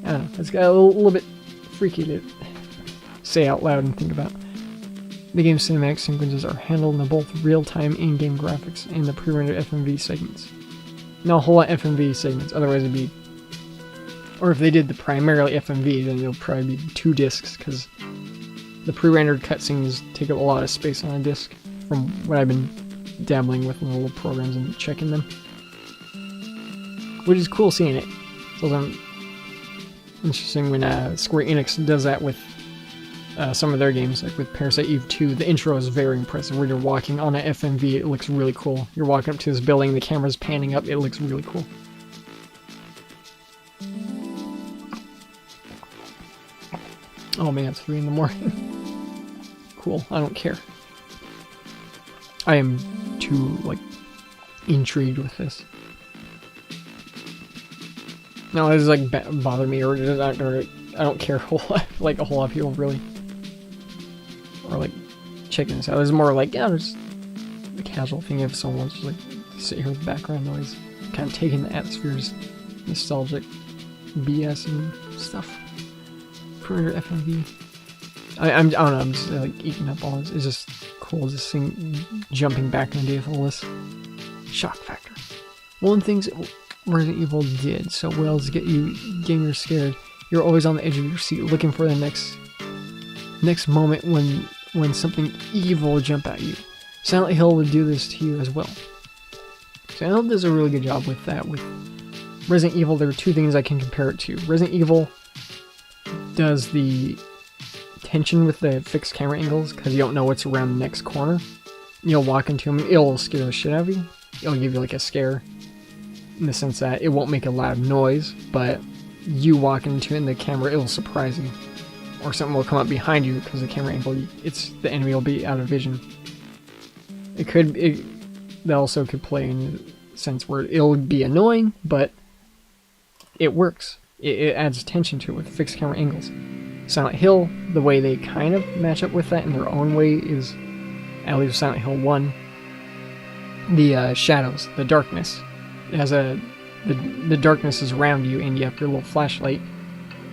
I don't know. It's got a little bit freaky to say out loud and think about. The game's cinematic sequences are handled in both real-time in-game graphics and the pre-rendered FMV segments. Not a whole lot of FMV segments, otherwise it'd be... Or if they did the primarily FMV, then it'll probably be 2 discs, because the pre-rendered cutscenes take up a lot of space on a disc, from what I've been dabbling with in the little programs and checking them. Which is cool seeing it. It's also interesting when Square Enix does that with some of their games, like with Parasite Eve 2, the intro is very impressive. Where you're walking on an FMV, it looks really cool. You're walking up to this building, the camera's panning up, it looks really cool. Oh man, it's 3 in the morning. Cool, I don't care. I am too, intrigued with this. No, it doesn't, bother me, or I don't care a whole lot, a whole lot of people really. Or, checking this out. It's more just a casual thing if someone wants to, sit here with background noise. Kind of taking the atmosphere's nostalgic BS and stuff. Predator FMV. I don't know, I'm just, eating up all this. It's just cool just seeing, jumping back in the day with all this. Shock factor. One of the things Resident Evil did so well is get you scared. You're always on the edge of your seat looking for the next moment when something evil will jump at you. Silent Hill would do this to you as well. Silent Hill does a really good job with that. With Resident Evil, there are 2 things I can compare it to. Resident Evil does the tension with the fixed camera angles because you don't know what's around the next corner. You'll walk into them, it'll scare the shit out of you. It'll give you a scare in the sense that it won't make a loud noise, but you walk into it and the camera, it'll surprise you. Or something will come up behind you because the camera angle, the enemy will be out of vision. That also could play in a sense where it'll be annoying, but it works. It adds tension to it with fixed camera angles. Silent Hill, the way they kind of match up with that in their own way is, at least Silent Hill 1, the shadows, the darkness. It has the darkness is around you, and you have your little flashlight,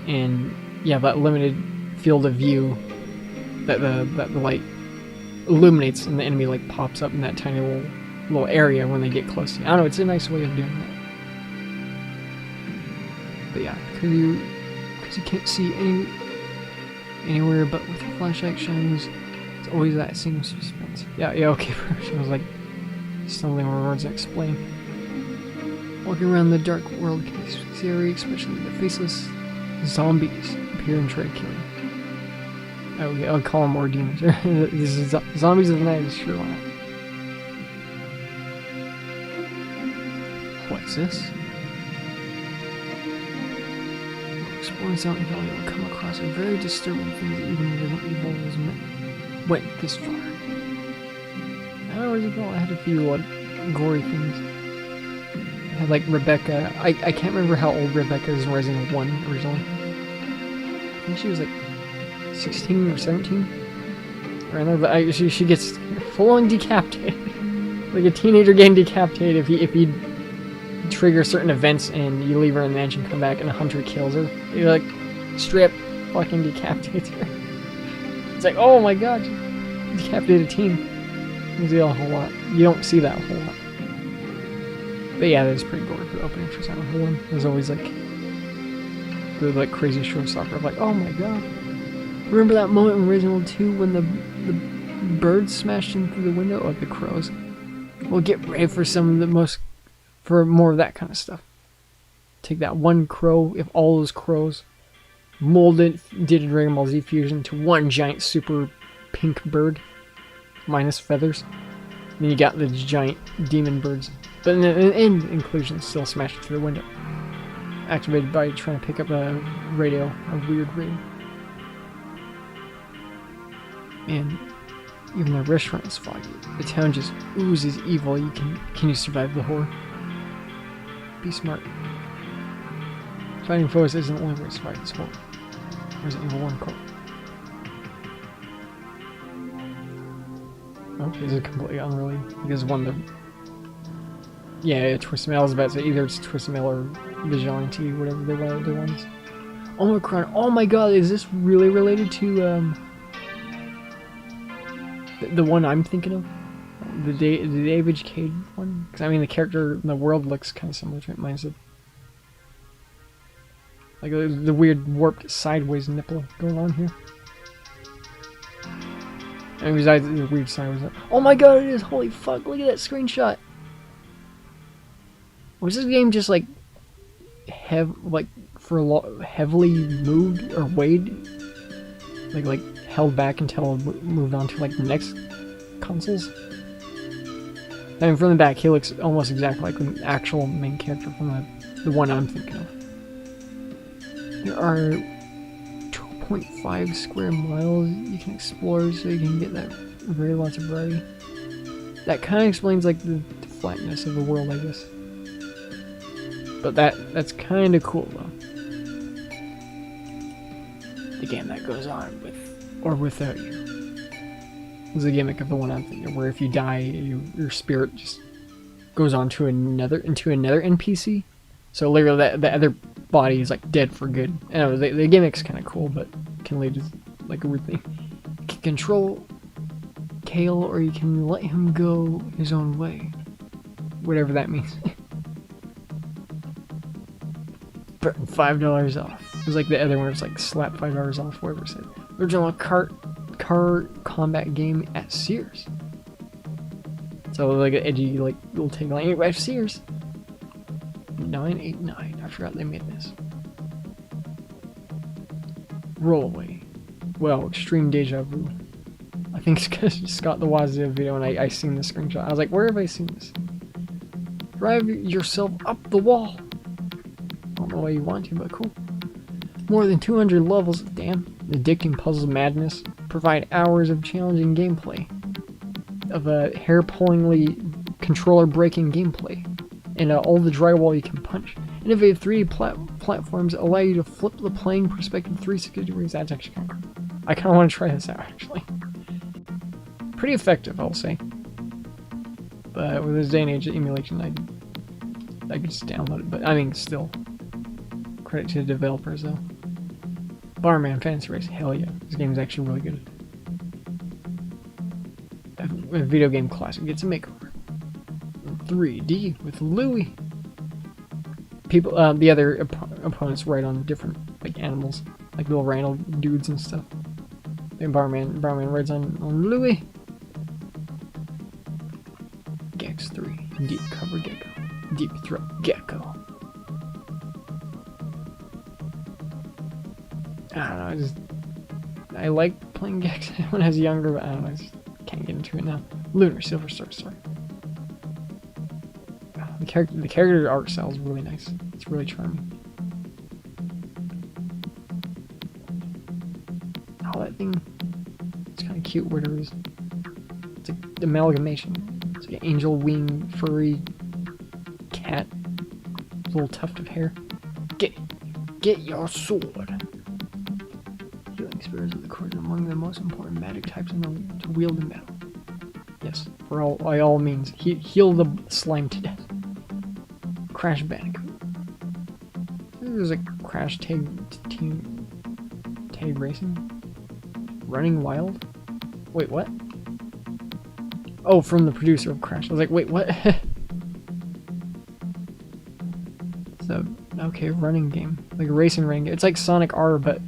and you have that limited field of view that the light illuminates, and the enemy pops up in that tiny little area when they get close to you. I don't know, it's a nice way of doing that. But yeah, because you can't see anywhere but with the flashlight shines, it's always that same suspense. Yeah, okay, I was stumbling over words to explain. Walking around the dark world can be scary, especially the faceless zombies appear and try to kill you. Okay, I'll call them more demons. This is zombies of the night, sure why not. What's this? Exploring Silent Hill, you'll come across a very disturbing thing that even Resident Evil went this far. I don't know Resident Evil, I had a few gory things. I had Rebecca. I can't remember how old Rebecca is in Resident Evil 1 originally. I think she was 16 or 17. Right now, but she gets full-on decapitated. Like a teenager getting decapitated if you trigger certain events and you leave her in the mansion, come back, and a hunter kills her. You like straight up fucking decapitates her. It's like, oh my god, decapitated a teen. You see a whole lot. You don't see that a whole lot. But yeah, that is pretty gory for the opening for Silent Hill 1. There's always like the like crazy showstopper of like, oh my god. Remember that moment in Resident Evil 2 when the birds smashed in through the window? Or the crows. Well, get ready for for more of that kind of stuff. Take that one crow, if all those crows did a Dragon Ball Z fusion to one giant super pink bird, minus feathers. Then you got the giant demon birds. But in the end inclusion, still smashed through the window. Activated by trying to pick up a radio, a weird radio. And even the restaurant is foggy. The town just oozes evil. Can you survive the horror? Be smart. Fighting foes isn't the only way to survive this horror. Resident Evil 1 quote. Oh, this is completely unrelated. Because one of the... Yeah, Twisted Metal. I was about to say either it's Twisted Metal or Vigilante, whatever they were, the ones. Omicron. Oh my god, is this really related to the one I'm thinking of? The David Cage one? Because I mean, the character in the world looks kind of similar to it. Mine's like the weird warped sideways nipple going on here. And besides the weird sideways. Oh my god, it is! Holy fuck! Look at that screenshot. Was this game just like heavily moved or weighed, like held back until it moved on to like the next consoles? I mean, from the back, he looks almost exactly like the actual main character from the one I'm thinking of. There are 2.5 square miles you can explore, so you can get that very lots of variety. That kind of explains like the flatness of the world, I guess. But that's kind of cool, though. The game that goes on with or without you. Is the gimmick of the one I'm thinking of, where if you die, your spirit just goes on to another NPC. So literally, the other body is like dead for good. I know the gimmick's kind of cool, but can lead to like a weird thing. You can control Kale, or you can let him go his own way, whatever that means. But $5 off. It was like the other one was like slap $5 off, whatever it said. Original car combat game at Sears. So like an edgy like little tagline. Anyway, Sears. 989. I forgot they made this. Rollaway. Well, extreme deja vu. I think it's because Scott the Wazoo video and I seen the screenshot. I was like, where have I seen this? Drive yourself up the wall. I don't know why you want to, but cool. More than 200 levels, damn. Addicting puzzle madness. Provide hours of challenging gameplay. Of a hair-pullingly controller-breaking gameplay. And all the drywall you can punch. Innovative 3D platforms allow you to flip the playing perspective 360 degrees. That's actually kind of cool. I kind of want to try this out, actually. Pretty effective, I'll say. But with this day and age of emulation, I could just download it. But I mean, still, credit to the developers though. Barman Fantasy Race, hell yeah, this game is actually really good. A video game classic gets a makeover. 3D with Louie. People, the other opponents ride on different like animals, like little rhino dudes and stuff. And Barman rides on Louie. Gex 3, Deep Cover Gecko, Deep Throat Gecko. I don't know, I like playing Gex when I was younger, but I don't know, I just can't get into it now. Lunar Silver Star Story. The character art style is really nice. It's really charming. Oh, that thing, it's kind of cute, whatever it is. It's like amalgamation. It's like an angel wing, furry cat, little tuft of hair. Get your sword. Healing Lightning spears of the course are among the most important magic types to wield in battle. Yes, by all means, heal the slime to death. Crash Bandicoot. There's a Crash Tag Racing? Running Wild? Wait, what? Oh, from the producer of Crash. I was like, wait, what? So, okay, running game. Like a racing game. It's like Sonic R, but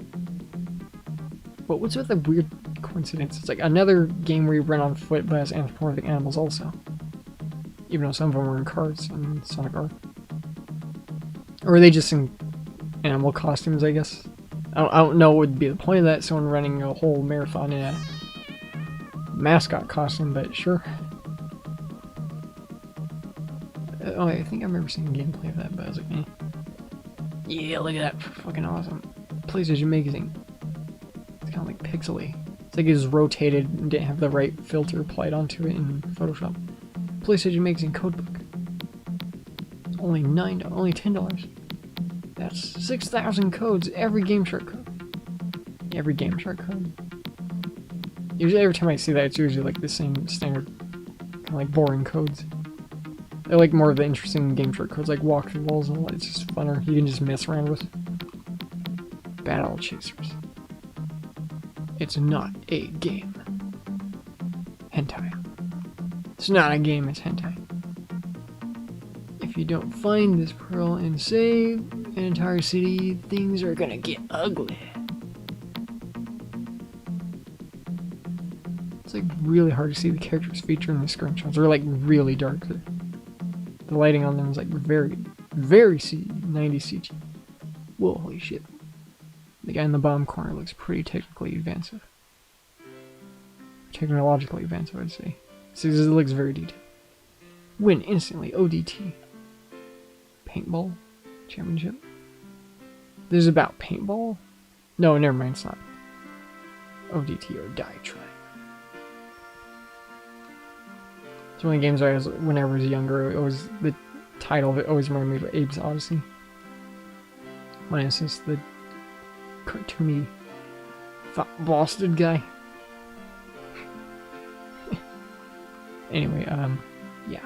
what's with the weird coincidence? It's like another game where you run on foot but as anthropomorphic animals also. Even though some of them were in cars in Sonic R. Or are they just in animal costumes, I guess? I don't know what would be the point of that, someone running a whole marathon in a mascot costume, but sure. Oh, I think I remember seeing gameplay of that, but I was like, eh. Yeah, look at that. Fucking awesome. PlayStation Magazine. It's kind of like pixely. It's like it was rotated and didn't have the right filter applied onto it in Photoshop. PlayStation Magazine codebook. It's only $10. That's 6,000 codes. Every Game Shark code. Every Game Shark code. Usually every time I see that, it's usually like the same standard, kind of like boring codes. I like more of the interesting Game Shark codes, like walk through walls and all that. It's just funner. You can just mess around with. Battle Chasers. It's not a game. Hentai. It's not a game, it's hentai. If you don't find this pearl and save an entire city, things are gonna get ugly. It's like really hard to see the characters featured in the screenshots. They're like really dark. The lighting on them is like very 90s CG. Whoa, holy shit. The guy in the bottom corner looks pretty technically advanced. Technologically advanced, I would say. See, this looks very detailed. Win instantly, ODT. Paintball championship. This is about paintball? No, never mind, it's not. ODT or die trying. It's one of the games whenever I was younger, it was the title of it always reminded me of Abe's Odyssey. Minus this, the cartoony Boston guy. Anyway, yeah.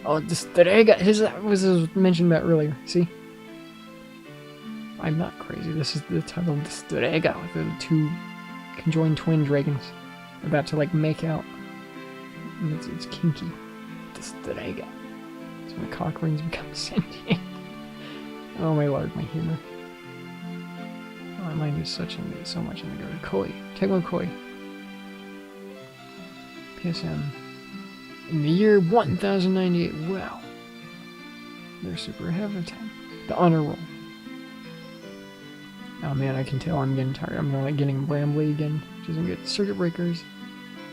Oh, this was mentioned about earlier. See, I'm not crazy. This is the title of this Strega with the two conjoined twin dragons about to like make out. And it's kinky. The Strega. It's when the cock rings become sentient. Oh my lord, my humor. Oh, my mind is so much in the go to Koi. Tecmo Koi. PSM. In the year 1098, wow. They're super ahead of time. The honor roll. Oh man, I can tell I'm getting tired. I'm like getting rambly again, which isn't good. Circuit breakers.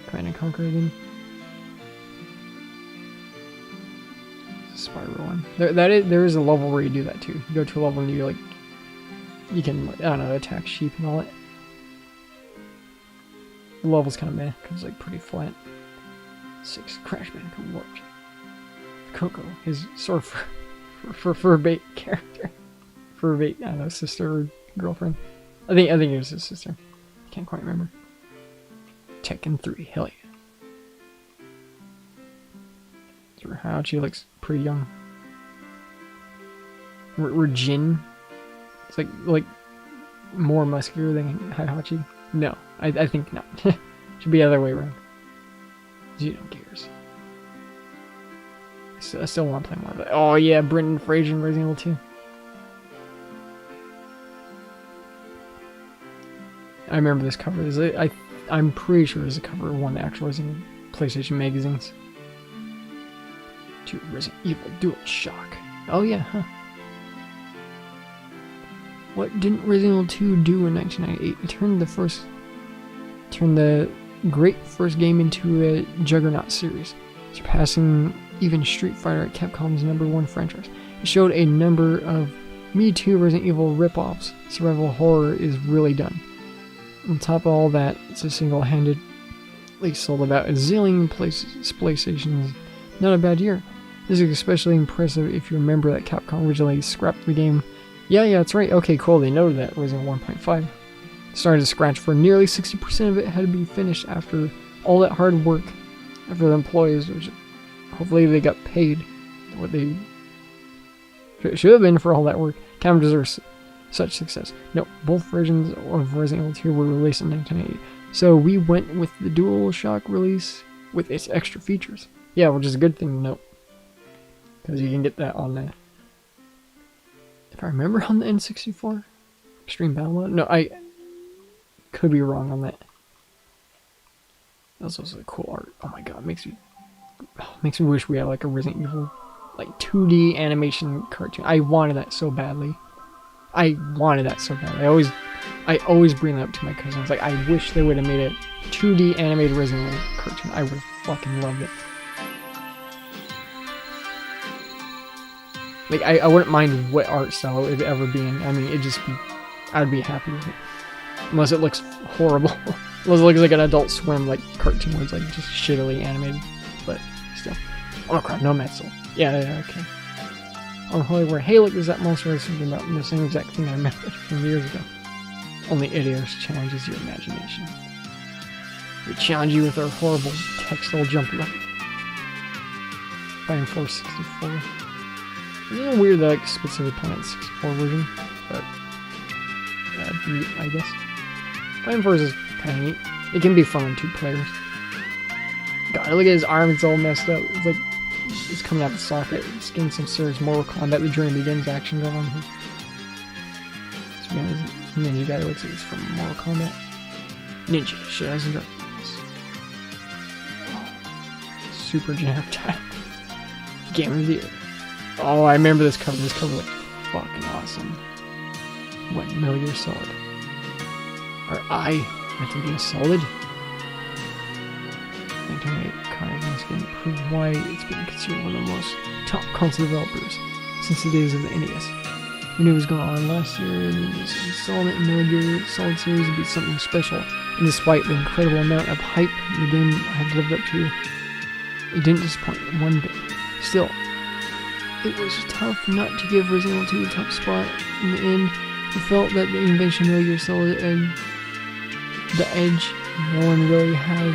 Command and Conquer again. Spiral one. There is a level where you do that too. You go to a level and you can, I don't know, attack sheep and all that. The level's kind of meh, because it's like pretty flat. 6. Crash Bandicoot Warped. Coco, his sort of fur-bait character. Fur-bait, I don't know, sister or girlfriend. I think it was his sister. Can't quite remember. Tekken 3, hell yeah. Hachi looks pretty young. Jin. It's like more muscular than Hachi. No, I think not. Should be the other way around. Xenogears. I still want to play more of that. Oh yeah, Brendan Fraser in Resident Evil 2. I remember this cover. I'm pretty sure there's a cover of one of the actual Resident Evil PlayStation magazines. To Resident Evil Dual Shock. Oh yeah, huh. What didn't Resident Evil 2 do in 1998? It turned the great first game into a juggernaut series, surpassing even Street Fighter at Capcom's #1 franchise. It showed a number of Me Too Resident Evil rip-offs. Survival horror is really done. On top of all that, it's a single-handedly sold about a zillion PlayStations. Not a bad year. This is especially impressive if you remember that Capcom originally scrapped the game. Yeah, that's right. Okay, cool. They noted that Resident Evil 1.5. started to scratch for nearly 60% of it had to be finished after all that hard work. After the employees, which hopefully they got paid what they should have been for all that work. Capcom deserves such success. No, both versions of Resident Evil 2 were released in 1980, so we went with the DualShock release with its extra features. Yeah, which is a good thing to note, because you can get that on the, if I remember, on the N64 Extreme Battle Mode. No, I could be wrong on that. That's also cool art. Oh my god, makes me wish we had like a Resident Evil like 2D animation cartoon. I wanted that so badly. I always bring that up to my cousins. Like, I wish they would have made a 2D animated Resident Evil cartoon. I would have fucking loved it. Like, I wouldn't mind what art style it would ever be in. I mean, I'd be happy with it. Unless it looks horrible. Unless it looks like an Adult Swim, like, cartoon where it's, like, just shittily animated. But, still. Oh crap, no Metzel. Yeah, okay. On Holy War, hey look, there's that monster I was thinking about, the same exact thing I remembered from years ago. Only Idios challenges your imagination. We challenge you with our horrible textile jump level. Fire Force 64. It's a little weird that I specifically play on the 64 version, but I guess. Fire Force is kind of neat. It can be fun on 2 players. God, look at his arm, it's all messed up. It's like it's coming out the socket. It's getting some serious Mortal Kombat The Journey Begins action going on here. And then you guy looks like it's from Mortal Kombat. Ninja Shadows and Darkness. Super jam time. Game of the Year. Oh, I remember this cover. This cover looked fucking awesome. What, Metal Gear Solid? Or Metal Gear Solid? 1998 Kai has been proved why it's been considered one of the most top console developers since the days of the NES. We knew it was going on last year, and this installment in Metal Gear Solid series would be something special. And despite the incredible amount of hype the game had lived up to, it didn't disappoint one bit. Still, it was tough not to give Resident Evil 2 the top spot. In the end, we felt that the invention of Metal Gear Solid and the edge no one really had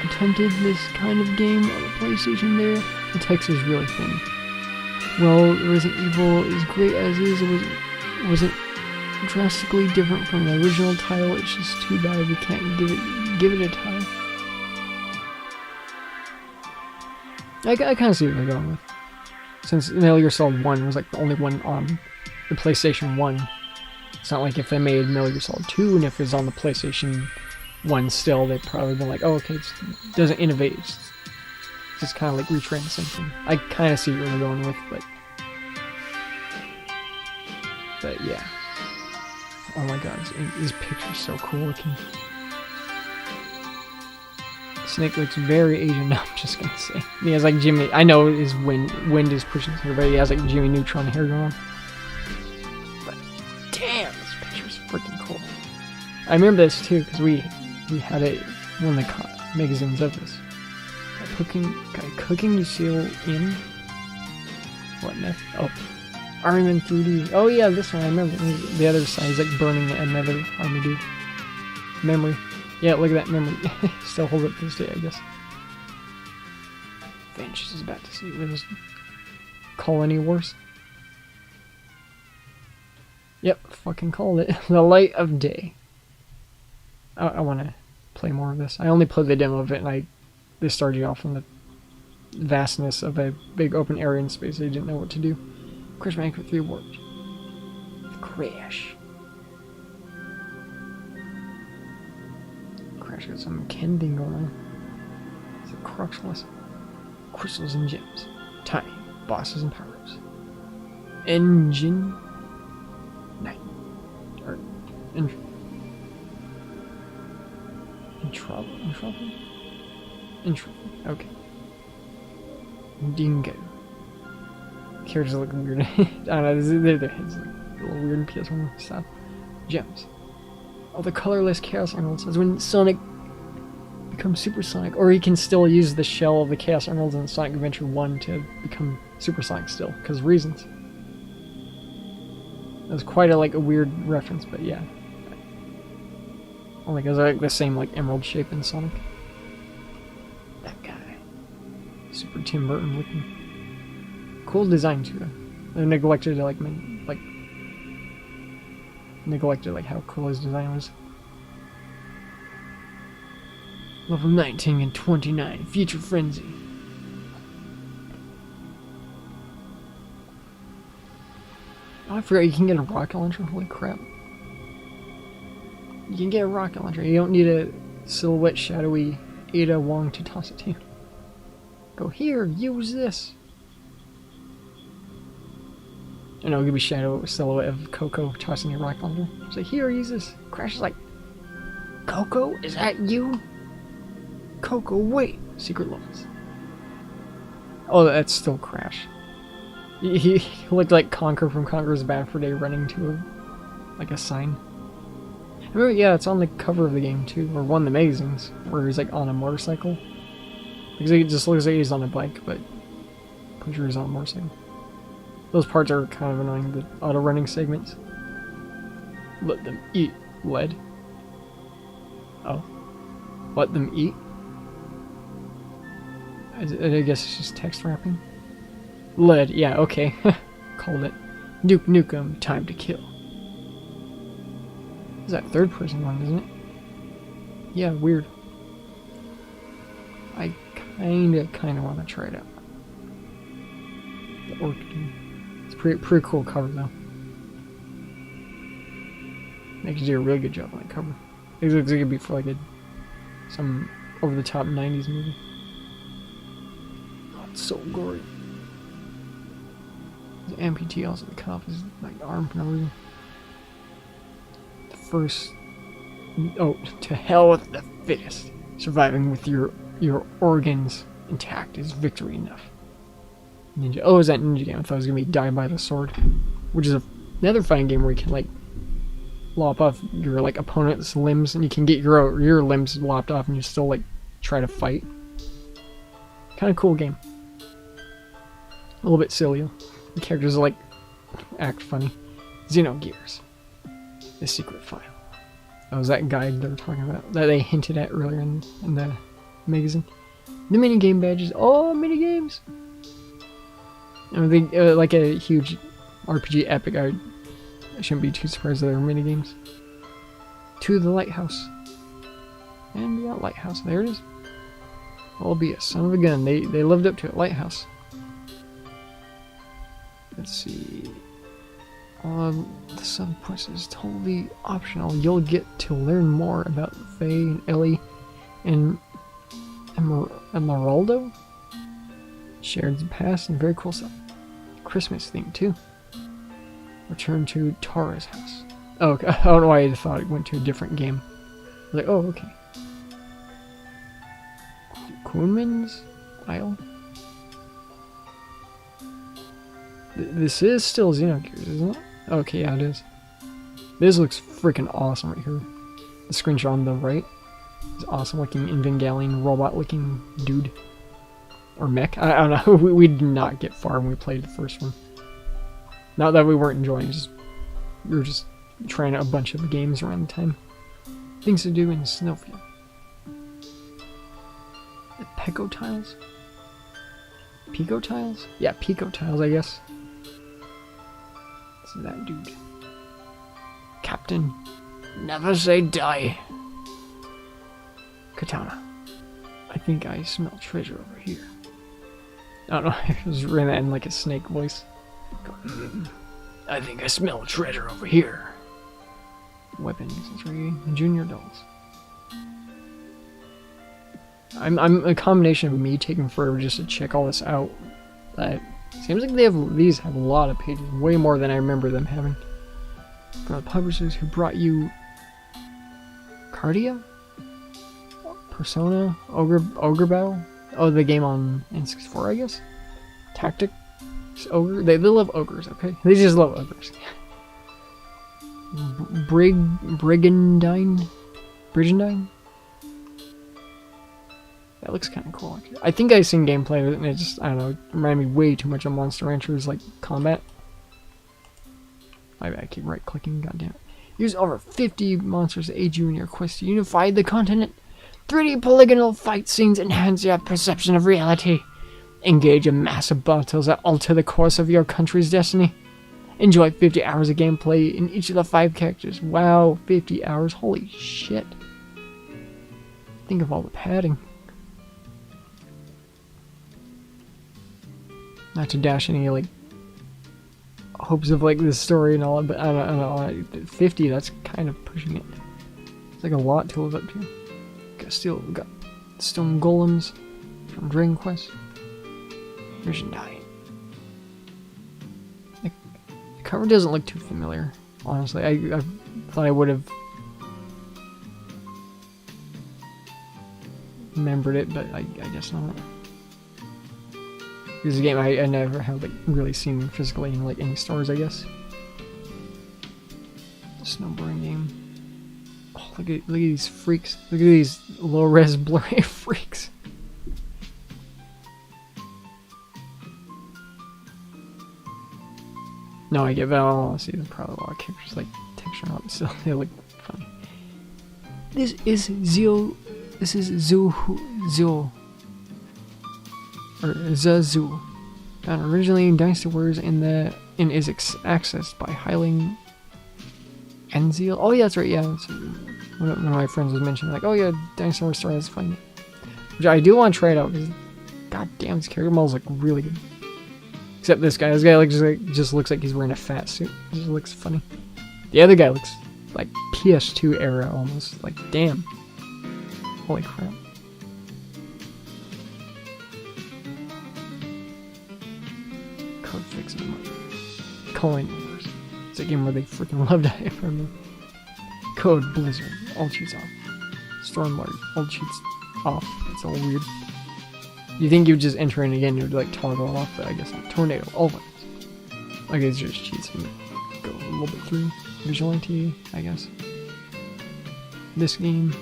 attempted this kind of game on the PlayStation there. The text is really thin. Well, Resident Evil, as great as it is, it wasn't drastically different from the original title. It's just too bad we can't give it a tie. I kind of see what they're going with. Since Metal Gear Solid 1 was like the only one on the PlayStation 1, it's not like if they made Metal Gear Solid 2 and if it was on the PlayStation 1 still, they'd probably been like, oh, okay, it doesn't innovate. It's just kind of like retreading the same thing. I kind of see what they're going with, but yeah. Oh my god, his picture's so cool looking. Snake looks very Asian now, I'm just gonna say. He has like Jimmy, I know his wind is pushing through, but he has like Jimmy Neutron hair going on. But damn, this picture's freaking cool. I remember this too, because we had it, one of the magazines of this. Cooking you seal in? What next? Oh, Army Man 3D. Oh yeah, this one I remember. The other side is like burning another army dude. Memory. Yeah, look at that memory. Still hold up to this day, I guess. Finch is about to see if this colony wars. Yep, fucking called it. The Light of Day. I want to play more of this. I only played the demo of it, and this started you off in the vastness of a big open area in space. They didn't know what to do. Crash Bandicoot 3 worked. Crash. Crash got some Ken thing going on. It's a Cruxless. Crystals and gems. Tiny. Bosses and powers. Engine. Night. Or. Intro. Okay. Dingo. Characters look weird. I don't know, their heads look a little weird in PS1 style. Gems. Oh, the colorless Chaos Emeralds. That's when Sonic becomes Supersonic. Or he can still use the shell of the Chaos Emeralds in Sonic Adventure 1 to become Supersonic still, because of reasons. That was quite a weird reference, but yeah. Oh, like, is that like the same like emerald shape in Sonic? That guy. Super Tim Burton looking. Cool design too. They neglected like neglected like how cool his design was. Level 19 and 29, Future Frenzy. Oh, I forgot you can get a rocket launcher. Holy crap. You can get a rocket launcher. You don't need a silhouette shadowy Ada Wong to toss it to you. Go here, use this. And it'll give you shadow silhouette of Coco tossing a rocket launcher. So here, use this. Crash is like, Coco, is that you? Coco, wait. Secret levels. Oh, that's still Crash. He looked like Conker from Conker's Bad Fur Day running to a sign. I remember, yeah, it's on the cover of the game too, or one of the magazines, where he's like on a motorcycle. Because it just looks like he's on a bike, but I'm pretty sure he's on a motorcycle. Those parts are kind of annoying, the auto running segments. Let them eat lead. Oh. Let them eat? I guess it's just text wrapping. Lead, yeah, okay. Called it. Duke Nukem, time to kill. Is that third person one, isn't it? Yeah, weird. I kinda wanna try it out. The Orchid. It's pretty cool cover though. They could do a really good job on that cover. It looks like it'd be for like some over the top 90s movie. Oh, it's so gory. The amputee also the cut off his like arm for no reason. The first, oh, to hell with the fittest. Surviving with your organs intact is victory enough. Ninja. Oh, is that Ninja game? I thought it was gonna be Die by the Sword, which is another fighting game where you can like lop off your like opponent's limbs, and you can get your limbs lopped off, and you still like try to fight. Kind of cool game. A little bit silly. The characters like act funny. Xenogears. The secret file. That was that guide they were talking about, that they hinted at earlier in the magazine. The minigame badges. Oh, minigames! I think, like a huge RPG epic, I shouldn't be too surprised that there are minigames. To the lighthouse. And yeah, lighthouse. There it is. I'll be a son of a gun. They lived up to it. Lighthouse. Let's see. The sub-quest is totally optional. You'll get to learn more about Faye and Ellie and Emeraldo. Shared the past and very cool stuff. Christmas theme too. Return to Tara's house. Oh, okay. I don't know why I thought it went to a different game. I was like, oh, okay. Queenman's Isle. This is still Xenogears, isn't it? Okay, yeah, it is. This looks freaking awesome right here. The screenshot on the right is awesome looking Evangelion robot looking dude. Or mech. I don't know. We did not get far when we played the first one. Not that we weren't enjoying it, we were just trying a bunch of games around the time. Things to do in Snowfield. The Pico tiles? Pico tiles? Yeah, Pico tiles, I guess. It's that dude. Captain. Never say die. Katana. I think I smell treasure over here. I don't know, I was reading that in like a snake voice. I think I smell treasure over here. Weapons, it's right. Junior dolls. I'm a combination of me taking forever just to check all this out. But seems like these have a lot of pages, way more than I remember them having. From the publishers who brought you Cardia? Persona? Ogre Battle? Oh, the game on N64, I guess? Tactic? Ogre? They love ogres, okay? They just love ogres. Brigandine? That looks kind of cool. Actually. I think I seen gameplay of it, and it just, I don't know, it reminded me way too much of Monster Rancher's, like, combat. I keep right-clicking, goddammit. Use over 50 monsters to aid you in your quest to unify the continent. 3D polygonal fight scenes enhance your perception of reality. Engage in massive battles that alter the course of your country's destiny. Enjoy 50 hours of gameplay in each of the 5 characters. Wow, 50 hours. Holy shit. Think of all the padding. Not to dash any, like, hopes of, like, this story and all, but I don't know. 50, that's kind of pushing it. It's like a lot to live up to. We got stone golems from Dragon Quest. Mission Dying. The cover doesn't look too familiar, honestly. I thought I would have remembered it, but I guess not. This is a game I never have like really seen physically in like any stores, I guess. The snowboarding game. Oh, look at these freaks. Look at these low-res blurry freaks. No, I get that. Oh, see, there's probably a lot of characters like texture up, so they look funny. This is Zio. This is Zio. Or Zazu. Found originally in Dynasty Warriors and is accessed by Hyling Enzeal. Oh yeah, that's right. Yeah, that's, one of my friends was mentioning like, oh yeah, Dynasty Warriors Star has to find it. Which I do want to try it out because, god damn, these character models look really good. Except this guy. This guy just looks like he's wearing a fat suit. It just looks funny. The other guy looks like PS2 era almost. Like damn. Holy crap. Code fixing Coin Wars. It's a game where they freaking love to from me. Code Blizzard. All cheats off. Stormlord. All cheats off. It's all weird. You think you would just enter in again, you would like toggle off, but I guess not. Tornado. All weapons. Like it's just cheats and go a little bit through. Vigilante, I guess. This game.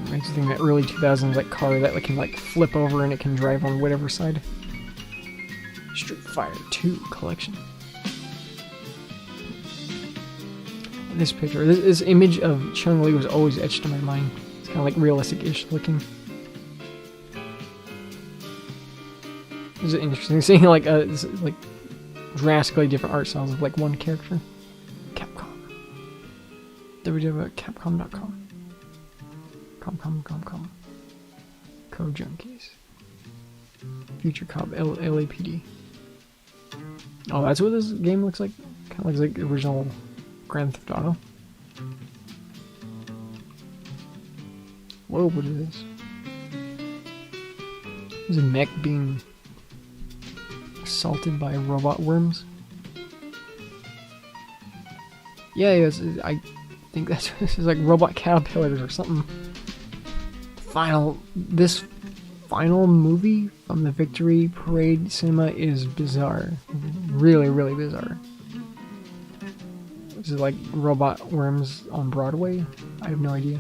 It makes you think that early 2000s like car that like can like flip over and it can drive on whatever side. Street Fighter 2 collection. This picture, this image of Chun-Li was always etched in my mind. It's kind of like realistic-ish looking. It's interesting seeing like drastically different art styles of like one character. Capcom. www.capcom.com. Com. Code Junkies. Future Cop LAPD. Oh, that's what this game looks like? Kind of looks like the original Grand Theft Auto. Whoa, what is this? There's a mech being assaulted by robot worms. Yeah, yes, I think this is like robot caterpillars or something. This final movie from the Victory Parade Cinema is bizarre. Really, really bizarre. Is it like robot worms on Broadway? I have no idea.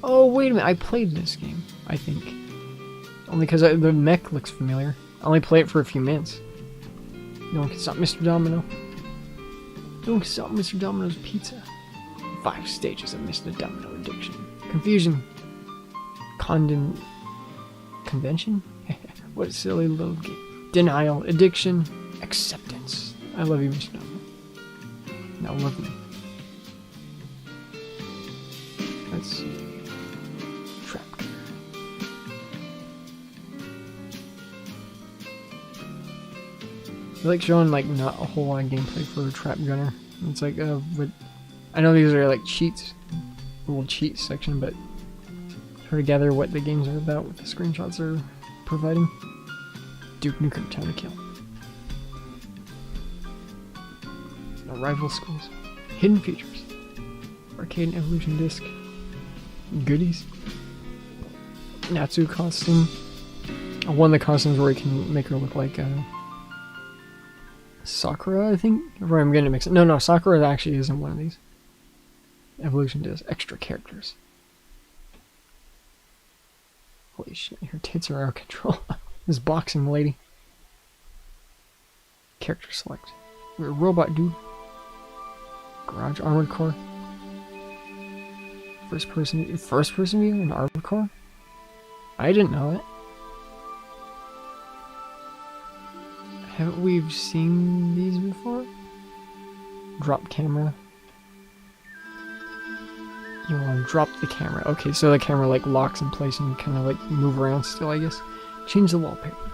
Oh, wait a minute. I played this game, I think. Only because the mech looks familiar. I only played it for a few minutes. No one can stop Mr. Domino. No one can stop Mr. Domino's pizza. 5 stages of Mr. Domino addiction. Confusion. Convention? What a silly little game. Denial. Addiction. Acceptance. I love you, Mr. Domino. Now love me. Let's see. Trap Gunner. I like showing like not a whole lot of gameplay for Trap Gunner. It's like, but I know these are like cheats, a little cheat section, but try to gather what the games are about with the screenshots they're providing. Duke Nukem Time to Kill. No rival schools. Hidden features. Arcade and Evolution disc. Goodies. Natsu costume. One of the costumes where you can make her look like Sakura, I think. Or I'm getting it mixed up. No, Sakura actually isn't one of these. Evolution disc. Extra characters. Holy shit, her tits are out of control. This boxing lady. Character select. We're a robot, dude. Garage Armored Core. First person view in Armored Core? I didn't know it. Haven't we seen these before? Drop camera. You want to drop the camera. Okay, so the camera like locks in place and you kind of like move around still, I guess. Change the wallpaper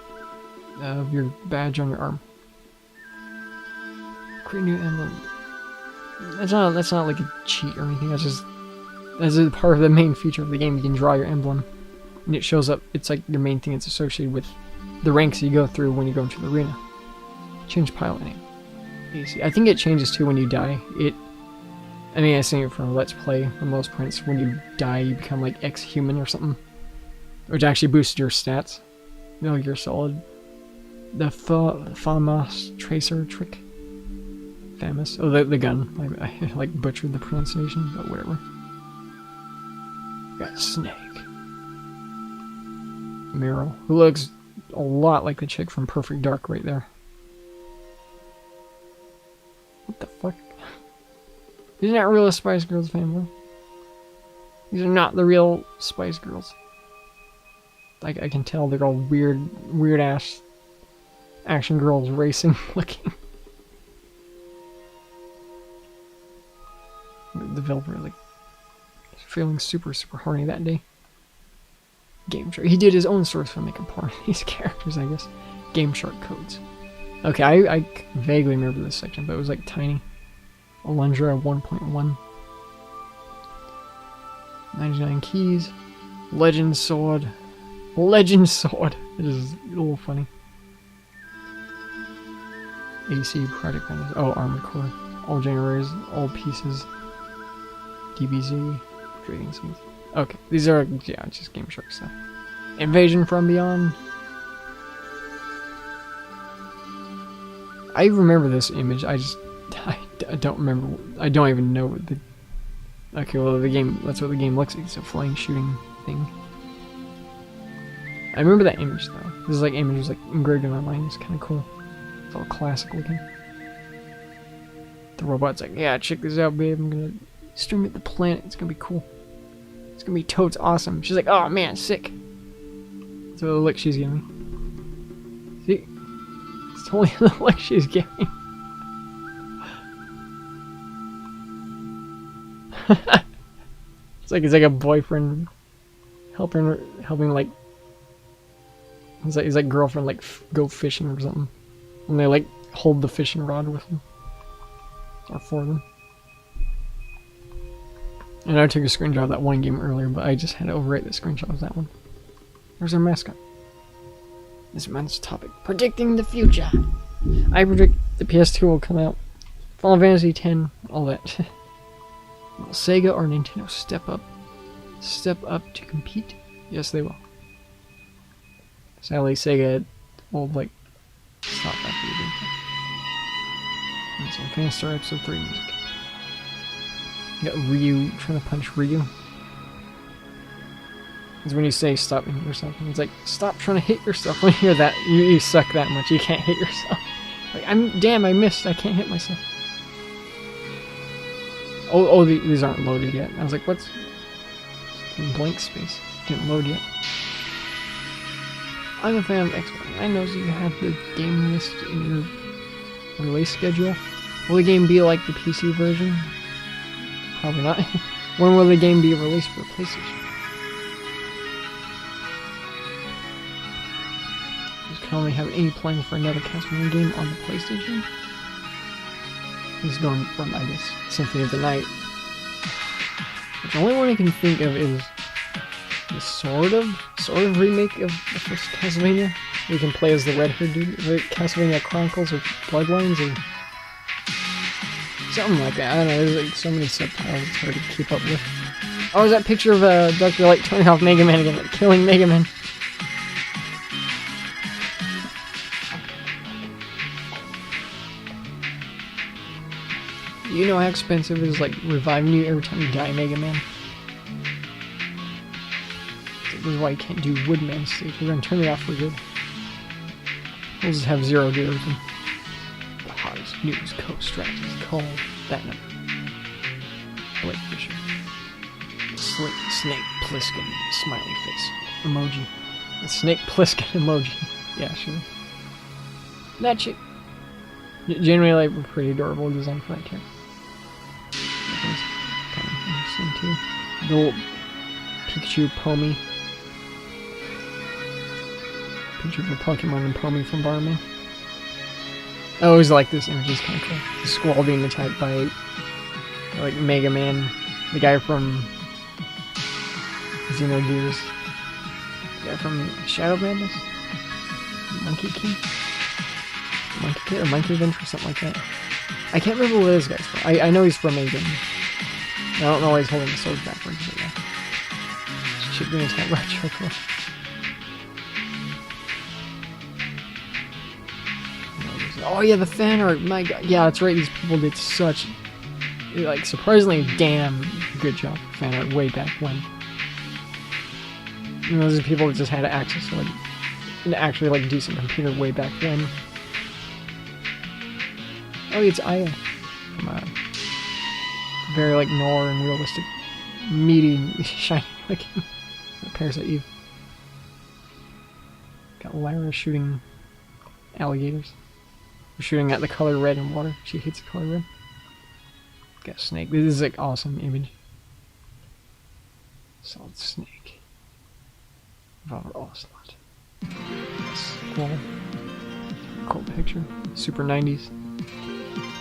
of your badge on your arm. Create a new emblem. That's not like a cheat or anything. That's a part of the main feature of the game. You can draw your emblem, and it shows up. It's like your main thing. It's associated with the ranks you go through when you go into the arena. Change pilot name. AC. I think it changes too when you die. I mean, I've seen it from Let's Play for most points. When you die, you become like ex-human or something, which actually boosts your stats. Metal Gear Solid. The FAMAS Tracer trick. FAMAS. Oh, the gun. I like butchered the pronunciation, but whatever. Got Snake. Meryl, who looks a lot like the chick from Perfect Dark right there. What the fuck? These are not real Spice Girls family. These are not the real Spice Girls. Like, I can tell they're all weird ass action girls racing looking. The developer like feeling super horny that day. Game Shark. He did his own source for making porn. These characters, I guess. Game Shark codes. Okay, I vaguely remember this section, but it was like tiny. Alundra 1.1. 99 keys. Legend Sword. Legend Sword. It is a little funny. AC Project Manager. Oh, Armored Core. All generators, all pieces. DBZ. Trading scenes. Okay, these are, yeah, just Game Shark stuff. Invasion from Beyond. I remember this image, I don't remember, I don't even know what the... Okay, well the game, that's what the game looks like, it's a flying shooting thing. I remember that image though. This is like image was like engraved in my mind, it's kinda cool. It's all classic looking. The robot's like, yeah, check this out babe, I'm gonna stream at the planet, it's gonna be cool. It's gonna be totes awesome. She's like, oh man, sick. So the look she's giving me. See? It's totally the look she's giving. It's like a boyfriend helping like he's like girlfriend like go fishing or something. And they like hold the fishing rod with them. Or for them. And I took a screenshot of that one game earlier, but I just had to overwrite the screenshot of that one. There's our mascot. This month's topic. Predicting the future. I predict the PS2 will come out. Final Fantasy X, all that. Will Sega or Nintendo step up to compete? Yes, they will. Sadly, Sega will, like, stop that video. And so, Fan Star Episode 3 music. You got Ryu trying to punch Ryu. It's when you say stop and hit yourself. And it's like, stop trying to hit yourself. When you hear that, you suck that much. You can't hit yourself. Like, damn, I missed. I can't hit myself. Oh, these aren't loaded yet. I was like, what's blank space? Didn't load yet. I'm a fan of Xbox. I know you have the game list in your release schedule. Will the game be like the PC version? Probably not. When will the game be released for PlayStation? Does Konami have any plans for another Castlevania game on the PlayStation? He's going from, I guess, Symphony of the Night. The only one I can think of is the sort of remake of the first Castlevania. We can play as the red-haired dude. The Castlevania Chronicles or Bloodlines or something like that. I don't know, there's like so many subtitles it's hard to keep up with. Oh, is that picture of Dr. Light turning off Mega Man again, like killing Mega Man? You know how expensive it is, like, reviving you every time you die, Mega Man? This is why you can't do Woodman stage. We're gonna turn it off for good. We'll just have Zero do everything. The hottest. News co-strategist. Call that number. Blake Fisher. Snake Plissken smiley face emoji. The Snake Plissken emoji. Yeah, sure. That chick. Generally, like, pretty adorable design for that character. Kind of interesting too. The little Pikachu Pomi. Picture of a Pokemon and Pomi from Barman. I always like this image, it's kind of cool. The squall being attacked by, like, Mega Man, the guy from Xenogears, the guy from Shadow Madness, Monkey King, Monkey Kid, or Monkey Adventure, something like that. I can't remember what this guy's from. I know he's from a game. I don't know why he's holding the sword backwards, but yeah. Shit being attacked by Chocobo. Oh yeah, the fan art, my god. Yeah, that's right, these people did such, like, surprisingly damn good job with fan art way back when. You know, those are people that just had access to, like, an actually, like, decent computer way back when. Oh, it's Aya from very, like, noir and realistic, meaty, shiny looking Parasite Eve. Got Lyra shooting alligators. Shooting at the color red in water. She hates the color red. Got Snake. This is like awesome image. Solid Snake. Revolver Ocelot. Squall. Cool picture. Super 90s.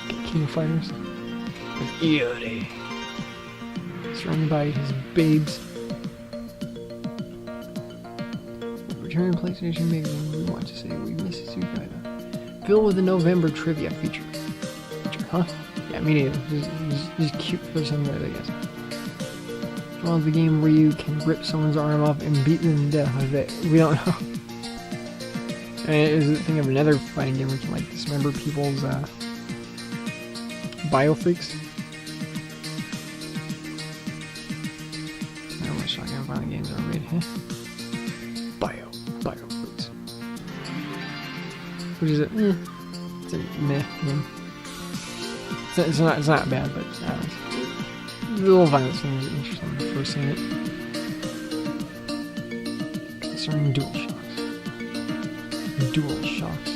Got King of Fighters. Beauty. Surrounded by his babes. Return PlayStation Magazine. We want to say we miss you guys. Filled with a November trivia feature. Huh? Yeah, me neither. Just cute for some reason, I guess. Well, the game where you can rip someone's arm off and beat them to death with it. We don't know. And is it a thing of another fighting game where you can, like, dismember people's biofreaks? I don't know what shotgun fighting games are made, huh? Biofreaks. Which is it? It's a meh game. It's not bad, but the little violence thing is interesting when I first seen it. Concerning DualShocks. DualShocks.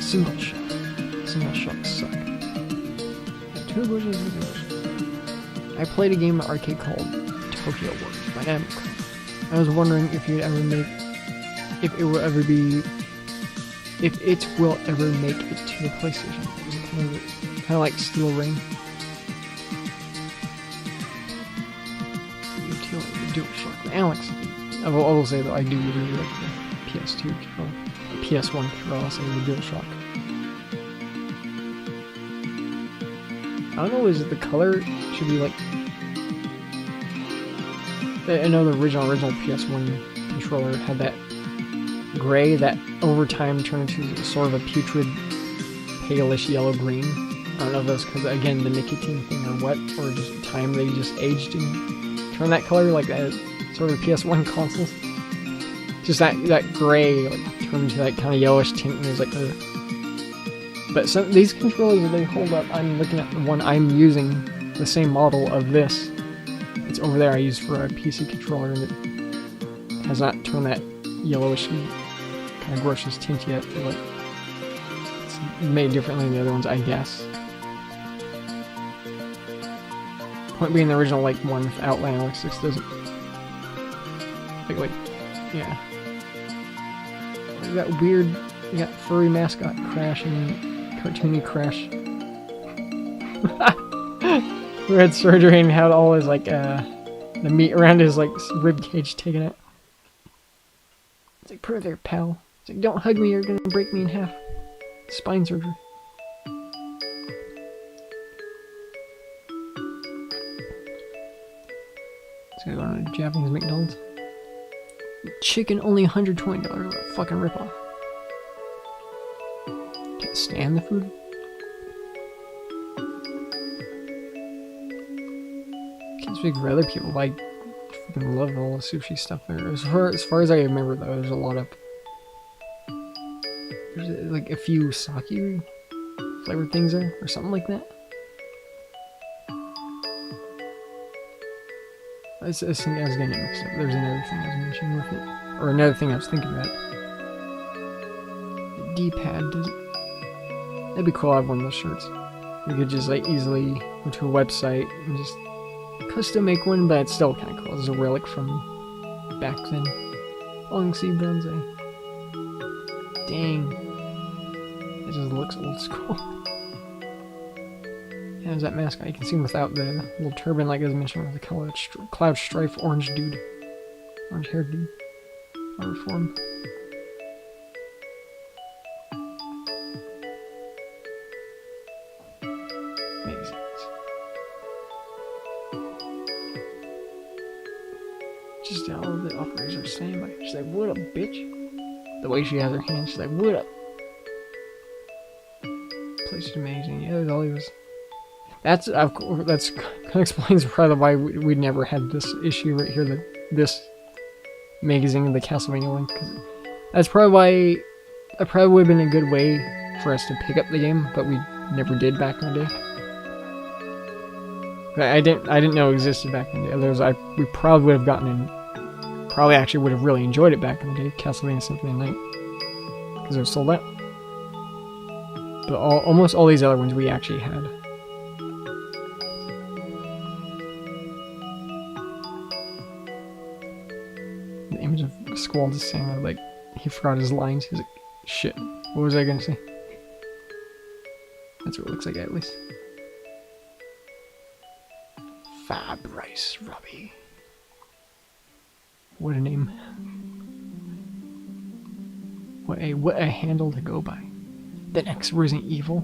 Single shock. Single shocks suck. Two bushes with English. I played a game at arcade called Tokyo Wars by Namco. I was wondering if you'd ever make if it will ever make it to the PlayStation. Is it kind of like Steel Ring? DualShock. Alex, I will say that I do really like the PS2 controller, the PS1 controller. I'll say the DualShock. I don't know. Is it the color should be like? I know the original PS1 controller had that gray that over time turned into sort of a putrid, palish yellow green. I don't know if that's because, again, the nicotine thing or what, or just time they just aged and turned that color like that sort of PS1 consoles. Just that gray like turned into that kind of yellowish tint, and there's like the. But some these controllers, they hold up. I'm looking at the one I'm using, the same model of this. It's over there. I use for a PC controller, and it has not turned that yellowish kind of gross tint yet, but it's made differently than the other ones, I guess. Point being, the original like one with Outland Alex 6 doesn't like yeah. You got weird, you got furry mascot Crash and cartoony Crash. Who had surgery and had all his like the meat around his like rib cage taken out. It's like, put it there, pal. It's like, don't hug me, you're gonna break me in half. Spine surgery. So go to Japanese McDonald's. Chicken only $120. What a fucking ripoff. Can't stand the food. Can't speak for other people. Like, fucking love all the sushi stuff there. As far as I remember, though, there's a like a few sake flavored things there, or something like that. I was getting it mixed up. There's another thing I was mentioning with it, or another thing I was thinking about. The D-pad does it. That'd be cool. I have one of those shirts. You could just like easily go to a website and just custom make one, but it's still kind of cool. It's a relic from back then. Long sea bronze. Dang. It just looks old school. Yeah, there's that mascot. You can see him without the little turban, like I was mentioning, with the cloud strife orange dude. Orange haired dude. Water form. Makes sense. Just all the operators are saying, like, she's like, what up, bitch? The way she has her hands, she's like, what up? Place is amazing. Yeah, there's all these. That's kind of explains probably why we never had this issue right here. This magazine of the Castlevania link, because that's probably why. That probably would have been a good way for us to pick up the game, but we never did back in the day. I didn't know it existed back in the day. Otherwise, we probably would have gotten in. Probably actually would have really enjoyed it back in the day, Castlevania Symphony of the Night, because it was sold out. But almost all these other ones we actually had. The image of Squall just saying that, like, he forgot his lines. He's like, shit, what was I gonna say? That's what it looks like, at least. Fabrice Robbie. What a name. What a handle to go by. The next Resident Evil.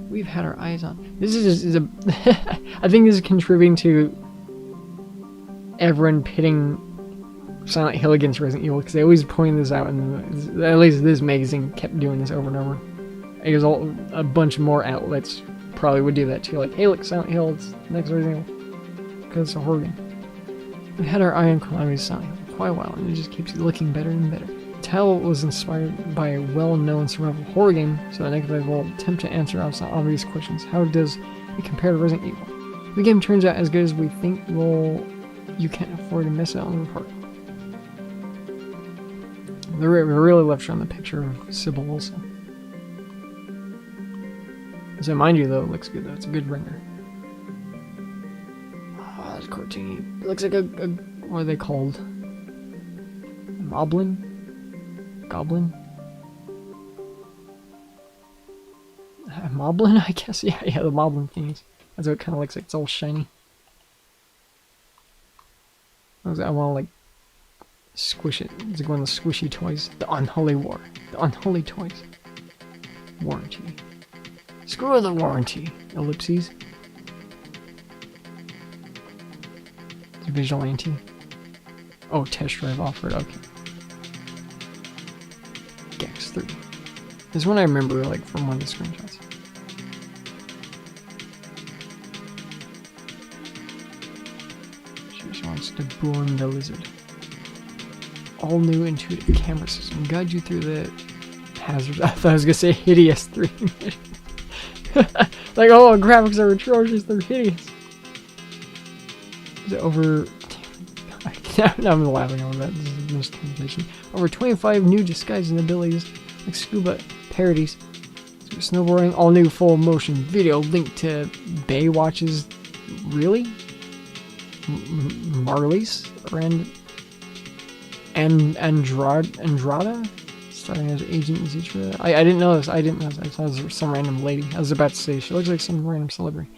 We've had our eyes on. This is a I think this is contributing to everyone pitting Silent Hill against Resident Evil, because they always point this out, and at least this magazine kept doing this over and over. I guess a bunch more outlets probably would do that too, like, hey look, Silent Hill, it's the next Resident Evil, because it's a horror game. We've had our eye on Konami's Silent Hill for quite a while, and it just keeps looking better and better. The title was inspired by a well-known survival horror game, so the next will attempt to answer obvious questions. How does it compare to Resident Evil? If the game turns out as good as we think, well, you can't afford to miss out on the report. They really left showing the picture of Sybil also. So mind you, though, it looks good though. It's a good render. Oh, that's cartoony. It looks like a what are they called? Moblin? Goblin? Moblin, I guess? Yeah, the Moblin things. That's what it kind of looks like. It's all shiny. I want to, like, squish it. It's like one of the squishy toys. The Unholy War. The Unholy Toys. Warranty. Screw the warranty. Ellipses. It's Vigilante. Oh, test drive offered. Okay. Gex 3. This one I remember, like, from one of the screenshots. She just wants to burn the lizard. All new intuitive camera system. Guide you through the hazards. I thought I was gonna say hideous 3. Like, oh, graphics are atrocious, they're hideous. Is it over... Now I'm laughing over that. This is misinterpretation. Over 25 new disguises and abilities, like scuba parodies, snowboarding, all new full motion video linked to Baywatch's... Really? Marlies? Andrada? Starting as Agent Zitra. I didn't know this. I thought it was some random lady. I was about to say, she looks like some random celebrity.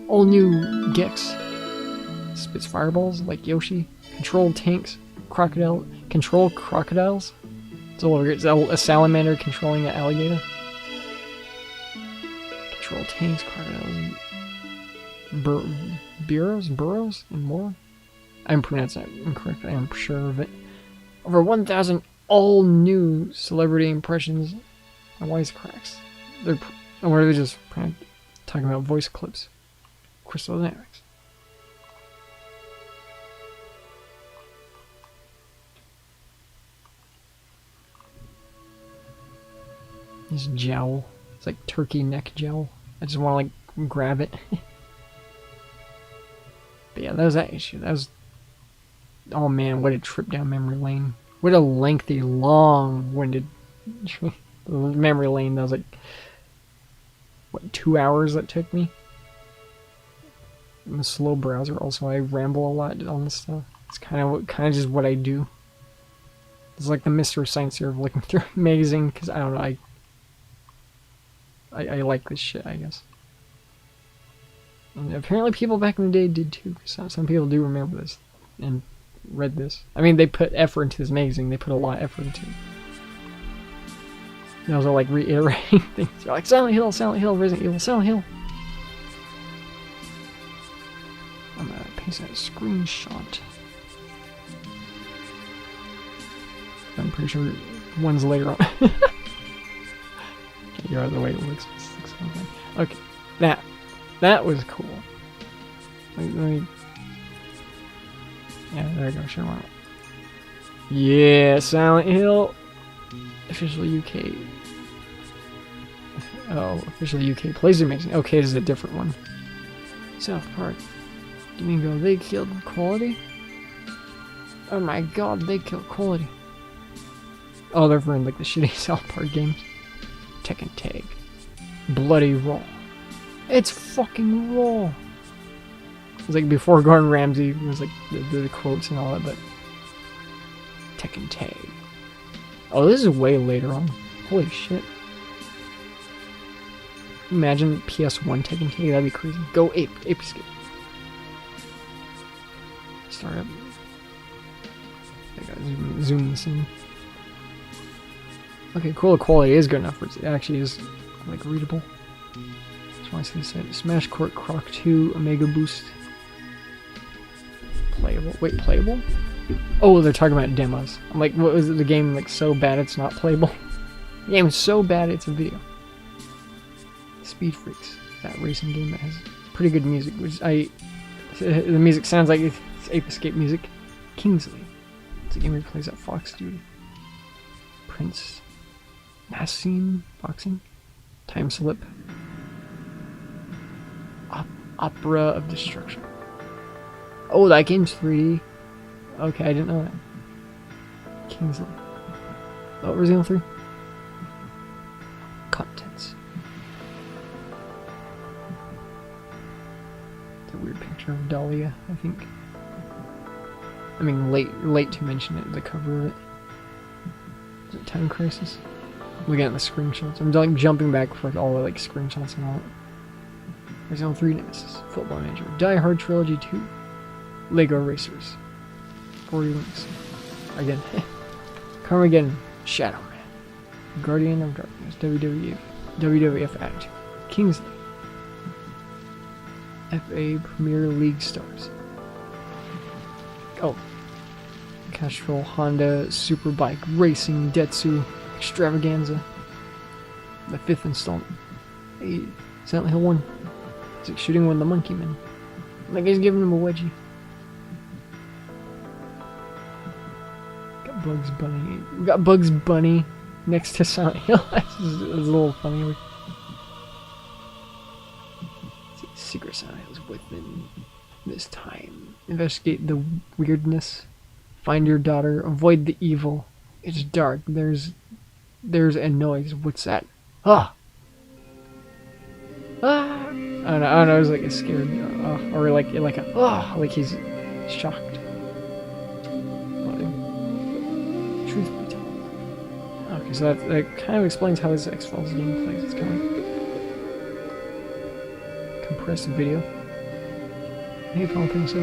All new Gex. Spits fireballs like Yoshi. Control tanks. Control crocodiles. It's all over. It's a salamander controlling an alligator. Control tanks, crocodiles, burrows, and more. I'm pronouncing that incorrect. I am sure of it. Over 1,000 all new celebrity impressions and wisecracks. Or are they just talking about voice clips? Crystal Dynamics. This jowl. It's like turkey neck jowl. I just want to like grab it. But yeah, that was that issue. That was... Oh man, what a trip down memory lane. What a lengthy, long-winded memory lane. That was like... What, 2 hours that took me? I'm a slow browser. Also, I ramble a lot on this stuff. It's kind of just what I do. It's like the Mr. Science here of looking through magazine, because I don't know, I like this shit, I guess. And apparently people back in the day did too. Some people do remember this and read this. I mean, they put effort into this magazine. They put a lot of effort into it. Those are like reiterating things. They're like, Silent Hill, Resident Evil, Silent Hill. I'm gonna paste that screenshot. I'm pretty sure one's later on. Okay, you're out of the way it looks. Okay, that was cool. Let me yeah, there we go. Sure, why not? Yeah, Silent Hill. Official UK. Oh, official UK. Plays amazing. Okay, this is a different one. South Park. Domingo, they killed quality? Oh my god, they killed quality. Oh, they're from like the shitty South Park games. Tekken Tag. Bloody Raw. It's fucking raw. It's like before Gordon Ramsay was like the quotes and all that, but Tekken Tag. Oh, this is way later on. Holy shit. Imagine PS1 Tekken Tag, that'd be crazy. Go ape escape. Start up. I gotta zoom this in. Okay, cool. The quality is good enough. It actually is like readable. Just want to see this site. Smash Court Croc 2 Omega Boost. Playable. Wait, playable? Oh, they're talking about demos. I'm like, what was it? The game like so bad it's not playable? The game is so bad it's a video. Speed Freaks. That racing game that has pretty good music, which the music sounds like it's Ape Escape music. Kingsley. It's a game where he plays at Fox Duty. Prince. Nassim Boxing. Time Slip. Opera of Destruction. Oh, that game's 3D. Okay, I didn't know that. Kingsley. Oh, Resident Evil 3. Contents. It's a weird picture of Dahlia, I think. I mean, late to mention it, the cover of it. Is it Time Crisis? Looking at the screenshots. I'm like jumping back for all the like screenshots and all that. Resident Evil 3 Nemesis. Football Manager. Die Hard Trilogy 2. Lego Racers. 40 links. Again. Carmageddon. Shadow Man. Guardian of Darkness. WWF Attitude. Kingsley. FA Premier League Stars. Oh. Castrol Honda Superbike Racing Detsu Extravaganza. The 5th installment. Hey, Silent Hill 1. It's like shooting one of the monkey men. That guy's giving him a wedgie. Got Bugs Bunny. We got Bugs Bunny next to Silent Hill. It's a little funny. Secret Silent Hills within this time. Investigate the weirdness. Find your daughter. Avoid the evil. It's dark. There's a noise. What's that? Ah! Ah! I don't know. I was like scared, or like a like he's shocked. But, truth be told. Okay, so that kind of explains how this X-Files game plays. It's kind of like compressed video. Hey, I don't think so.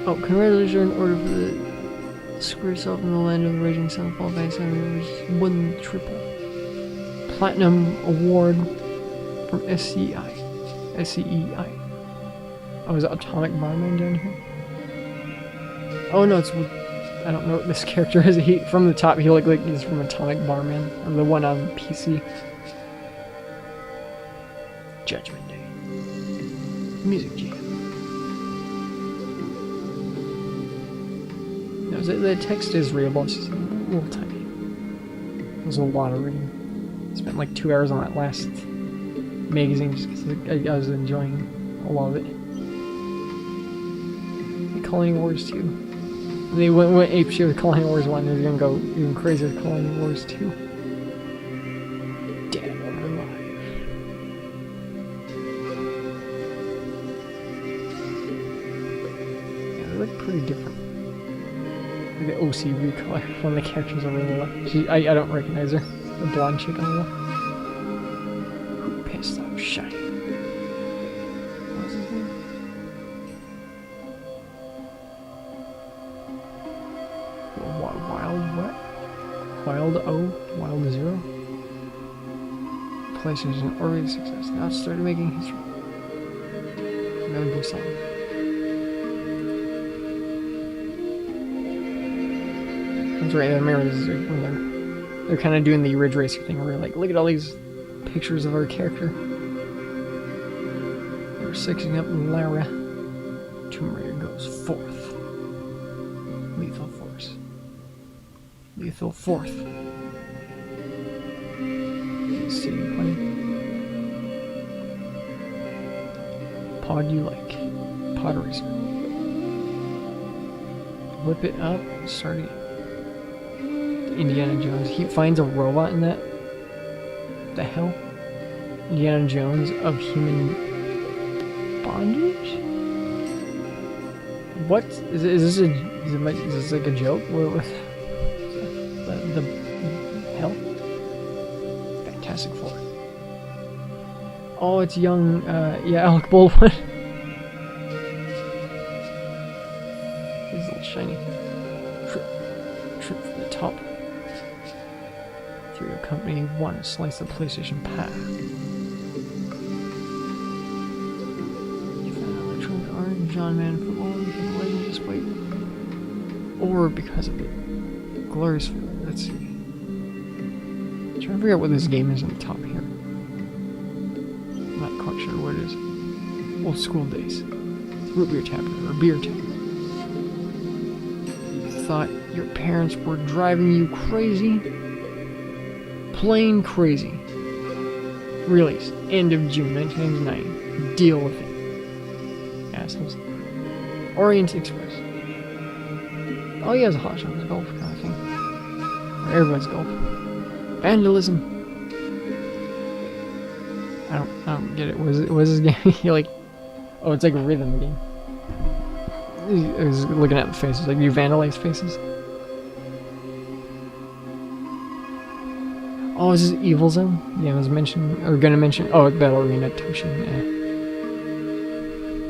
Congratulations in order for the screw yourself in the land of the raging sun. Fall by 7 rivers. Won triple platinum award. From SCEI. Oh, is it Atomic Barman down here? Oh no, it's... I don't know what this character is. He from the top, he looked like he's from Atomic Barman. Or the one on PC. Judgment Day. Music Jam. No, the text is readable, it's just a little tiny. It was a lot of reading. Spent like 2 hours on that last magazine just because I was enjoying a lot of it. The Colony Wars 2. They went apeshit with Colony Wars 1, they're gonna go even crazier with Colony Wars 2. Dead or alive. Yeah, they look pretty different. Like the OCV color. One of the characters over the left. I don't recognize her. The blonde chick on the left. Who pissed off Shiny? What's his name? Wild what? Wild O? Wild Zero? PlayStation already a success. Now it's started making history. Remember song. That's right, I remember this is when they're kind of doing the Ridge Racer thing where they're like, look at all these pictures of our character. They're sexing up Lara. Tomb Raider goes fourth. Lethal Force. Lethal fourth. City Plane. Pod you like. Pod Racer. Whip it up, start it. Indiana Jones. He finds a robot in that. What the hell? Indiana Jones of human bondage? What is this? Is this like a joke? What the hell? Fantastic Four. Oh, it's young. Yeah, Alec Baldwin. He's a little shiny. Trip for the top. 3 company, 1 slice of PlayStation pie. You found out Electronic Orange, John Man football, you can legend despite. Or because of it. Glorious feeling. Let's see. I'm trying to figure out what this game is on the top here. I'm not quite sure what it is. Old school days. Root beer tavern, or beer tavern. You thought your parents were driving you crazy? Plain crazy. Release. End of June 1999. Deal with it. Assholes. Orient Express. Oh, he has a hot shot golf kind of thing. Or everybody's golf. Vandalism. I don't get it. What is this game? You're like, oh, it's like a rhythm game. I was looking at the faces. Like, you vandalize faces. Oh, is this Evil Zone? Yeah, I was gonna mention. Oh, Battle Arena Toshin. Yeah.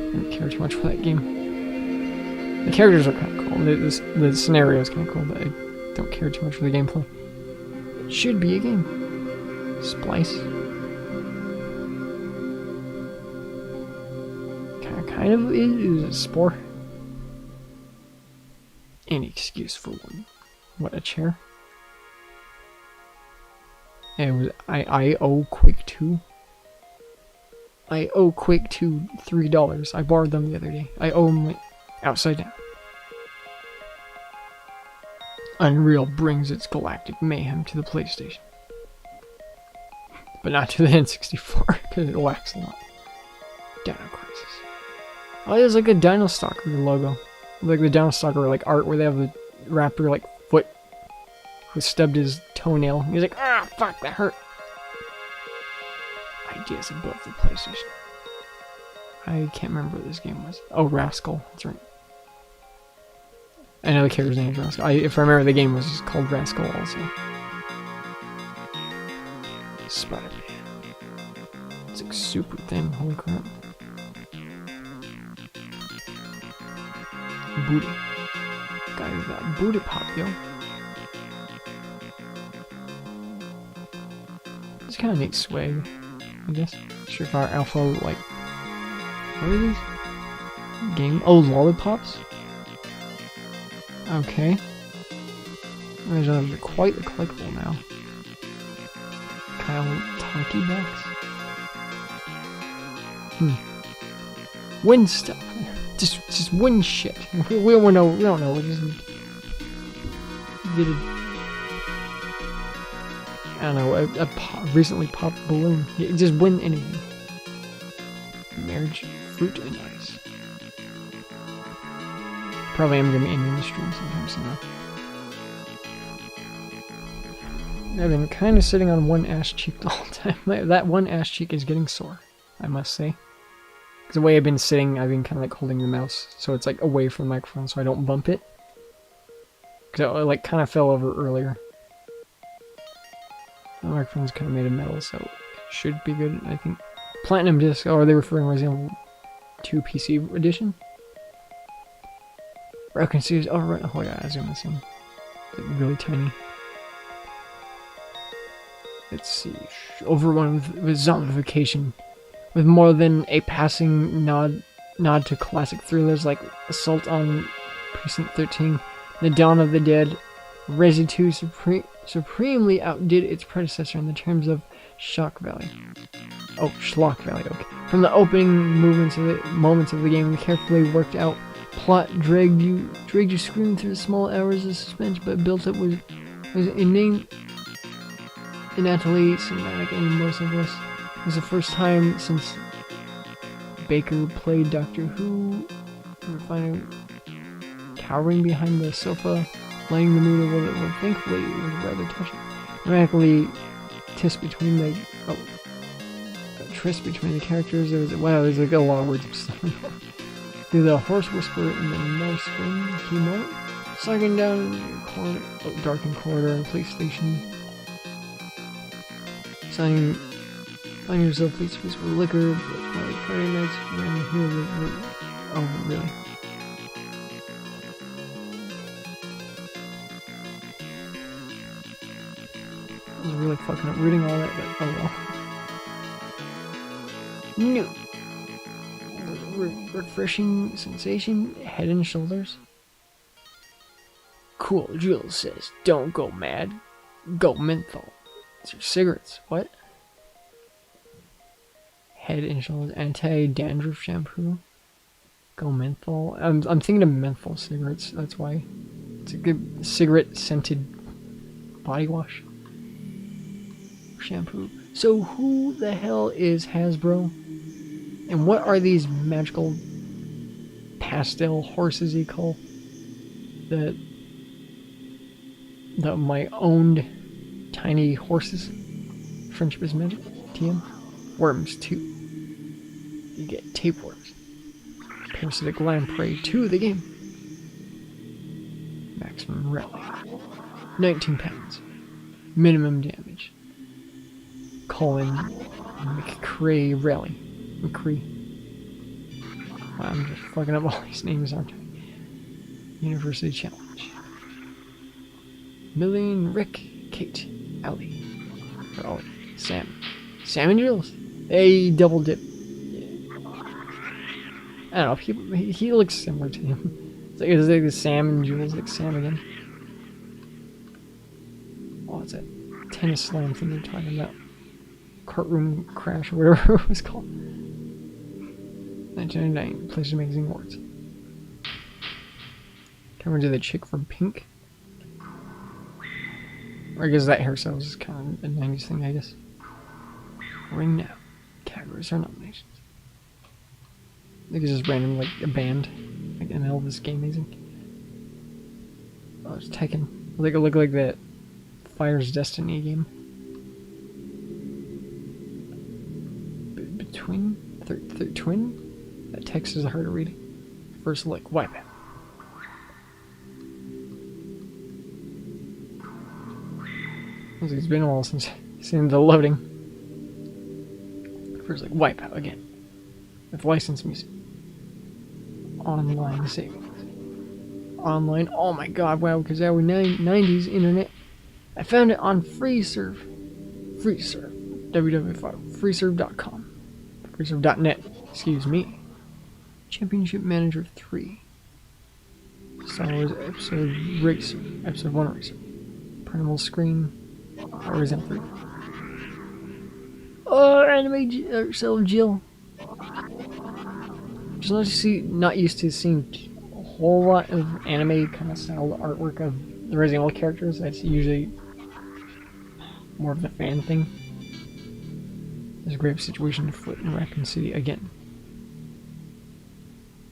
I don't care too much for that game. The characters are kind of cool. The scenario is kind of cool, but I don't care too much for the gameplay. It should be a game. Splice. Kind of is a spore. Any excuse for one. What, a chair? And it was I owe Quick 2. I owe Quick 2 $3. I borrowed them the other day. I owe them like upside down. Unreal brings its galactic mayhem to the PlayStation. But not to the N64, because it lacks a lot. Dino Crisis. Oh, there's like a Dino Stalker logo. Like the Dino Stalker like art where they have the raptor like foot who stubbed his toenail. He's like, ah, fuck, that hurt. Ideas above the PlayStation. I can't remember what this game was. Oh, Rascal. That's right. I know the character's name is Rascal. If I remember, the game was just called Rascal also. Spider-Man. It's like super thin. Holy crap. Booty. Guy with that booty pop, yo. It's kind of neat swag, I guess. Street Fighter Alpha, like, what are these? Game? Oh, lollipops? Okay. These are quite the collectible now. Kyle Talkie Box? Win stuff. Just win shit. We don't know. We just did it. don't know, a recently popped balloon. Yeah, just win anything. Marriage, fruit, and ice. Probably am gonna be ending the stream sometime soon. I've been kind of sitting on one ass cheek the whole time. That one ass cheek is getting sore, I must say. Because the way I've been sitting, I've been kind of like holding the mouse, so it's like away from the microphone so I don't bump it. Because I like kind of fell over earlier. The microphone's kind of made of metal, so it should be good, I think. Platinum disc, oh, are they referring to Resident Evil 2 PC edition? Broken Series, oh right, oh yeah, I zoom this in. It's like really tiny. Let's see, overrun with zombification. With more than a passing nod to classic thrillers like Assault on Precinct 13, The Dawn of the Dead, Resi 2 supremely outdid its predecessor in the terms of Shock Valley. Oh, Schlock Valley, okay. From the opening moments of the game, the carefully worked out plot dragged you screaming through the small hours of suspense, but built up was innately cinematic and emotionless. It was the first time since Baker played Doctor Who, finally cowering behind the sofa, lighting the mood a little bit more. Thankfully, it was rather touching. Dramatically, tryst between the characters. There's like a lot of words. Through the hoarse whisper in the no screen key moment, slugging down a darkened corridor in a police station. Find yourself face to face with liquor, but like Friday nights around here. Oh, really? I was really fucking up reading all that, but oh well. New. Refreshing sensation, head and shoulders. Cool, Jules says, don't go mad. Go menthol. These are cigarettes. What? Head and shoulders anti-dandruff shampoo. Go menthol. I'm thinking of menthol cigarettes. That's why. It's a good cigarette scented body wash. Shampoo. So who the hell is Hasbro? And what are these magical pastel horses you call? The my owned tiny horses. Friendship is magic. TM. Worms 2. You get tapeworms. Parasitic lamprey 2 the game. Maximum rally. 19 pounds. Minimum damage. Colin McCrae rally. McCree. Wow, I'm just fucking up all these names, aren't I? University Challenge. Million, Rick, Kate, Allie. Or Ollie. Sam. Sam and Jules. A double dip. Yeah. I don't know, he looks similar to him. It's like the Sam and Jules, like Sam again. Oh, it's that tennis slam thing you're talking about. Courtroom crash or whatever it was called. 1999, Place Amazing Awards. Camera to the chick from Pink. Or I guess that hairstyle was kind of a 90s thing, I guess. Ring now. Categories or nominations. I think it's just random, like a band. Like an Elvis game amazing. Oh, it's Tekken. Look like that Fire's Destiny game. Twin? That text is hard to read. First look, wipe out. It's been a while since I've seen the loading. First look, wipe out again. With licensed music. Online savings. Online, oh my god, wow, because that was 90s internet. I found it on FreeServe. FreeServe. www.freeserve.com. FreeServe.net. Excuse me. Championship Manager 3. Star Wars Episode Racer. Episode 1 Racer. Printable screen. Resident 3. Oh, anime yourself, Jill. Just not used to seeing a whole lot of anime kind of style artwork of the Resident Evil characters. That's usually more of the fan thing. There's a grave situation afoot in Raccoon City again.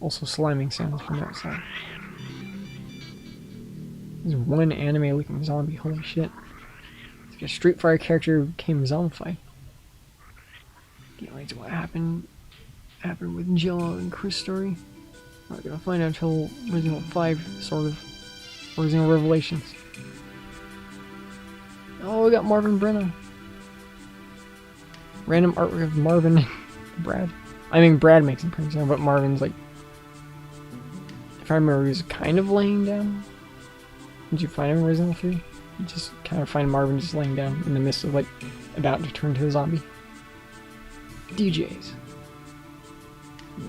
Also sliming sounds from outside. There's one anime-looking zombie. Holy shit! It's like a Street Fighter character who became zombified. Can't wait to what happened with Jill and Chris' story. We're not gonna find out until Resident Evil 5, sort of. Resident Evil Revelations. Oh, we got Marvin Brenna. Random artwork of Marvin and Brad. I mean, Brad makes him pretty sound, but Marvin's like, if I remember, he was kind of laying down. Did you find him in Resident Evil 3? You just kind of find Marvin just laying down in the midst of like about to turn to a zombie. DJs.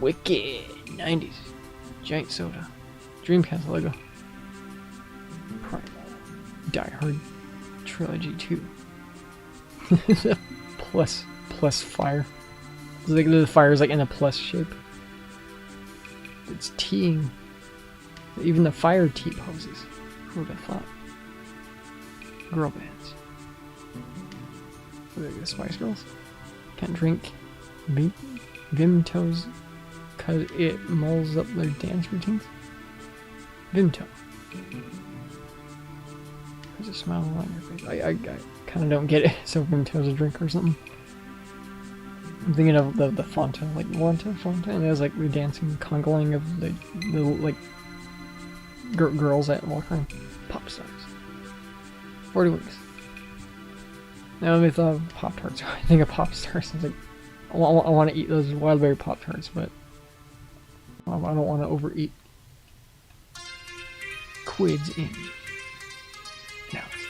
Wicked 90s. Giant Soda. Dreamcast logo. Primal. Die Hard Trilogy 2. plus fire. It's like the fire is like in a plus shape. It's teeing. Even the fire tea poses. Who would have thought? Girl bands. Look at the Spice Girls. Can't drink Vimto's cause it mulls up their dance routines. Vimto. There's a smile on your face. I kind of don't get it. So Vimto's a drink or something. I'm thinking of the Fanta, like Fanta, and there's like the dancing congling of the like girls that walk around. Pop stars. 40 weeks. Now I thought of Pop Tarts. I think of Pop Stars. I was like, I want to eat those Wildberry Pop Tarts, but I don't want to overeat. Quids in. Analysis.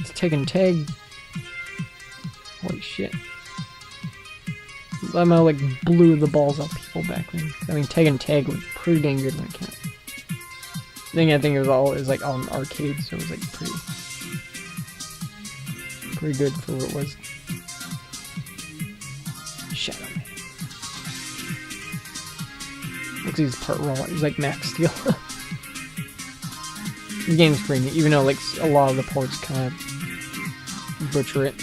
It's taking tag. Holy shit. I like blew the balls off people back then. I mean, tag was pretty dang good when it came out. I think it was like on arcades, so it was like pretty good for what it was. Shadow Man. What's his part raw? He's like Max Steel. The game's pretty neat, even though like a lot of the ports kind of butcher it.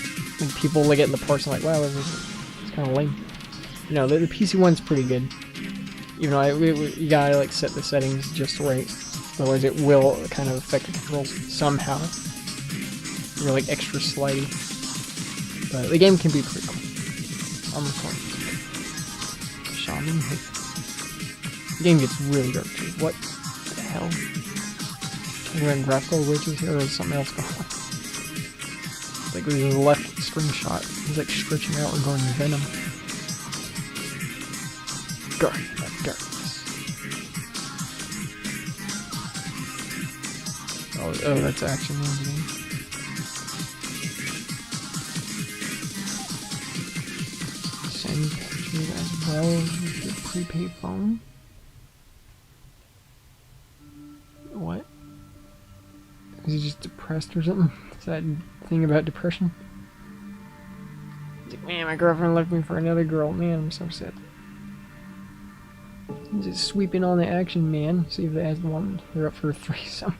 Like people look at the ports and like, wow, it's kind of lame. No, the PC one's pretty good. Even though you gotta like set the settings just right. Otherwise it will kind of affect the controls somehow. You're like extra slidey. But the game can be pretty cool. I'm recording. Shaman Hood. The game gets really dark too. What the hell? Talking about graphical witches here, or is something else going on? Like with his left string shot. He's like stretching out and going Venom. Guardian of Darkness. Oh, that's action in the game. Send pictures as well as your prepaid phone. What? Is he just depressed or something? Is that thing about depression? He's like, man, my girlfriend left me for another girl. Man, I'm so sad. He's just sweeping on the action, man. See if they ask the woman. They're up for a threesome.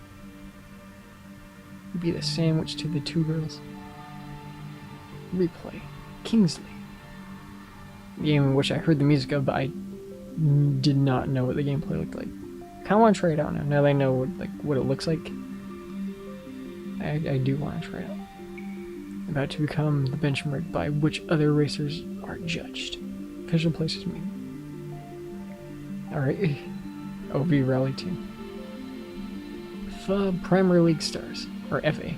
Be the sandwich to the two girls. Replay. Kingsley. The game in which I heard the music of, but I did not know what the gameplay looked like. I kind of want to try it out now. Now that I know what it looks like, I do want to try it out. About to become the benchmark by which other racers are judged. Official places mean. Alright. OV Rally 2. FA Premier League Stars. Or FA.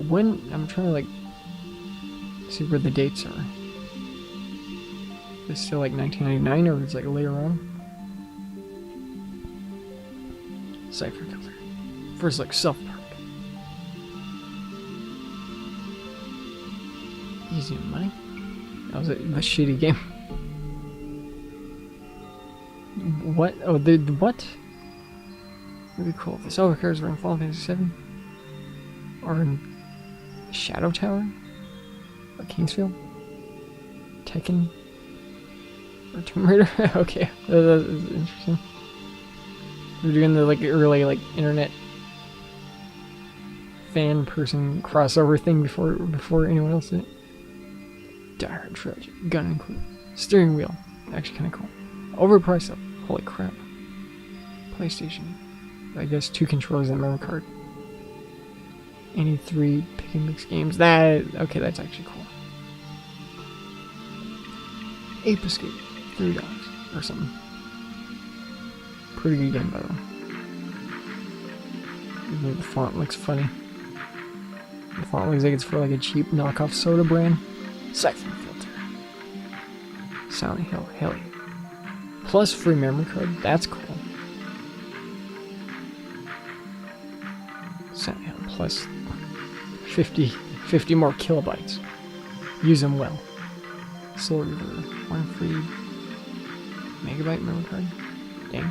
When I'm trying to like see where the dates are. Is it still like 1999 or is it like later on? Cypher Killer. First like South Park. Easy money. That was a shitty game. What? Oh, what? Really cool. The Silver Cars were in Final Fantasy 7. Or in Shadow Tower? Or Kingsfield? Tekken? Or Tomb Raider? Okay, that is interesting. They're doing the like early like internet fan person crossover thing before anyone else did it. Die Hard trilogy, gun included. Steering wheel, actually kind of cool. Overpriced though. Holy crap. PlayStation. I guess 2 controllers and memory card. Any 3 pick and mix games. Okay, that's actually cool. Ape Escape, $3 or something. Pretty good game by the way. Even though the font looks funny. The font looks like it's for like a cheap knockoff soda brand. Siphon filter. Silent Hill, hell yeah. Plus free memory card, that's cool. Silent Hill plus 50 more kilobytes. Use them well. Soul River, 1 free megabyte memory card. Dang.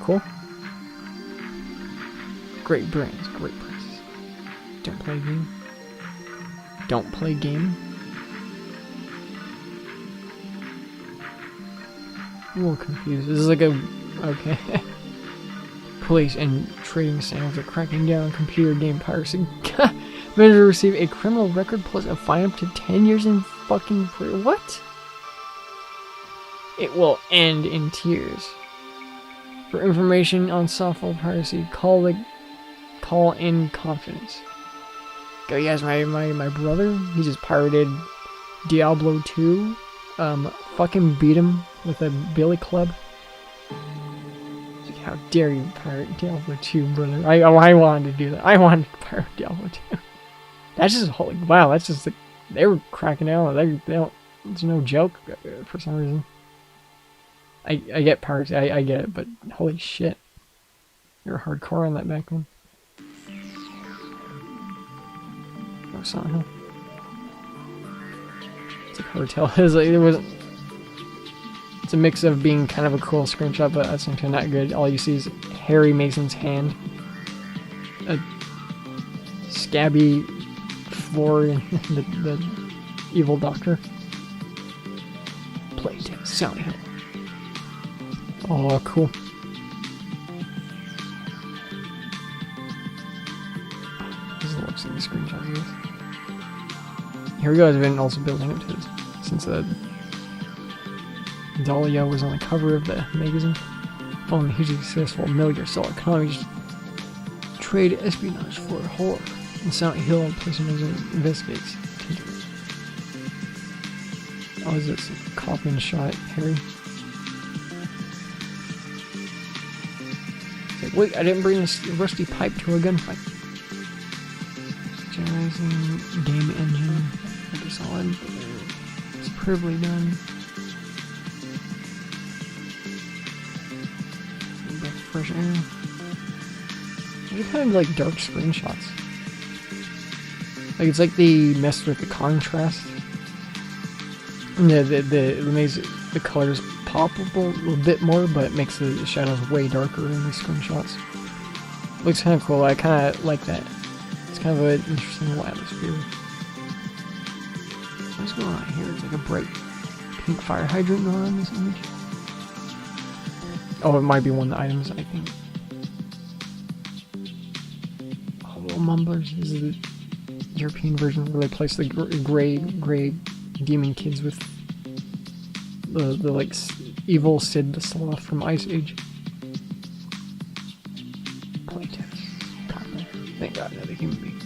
Cool. Great brands, great prices. Don't play game. Don't play game. I'm a little confused. This is like a... okay. Police and trading standards are cracking down on computer game piracy. Vendor to receive a criminal record plus a fine up to 10 years in fucking prison. What? It will end in tears. For information on software piracy, call in confidence. Go, yes, my brother, he just pirated Diablo 2. Fucking beat him with a billy club. Like, how dare you pirate Diablo 2, brother? I wanted to do that. I wanted to pirate Diablo 2. That's just holy. Wow, that's just like, they were cracking out. They don't. It's no joke for some reason. I get piracy. I get it, but holy shit, you're hardcore on that back then. Oh, Silent Hill. It's like hotel. It's a mix of being kind of a cool screenshot, but that's actually not good. All you see is Harry Mason's hand, a scabby floor, and the evil doctor. Playtest Silent Hill. Oh, cool. This looks like the screenshot of this. Here we go. I've been also building up to this since Dahlia was on the cover of the magazine. Following the hugely successful Metal Gear Solid Konami's trade espionage for horror, and Silent Hill and person investigates. Oh, is this a copy and shot at Harry? It's like, wait, I didn't bring this rusty pipe to a gunfight. Generalizing game engine. Pretty solid. Superbly done. Fresh air. They're kind of like dark screenshots. Like it's like they messed with the contrast. It makes the colors pop a little bit more, but it makes the shadows way darker in these screenshots. Looks kind of cool. I kind of like that. It's kind of an interesting little atmosphere. What's going on here? It's like a bright pink fire hydrant going on in this image. Oh, it might be one of the items, I think. Oh, little mumblers. This is the European version where they place the gray demon kids with the like evil Sid the Sloth from Ice Age. Playtest. Thank God, another human being.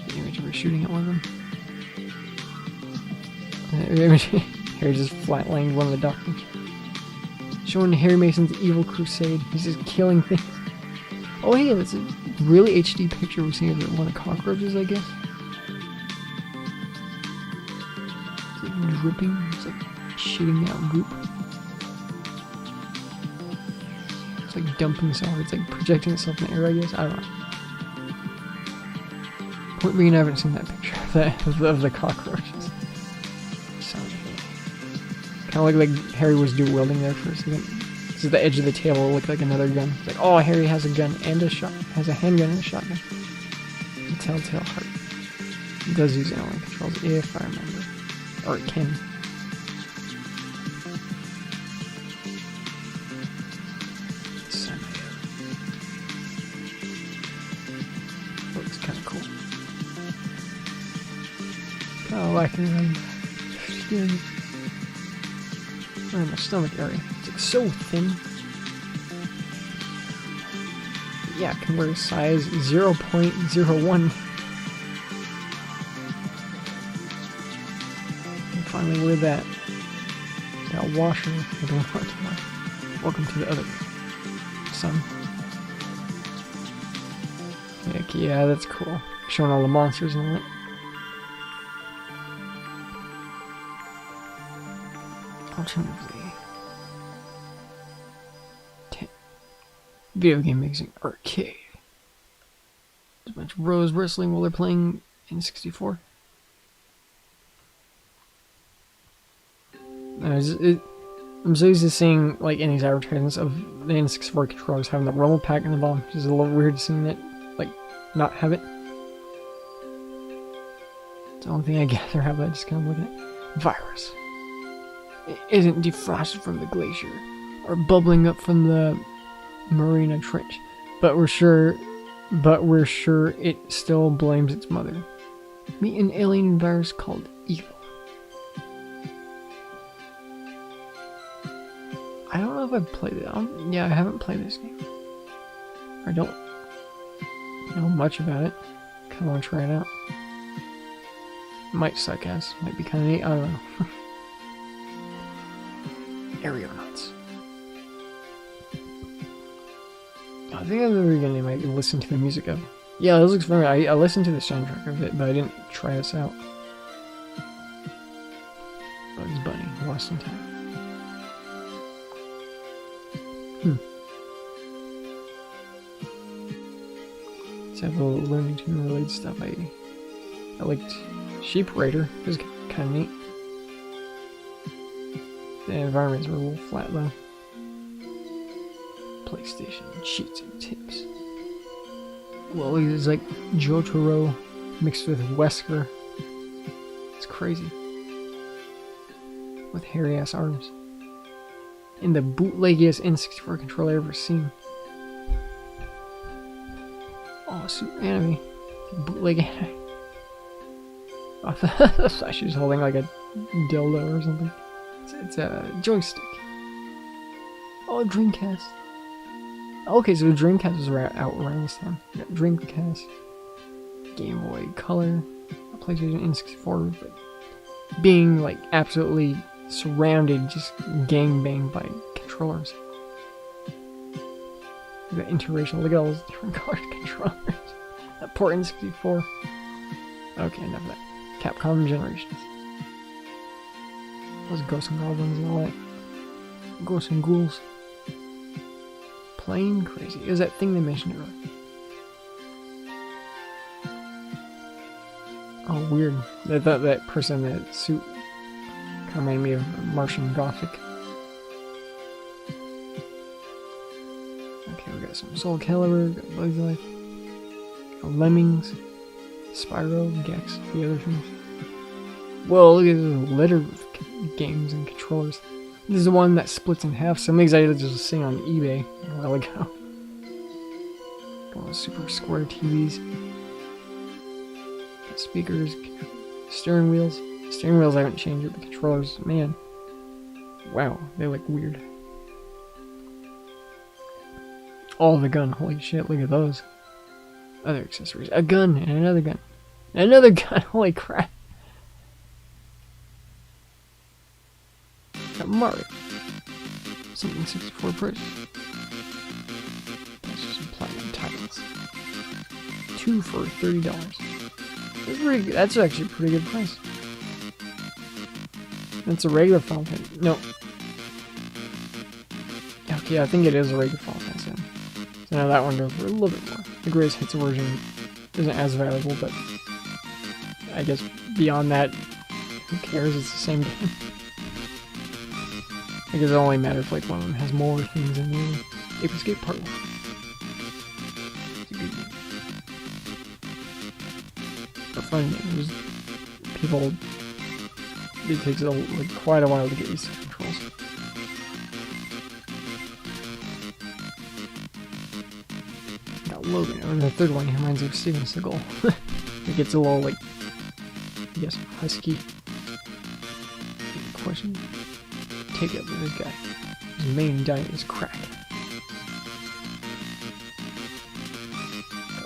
The image of her shooting at one of them. The image here just flatlined one of the doctors. Showing Harry Mason's evil crusade. He's just killing things. Oh hey, that's a really HD picture we're seeing of one of the cockroaches, I guess. It's like dripping. It's like shitting out goop. It's like dumping itself. It's like projecting itself in the air, I guess. I don't know. Point being, I haven't seen that picture of the cockroaches. Kind of looked like Harry was dual wielding there for a second. This is the edge of the table. It looked like another gun. It's like, oh, Harry has a gun and a shot. Has a handgun and a shotgun. A telltale heart. It does use analog controls, if I remember, or it can. Oh, like in skin. Right in my stomach area. It's like so thin. Yeah, convert size 0.01. And finally, wear that. Got a washer. I don't want to wash. Welcome to the other sun. Heck yeah, that's cool. Showing all the monsters and all that. Alternatively, 10. Video game mixing arcade. There's a bunch of bros wrestling while they're playing N64. I'm so used to seeing, like, in these advertisements of the N64 controllers having the rumble pack in the bottom, which is a little weird seeing it, like, not have it. It's the only thing I gather out of that, just kind of looking at. Virus. It isn't defrosted from the glacier, or bubbling up from the Marina Trench, but we're sure it still blames its mother. Meet an alien virus called Evil. I don't know if I've played it. Yeah, I haven't played this game. I don't know much about it. Kind of want to try it out. Might suck ass. Might be kind of neat. I don't know. Aeronauts. I think at the beginning I might listen to the music of it. Yeah, this looks familiar. I listened to the soundtrack of it, but I didn't try this out. Bugs Bunny, Lost in Time. Let's have a little Looney Tunes related stuff. I liked Sheep Raider. It was kind of neat. The environments were a little flat though. PlayStation cheats and tips. Well, it's like Jotaro mixed with Wesker. It's crazy. With hairy ass arms. And the bootleggiest N64 controller I've ever seen. Oh, super anime. Bootleg anime. I thought she was holding like a dildo or something. It's a joystick. Oh, Dreamcast. Okay, so the Dreamcast was out around this time. You got Dreamcast, Game Boy Color, PlayStation N64, but being like absolutely surrounded, just gangbanged by controllers. Look at that interracial, look at all those different colored controllers. That poor N64. Okay, enough of that. Capcom Generations. Those Ghosts and Goblins and all that. Ghosts and Ghouls. Plain crazy. It was that thing they mentioned earlier. Oh, weird. I thought that person in that suit kind of reminded me of Martian Gothic. Okay, we got some Soul Calibur, we got Bugs Life, Lemmings, Spyro, Gex, the other things. Well, look at this litter of games and controllers. This is the one that splits in half. Some of these I just was seeing on eBay a while ago. Got all super square TVs. Got speakers, steering wheels. Steering wheels I haven't changed it, the controllers, man. Wow, they look weird. Oh, the gun, holy shit, look at those. Other accessories. A gun and another gun. Another gun, holy crap. Got Mario. Something 64 price. That's just some platinum titles. 2 for $30. That's actually a pretty good price. That's a regular Final Fantasy. No. Okay, I think it is a regular Final Fantasy. So now that one goes for a little bit more. The Greatest Hits version isn't as valuable, but I guess beyond that, who cares? It's the same game. I guess it only matters if like one of them has more things in the other. Ape Escape Part 1. It's a good game. A fun game. There's people. It takes like quite a while to get used to controls. Got Logan, or the third one, he reminds me of Steven Seagal. It gets a little like Yes, husky. Question. Take it with this guy. His main diet is crack.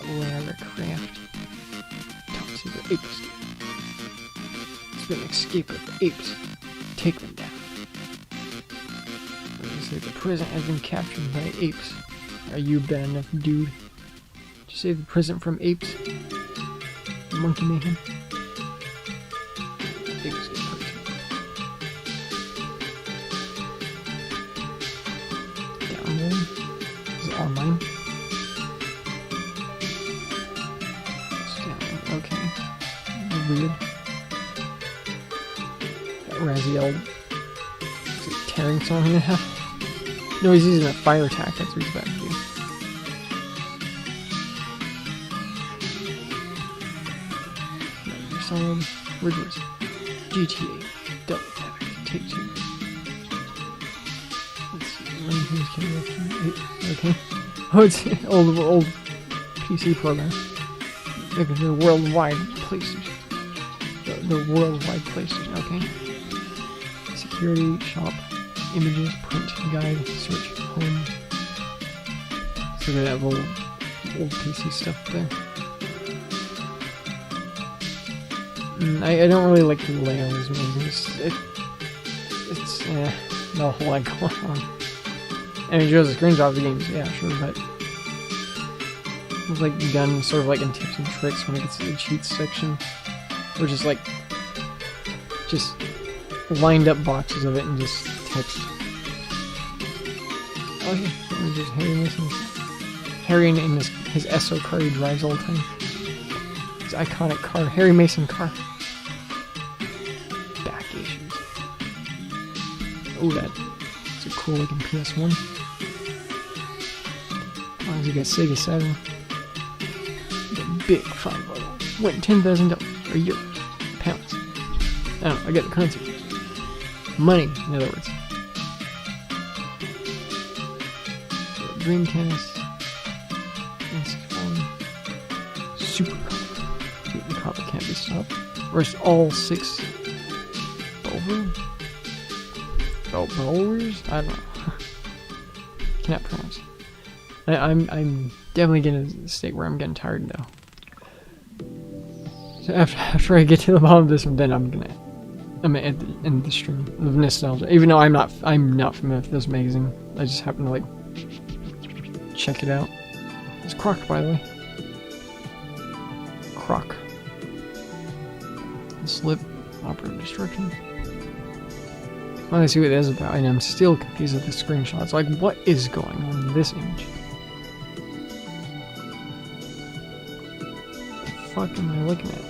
Lara Craft. Top secret ape escape. It's been an escape of the apes. Take them down. Say the prison has been captured by apes. Are you bad enough, dude? To save the prison from apes? Monkey mayhem? Apes is part 2. Download. Is it online? It's down. Okay. Weird. That Raziel. Is it tearing something in half? No, he's using a fire attack. That's what he's about to do. Solid. Ridges. GTA. Double attack. Take 2. Let's see. Run who's camera. Okay. Oh, it's old PC program. Look at the worldwide PlayStation. The worldwide PlayStation. Okay. Security. Shop. Images, print, guide, search, home. So they have old PC stuff there. I don't really like the layout of these movies. It's not a whole lot going on. I mean, it shows a screenshot of the games, yeah, sure, but it's like done sort of like in tips and tricks when it gets to the cheats section, or just like lined up boxes of it and just text. Oh yeah, just Harry Mason. Harry in his SO car he drives all the time. His iconic car, Harry Mason car. Back issues. Oh, that's a cool looking PS1. As long as you got Sega Saturn. The big $5 went $10,000 a year. Pounds. I don't know, I get the currency. Money, in other words. Dreamcast. Super Cop. The cop can't be stopped. Where's all 6 bowlers? I don't know. Can't pronounce. I'm definitely getting to the state where I'm getting tired though. So after I get to the bottom of this one, then I'm gonna end the stream of nostalgia. Even though I'm not familiar with this magazine. I just happen to like check it out. It's Croc, by the way. Croc. The slip. Operative destruction. Well, I see what it is about, and I'm still confused with the screenshots. Like, what is going on in this image? What the fuck am I looking at?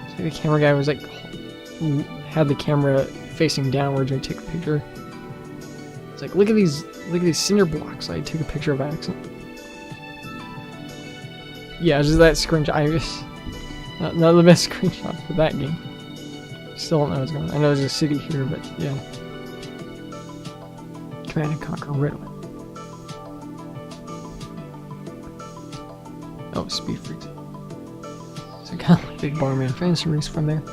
It's like the camera guy was like, had the camera facing downwards when I took a picture. It's like, look at these cinder blocks I took a picture of by accident. Yeah, just that screenshot. Not the best screenshot for that game. Still don't know what's going on. I know there's a city here, but yeah. Command and Conquer Riddle. Oh, Speed Freaks. So kind of like Big Barman Fantasy Race from there.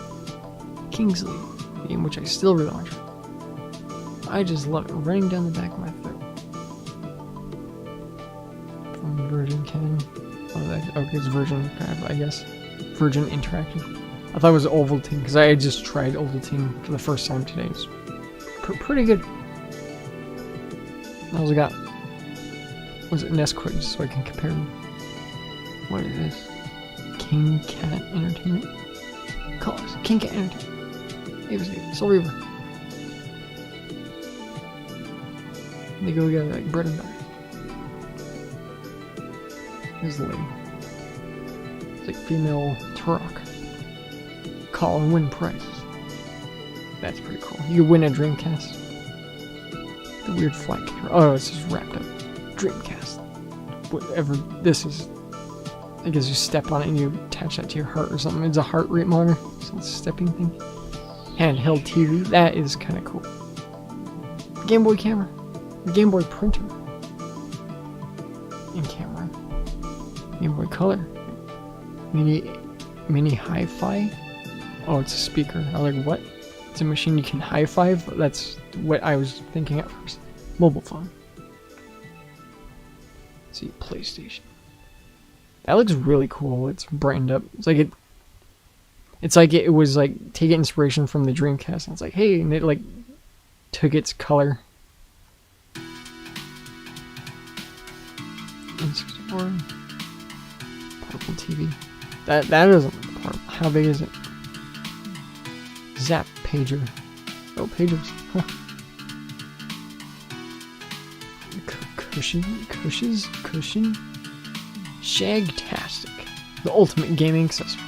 Kingsley, a game which I still really want to try. I just love it running down the back of my throat. From Virgin Canon. Oh, okay, it's Virgin, I guess. Virgin Interactive. I thought it was Ovaltine, because I just tried Ovaltine for the first time today. It's pretty good. I also got... Was it Nesquik, just so I can compare them. What is this? King Cat Entertainment? Call us King Cat Entertainment. It was Soul Reaver. They go together like bread and butter. Here's the lady. It's like female Turok. Call and win prize. That's pretty cool. You win a Dreamcast. The weird flight camera. Oh, it's just wrapped up. Dreamcast. Whatever this is. I guess you step on it and you attach that to your heart or something. It's a heart rate monitor. So it's a stepping thing. Handheld TV. That is kind of cool. Game Boy camera. The Game Boy printer. And camera. Game Boy Color. Mini Mini hi-fi? Oh, it's a speaker. I was like, what? It's a machine you can hi-fi? That's what I was thinking at first. Mobile phone. Let's see, PlayStation. That looks really cool. It's brightened up. It's like it was like taking inspiration from the Dreamcast. And it's like, hey, and it like took its color. N64. Portable TV. That isn't portable. How big is it? Zap pager. Oh, pagers. Huh. Cushion. Shagtastic. The ultimate gaming accessory.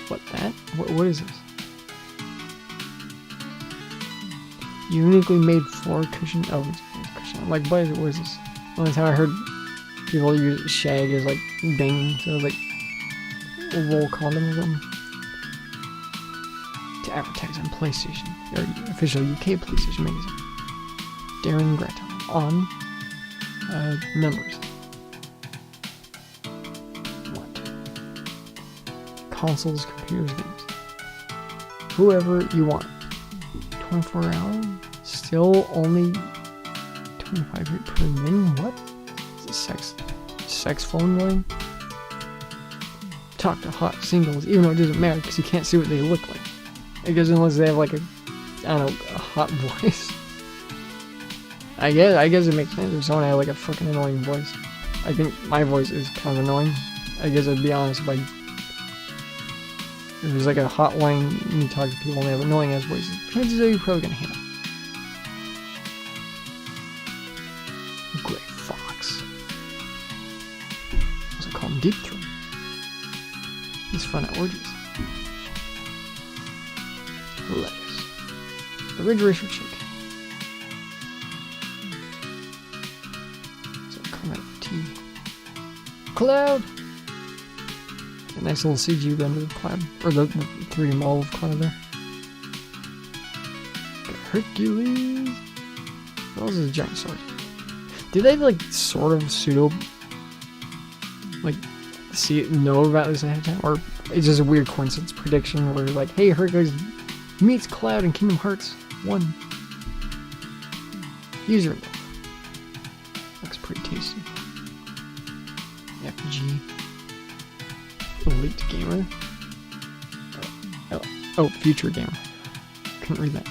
What is this? Uniquely made floor cushion. Oh, it's a cushion. Like, what is this? Well, that's how I heard people use shag as like banging. So like a roll condom or something. To advertise on PlayStation, or official UK PlayStation magazine. Darren Gratton on numbers. What? Consoles, computers, games. Whoever you want. 24 hours? Still only 25 per min? What? Is it sex phone going? Talk to hot singles, even though it doesn't matter because you can't see what they look like. Because unless they have like a hot voice. I guess it makes sense if someone had like a fucking annoying voice. I think my voice is kind of annoying. I guess I'd be honest if there's like a hotline and you talk to people and they have annoying ass voices, chances are you're probably gonna hate them. Gray Fox. What's it called? Deep Throat. He's fun at orgies. Lettuce. The Ridge Racer chick. So comment T. Cloud. A nice little CG blend of the cloud, or the 3D model of cloud there. Got Hercules. What else is a giant sword? Did they like sort of pseudo like know about this ahead of time, or it's just a weird coincidence prediction where like, hey, Hercules meets Cloud in Kingdom Hearts 1. User looks pretty tasty. FG. Elite Gamer. Oh, Future Gamer. Couldn't read that.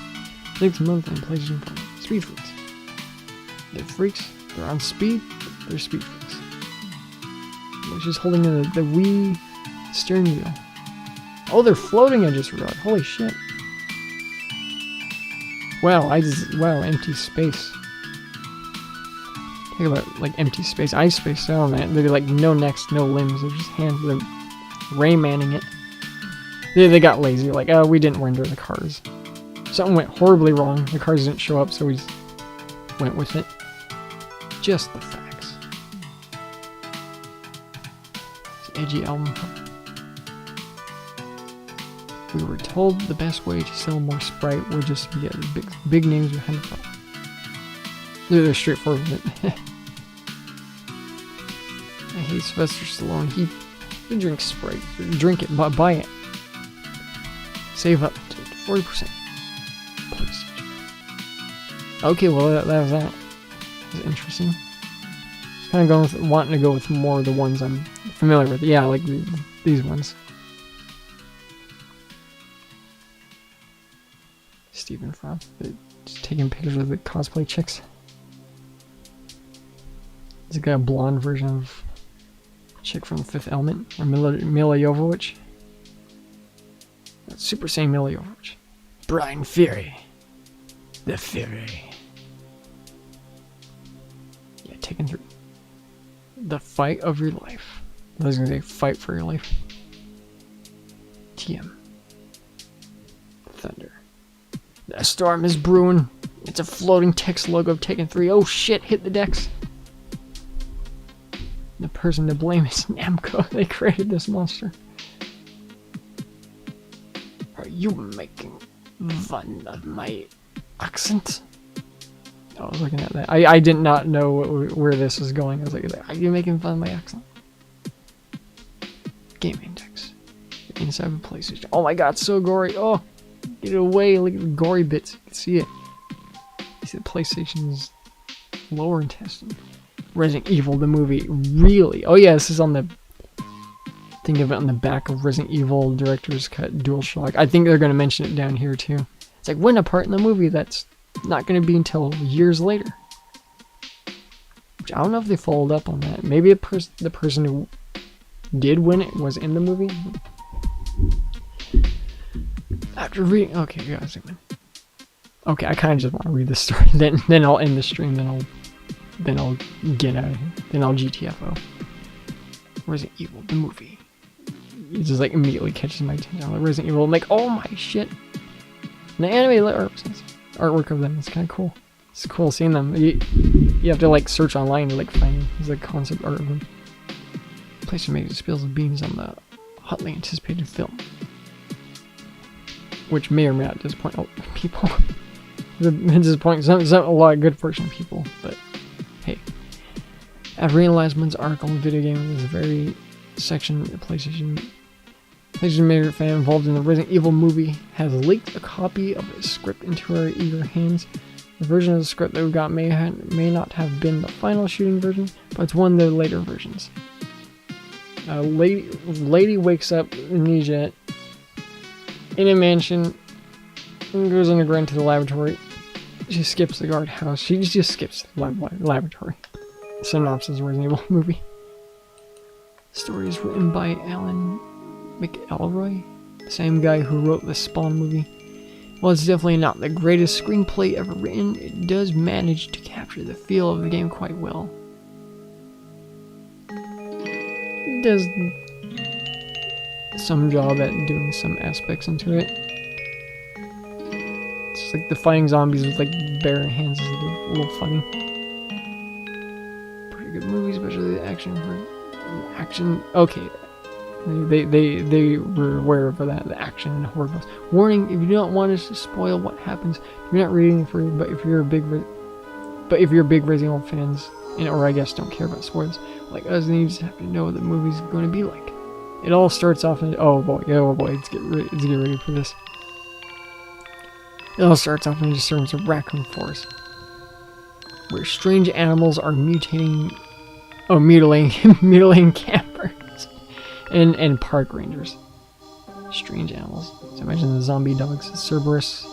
Links month and PlayStation 4. Speed freaks. They're freaks. They're on speed. They're speed freaks. They're just holding the Wii steering wheel. Oh, they're floating, I just realized. Holy shit. Wow, empty space. Think about like empty space. I spaced out on that. They're like no necks, no limbs. They're just hands. They're Raymanning it. They got lazy. Like, oh, we didn't render the cars. Something went horribly wrong. The cars didn't show up, so we just went with it. Just the facts. It's an edgy album. We were told the best way to sell more Sprite would just be big names behind the phone. They're straightforward with it. I hate Sylvester Stallone. He drinks Sprite. Drink it, buy it. Save up to 40%. Okay, well that was that. It was interesting. Kind of going with wanting to go with more of the ones I'm familiar with. Yeah, like these ones. Stephen Frost, just taking pictures of the cosplay chicks. There's like a blonde version of chick from The Fifth Element, or Mila Jovovich. That's Super Saiyan Mila Jovovich. Brian Fury. The Fury. Yeah, Taken 3. The fight of your life. I was gonna say fight for your life. TM. Thunder. A storm is brewing. It's a floating text logo of Taken 3. Oh shit, hit the decks. The person to blame is Namco. They created this monster. Are you making fun of my accent? I was looking at that. I did not know where this was going. I was like, are you making fun of my accent? Game Index. Inside of the PlayStation. Oh my god, so gory. Oh, get it away. Look at the gory bits. You can see it. You see the PlayStation's lower intestine. Resident Evil, the movie. Really? Oh yeah, this is on the... Think of it on the back of Resident Evil Director's Cut DualShock. I think they're going to mention it down here too. It's like, win a part in the movie that's not going to be until years later. Which I don't know if they followed up on that. Maybe the person who did win it was in the movie. After reading... Okay, you guys, okay, I kind of just want to read this story. Then I'll end the stream. Then I'll get out of here. Then I'll GTFO. Resident Evil, the movie. It just like immediately catches my attention. Like Resident Evil, I'm like, oh my shit. And the animated artwork of them is kind of cool. It's cool seeing them. You have to like search online to like find the concept art of them. PlayStation makes spills of beans on the hotly anticipated film, which may or may not disappoint people. Disappoint a lot of good fortune people, but hey. I've realized Man's article in video game is a very section of PlayStation major fan involved in the Resident Evil movie has leaked a copy of a script into our eager hands. The version of the script that we got may not have been the final shooting version, but it's one of the later versions. A lady wakes up amnesia in a mansion and goes underground to the laboratory. She skips the guardhouse. She just skips the laboratory. Synopsis of Resident Evil movie. The story is written by Alan McElroy, the same guy who wrote the Spawn movie. While it's definitely not the greatest screenplay ever written, it does manage to capture the feel of the game quite well. It does some job at doing some aspects into it. It's just like the fighting zombies with like bare hands is a little funny. Good movie, especially the action. Okay, they were aware of that. The action and horror. Warning: if you don't want us to spoil what happens, you're not reading for you. But if you're a big Resident Evil fans, or I guess don't care about spoilers, like us, then you just have to know what the movie's going to be like. It all starts off in oh boy, let's get ready for this. It all starts off in just a raccoon forest, where strange animals are mutilating campers and park rangers. Strange animals. So imagine the zombie dogs, Cerberus,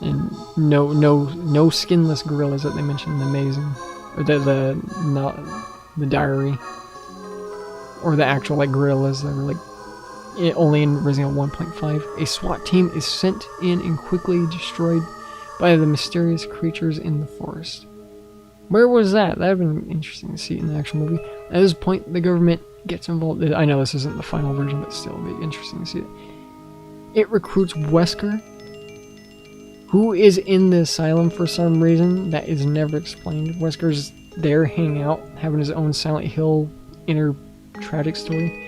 and no skinless gorillas that they mentioned in the Amazing, or the diary, or the actual like gorillas that were like only in Resident Evil 1.5. A SWAT team is sent in and quickly destroyed by the mysterious creatures in the forest. Where was that? That would have been interesting to see in the actual movie. At this point, the government gets involved. I know this isn't the final version, but still, it'd be interesting to see it. It recruits Wesker, who is in the asylum for some reason that is never explained. Wesker's there hanging out, having his own Silent Hill inner tragic story,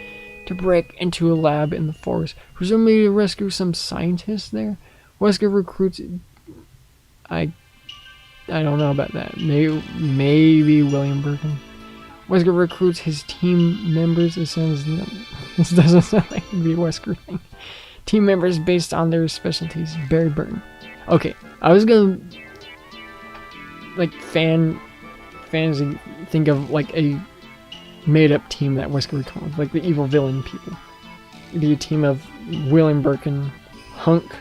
to break into a lab in the forest, presumably to rescue some scientists there. Wesker recruits... I don't know about that. Maybe William Birkin. Wesker recruits his team members. This doesn't sound like it'd be a Wesker thing. Team members based on their specialties. Barry Burton. Okay, I was gonna like fans think of like a made-up team that Wesker would come with, like the evil villain people. It'd be a team of William Birkin, Hunk,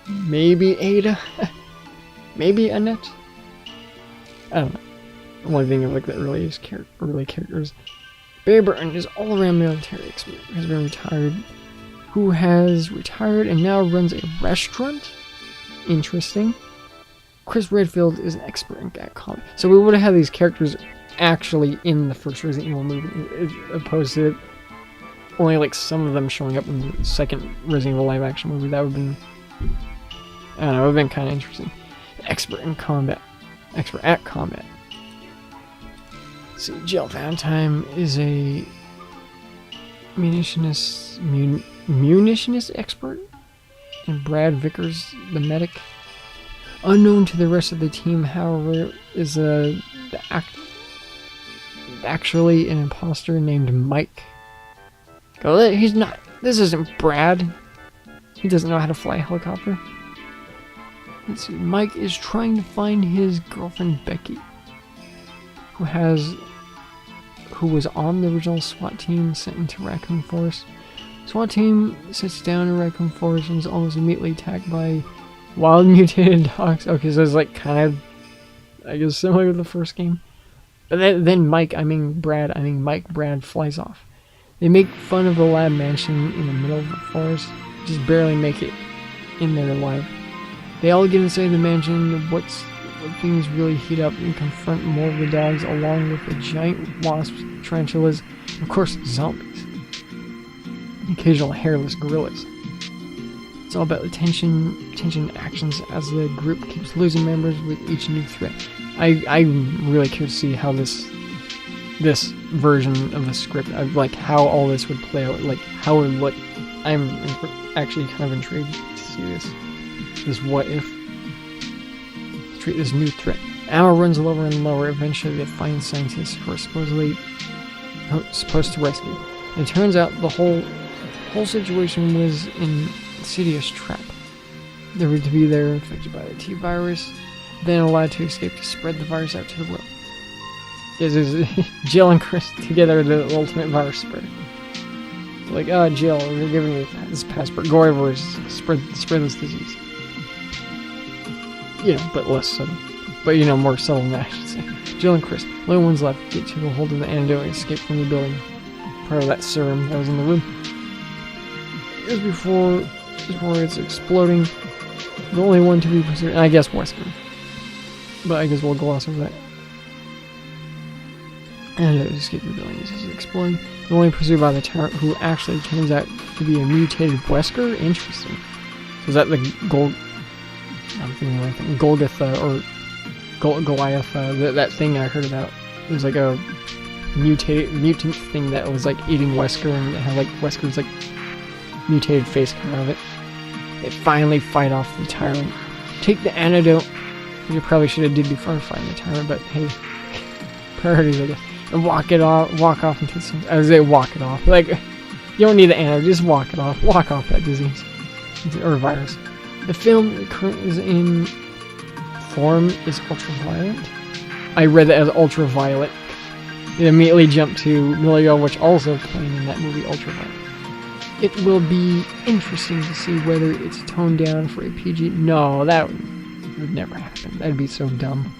maybe Ada. Maybe Annette? I don't know. I'm only thinking of like the early characters. Barry Burton is all-around military expert who has retired and now runs a restaurant. Interesting. Chris Redfield is an expert in combat. So we would have had these characters actually in the first Resident Evil movie, as opposed to only like some of them showing up in the second Resident Evil live-action movie. That would have been, I don't know, it would have been kind of interesting. Expert at combat. See, Jill Valentine is a munitionist expert, and Brad Vickers, the medic. Unknown to the rest of the team, however, is the actually an imposter named Mike. Go, he's not. This isn't Brad. He doesn't know how to fly a helicopter. Let's see. Mike is trying to find his girlfriend Becky, who was on the original SWAT team sent into Raccoon Forest. SWAT team sits down in Raccoon Forest and is almost immediately attacked by wild mutated dogs. Okay, so it's like kind of, I guess, similar to the first game. But then Mike Brad flies off. They make fun of the lab mansion in the middle of the forest, just barely make it in there alive. They all get inside the mansion, when things really heat up and confront more of the dogs along with the giant wasps, tarantulas, and of course zombies. Occasional hairless gorillas. It's all about the tension actions as the group keeps losing members with each new threat. I'm really curious to see how this version of the script, like how all this would play out, like how it would look. I'm actually kind of intrigued to see this what if. Treat this new threat. Ammo runs lower and lower. Eventually they find scientists who are supposed to rescue. And it turns out the whole situation was an insidious trap. They were to be there infected by the T virus, then allowed to escape to spread the virus out to the world. Yes, Jill and Chris together, the ultimate virus spreader. Like, Jill, we're giving you this passport. Go over and spread this disease. But less subtle. But, more subtle than that, I should say. Jill and Chris, the only ones left, get to a hold of the antidote and escape from the building. Part of that serum that was in the room. Just before it's exploding, the only one to be pursued, and I guess Wesker. But I guess we'll gloss over that. And it escaped the building as it's exploding. The only pursued by the tyrant, who actually turns out to be a mutated Wesker. Interesting. So is that the I'm thinking like Golgotha or Goliath? That thing I heard about. It was like a mutant thing that was like eating Wesker, and it had like Wesker's like mutated face coming out of it. They finally fight off the tyrant. Take the antidote, which you probably should have did before fighting the tyrant, but hey, priorities, I guess. And walk off into some. I was say walk it off. Like, you don't need the antidote, just walk it off. Walk off that disease or virus. The film currently is in form is ultraviolet. I read that as ultraviolet. It immediately jumped to Mila Jovovich, which also playing in that movie Ultraviolet. It will be interesting to see whether it's toned down for a PG. No, that would never happen. That'd be so dumb.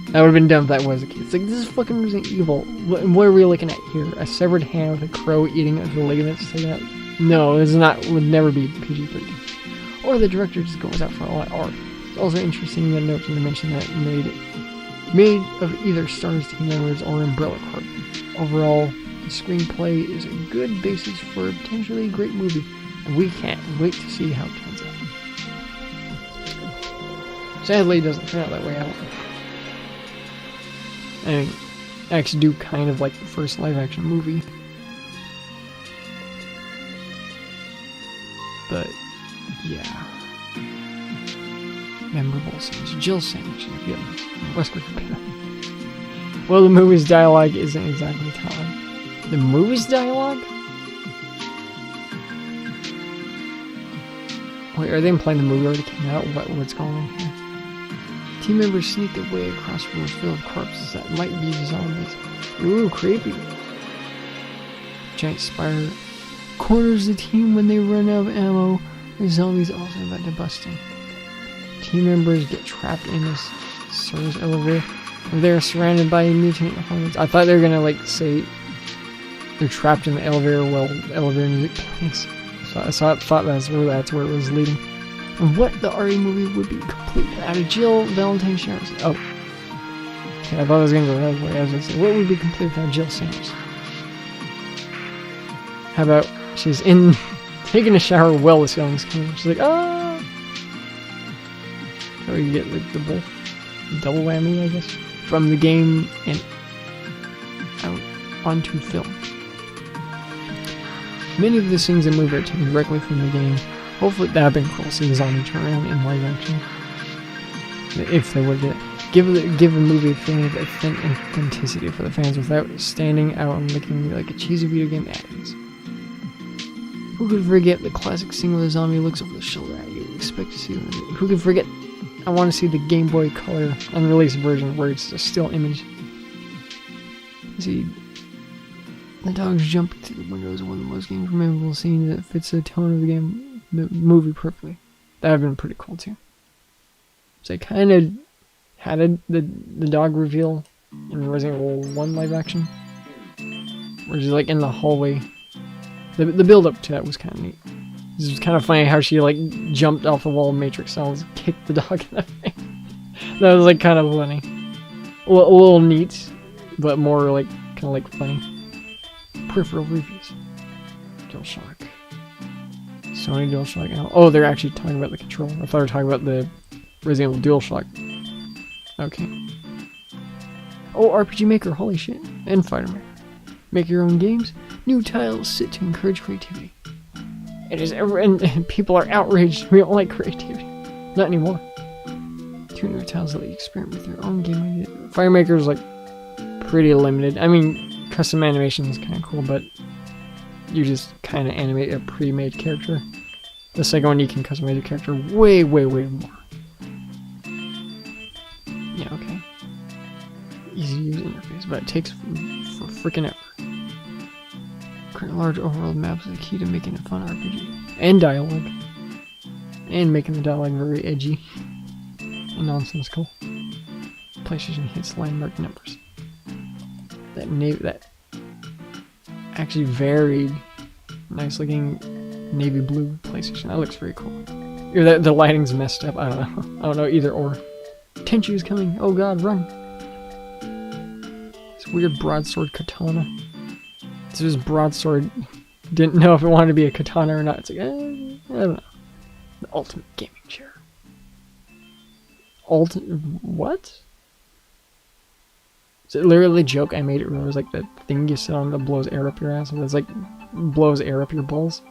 That would have been dumb if that was the case. It's like, this is fucking Resident Evil. What are we looking at here? A severed hand with a crow eating the ligaments taken out? No, this is not. Would never be PG-13. Or the director just goes out for all that art. It's also interesting that note to mention that made of either Stars team members or Umbrella Corp. Overall, the screenplay is a good basis for a potentially great movie, and we can't wait to see how it turns out. Sadly, it doesn't turn out that way out. I mean, I actually do kind of like the first live-action movie. But, yeah. Memorable scenes. Jill sandwich. Yeah. Wesker. Well, the movie's dialogue isn't exactly telling. The movie's dialogue? Wait, are they implying the movie already came out? What's going on here? Team members sneak their way across rooms filled with corpses that might be zombies. Ooh, creepy. Giant spider corners the team when they run out of ammo. The zombies also about to bust them. Team members get trapped in this service elevator. They're surrounded by mutant hormones. I thought they were gonna like say they're trapped in the elevator while elevator music plays. So I thought that's where it was leading. And what the RE movie would be complete without a Jill Valentine showers? Oh. Okay, I thought I was gonna go that way. I was gonna say, what would be complete without Jill Sanders? How about she's taking a shower while the song's coming. She's like, ah! So you get like double whammy, I guess, from the game and out onto film. Many of the scenes in the movie are taken directly from the game. Hopefully that would have been cool, seeing zombie turn around in live action. If they would get it. Give the movie a feeling of authenticity for the fans without standing out and looking like a cheesy video game add-ins. Who could forget the classic scene where the zombie looks over the shoulder at you? Expect to see them. Who could forget? I want to see the Game Boy Color unreleased version where it's a still image. See, the dogs jumping through the windows are one of the most game's memorable scenes that fits the tone of the movie perfectly. That would have been pretty cool too. So I kind of had the dog reveal in Resident Evil 1 live action, where she's like in the hallway. The build up to that was kind of neat. It was kind of funny how she like jumped off the wall of Matrix cells, kicked the dog in the face. That was like kind of funny, a little neat, but more like kind of like funny. Peripheral reviews. DualShock. Sony DualShock. Oh, they're actually talking about the controller. I thought they were talking about the Resident Evil DualShock. Okay. Oh, RPG Maker. Holy shit. And Fighter Maker. Make your own games. New titles sit to encourage creativity. It is, and people are outraged. We don't like creativity. Not anymore. 2 new titles that let you experiment with your own game idea. Fire Maker is like pretty limited. I mean, custom animation is kind of cool, but you just kind of animate a pre-made character. The second one, you can customize your character way, way, way more. Yeah, okay. Easy to use interface, but it takes for freaking ever. Creating large overworld maps is the key to making a fun RPG. And dialogue. And making the dialogue very edgy. And nonsensical. PlayStation hits landmark numbers. That actually very nice looking navy blue PlayStation. That looks very cool. The lighting's messed up. I don't know. Either or. Tenchu's coming. Oh god, run. This weird broadsword katana. This is broadsword. Didn't know if it wanted to be a katana or not. It's like, I don't know. The ultimate gaming chair. What? Is it literally a joke I made it where it was like the thing you sit on that blows air up your ass? And it's like, blows air up your balls?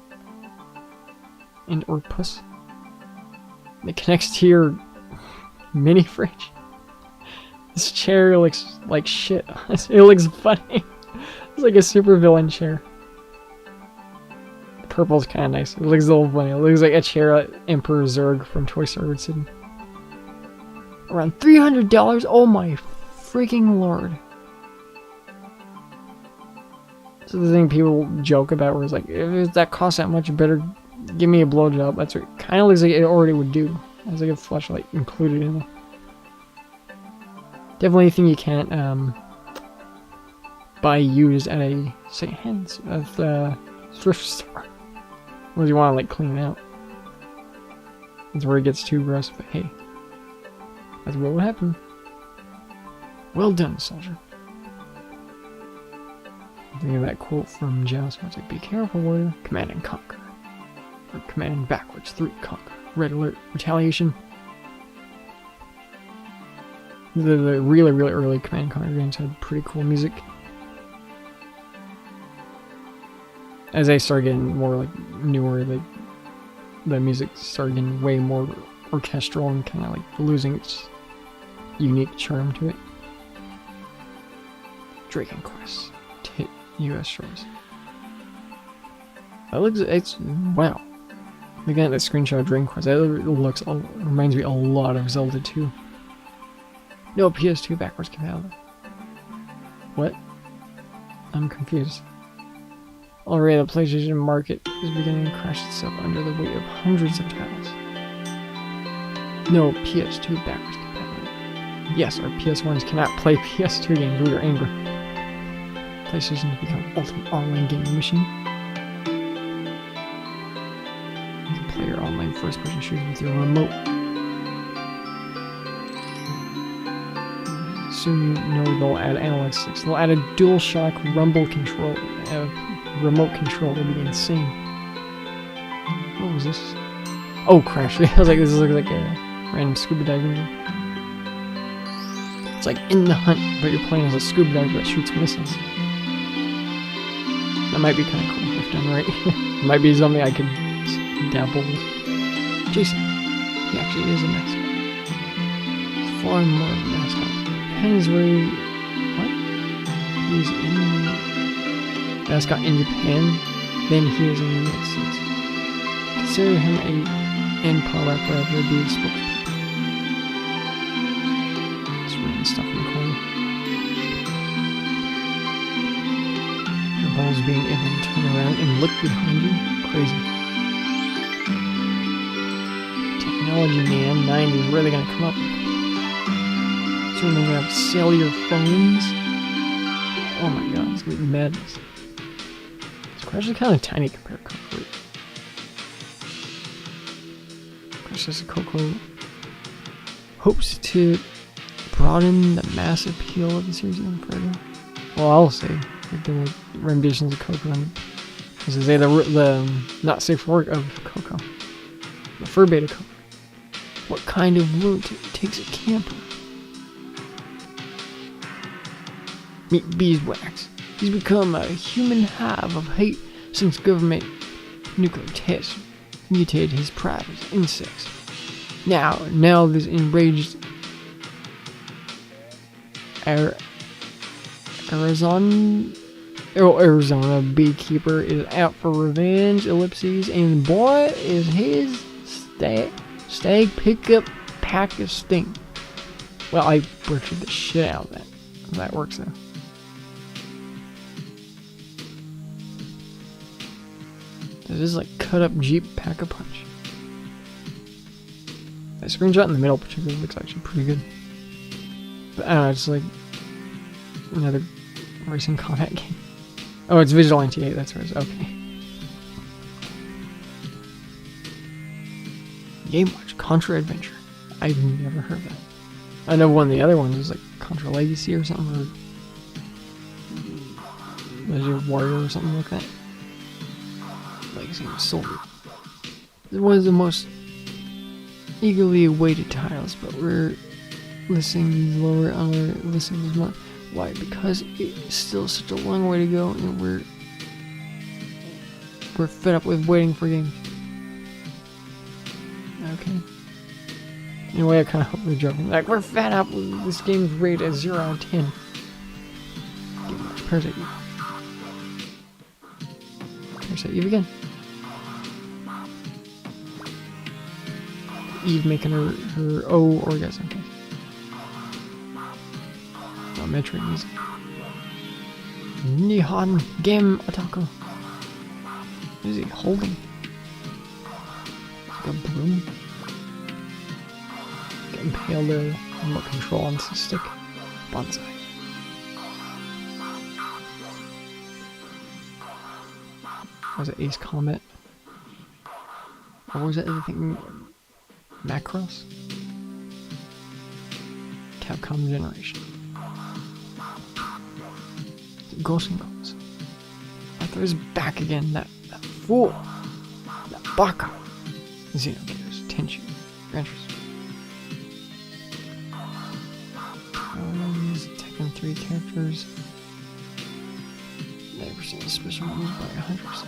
And or puss? And it connects to your mini fridge. This chair looks like shit. It looks funny. It's like a super villain chair. The purple's kind of nice. It looks a little funny. It looks like a chair that Emperor Zurg from Toy Story would sit in. Around $300? Oh my freaking lord. So the thing people joke about where it's like, if that costs that much, you better give me a blowjob. That's what it kind of looks like it already would do. There's like a flashlight included in it. Definitely a thing you can't buy used at a secondhand thrift store. Unless you want to like clean it out. That's where it gets too gross, but hey. That's what would happen. Well done, soldier. I'm thinking of that quote from Joust where it's like, be careful, warrior. Command and conquer. Or command backwards, 3, conquer. Red alert, retaliation. The really, really early Command and Conquer games had pretty cool music. As they started getting more like newer, like the music started getting way more orchestral and kind of like losing its unique charm to it. Dragon Quest to hit U.S. shores. That looks, it's, wow. Looking at that screenshot of Dragon Quest, that looks, reminds me a lot of Zelda 2. No, PS2 backwards compatible. What? I'm confused. Already the PlayStation market is beginning to crash itself under the weight of hundreds of titles. No, PS2 backwards compatible. Yes, our PS1s cannot play PS2 games. We are angry. PlayStation has become ultimate online gaming machine. You can play your online first-person shooters with your remote. Soon you know they'll add analog sticks. They'll add a DualShock rumble control. Remote control would be insane. What was this? Oh, crash. I was like, this looks like a random scuba diving game. It's like In the Hunt, but you're playing as a scuba diver that shoots missiles. That might be kind of cool if done right. It might be something I could dabble with. Jason. He actually is a mascot. far more of a mascot. Depends where he... What? He's in... mascot in Japan than he is in the United States. Consider him and Paul Rapper to be a spokesperson. Just reading stuff in the corner. The ball's being able to turn around and look behind you. Crazy. Technology man, 90, where are they gonna come up with? So they're gonna have cellular phones? Oh my god, it's gonna be madness. It's actually kind of tiny compared to Coco. Crash Test Coco hopes to broaden the mass appeal of the series even further. Well, I'll say, like the renditions of Coco, and as I say, the not safe for work of Coco, the fur bait of Coco. What kind of route takes a camper? Meet Beeswax. He's become a human hive of hate since government nuclear tests mutated his pride as insects. Now this enraged Arizona beekeeper is out for revenge, ellipses, and boy is his stag pickup pack of stink. Well, I butchered the shit out of that. That works though. This is like cut up Jeep pack a punch. That screenshot in the middle particularly looks actually pretty good. But I don't know, it's like another racing combat game. Oh, it's Vigilante 8, that's what it is. Okay. Game Watch, Contra Adventure. I've never heard of that. I know one of the other ones is like Contra Legacy or something, or Legendary Warrior or something like that. Legacy of Soldier. It's one of the most eagerly awaited titles, but we're listing these lower on our listing this month. Why? Because it's still such a long way to go, and we're fed up with waiting for games. Okay. In a way, I kind of hope they're joking. Like, we're fed up with this game's rated at 0 out of 10. Game Watch, Parasite Eve. Parasite Eve again. Eve making her orgasm. Oh, Metroid music. Nihon Game Atako. What is he holding? Like a broom? Get impaled there. Remote control on the stick. Bonsai. Was it Ace Combat? Or was it anything? Macross? Capcom Generation. Ghost and Goals. Arthur is back again. That fool. That baka. Xenogears. Tenchu. Ranchers. Tekken 3 characters. 90% special moves by 100%.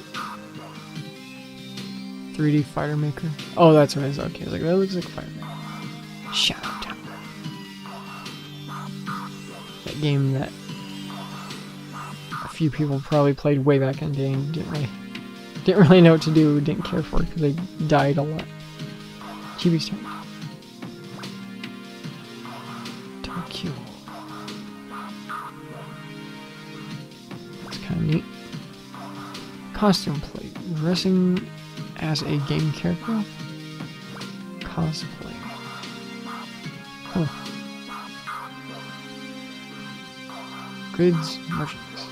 3D Fighter Maker. Oh, that's what it is. Okay, I was like, that looks like Fighter Maker. Shadow Tower. That game that a few people probably played way back in the day and didn't really know what to do, didn't care for it because they died a lot. Chibi's turn. Tokyo. That's kind of neat. Costume plate. Dressing as a game character? Cosplay. Huh. Goods, merchandise.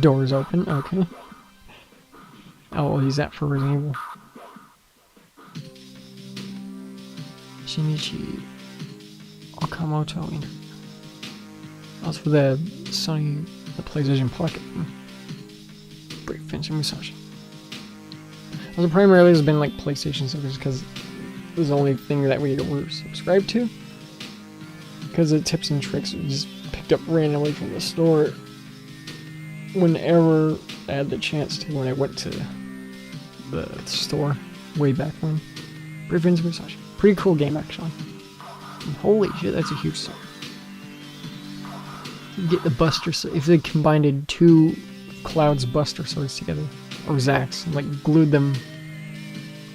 Doors open, okay. Oh, we'll use that for Resident Evil. Shinichi Okamoto interview. That's for the Sony, the PlayStation Pocket. Break Fence and Musashi. Also, primarily has been like PlayStation servers because it was the only thing that we were subscribed to. Because the tips and tricks were just picked up randomly from the store whenever I had the chance to, when I went to the store way back when. Break Fence and Musashi. Pretty cool game, actually. And holy shit, that's a huge sword. You get the Buster Sword. If they combined two Cloud's Buster Swords together, or Zack's, and like glued them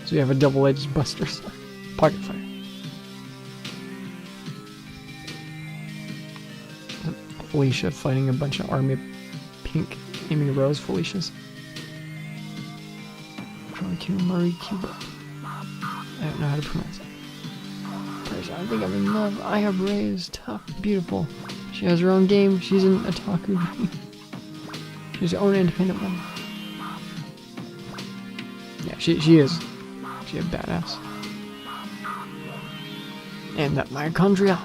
so you have a double-edged Buster Sword. Pocket Fire. Felicia fighting a bunch of army pink Amy Rose Felicias. Charlie Q, Murray Cuba. I don't know how to pronounce it. I think I'm in love. I have Ray is tough, beautiful. She has her own game. She's an otaku. She's her own independent woman. Yeah, she is. She's a badass. And that mitochondria.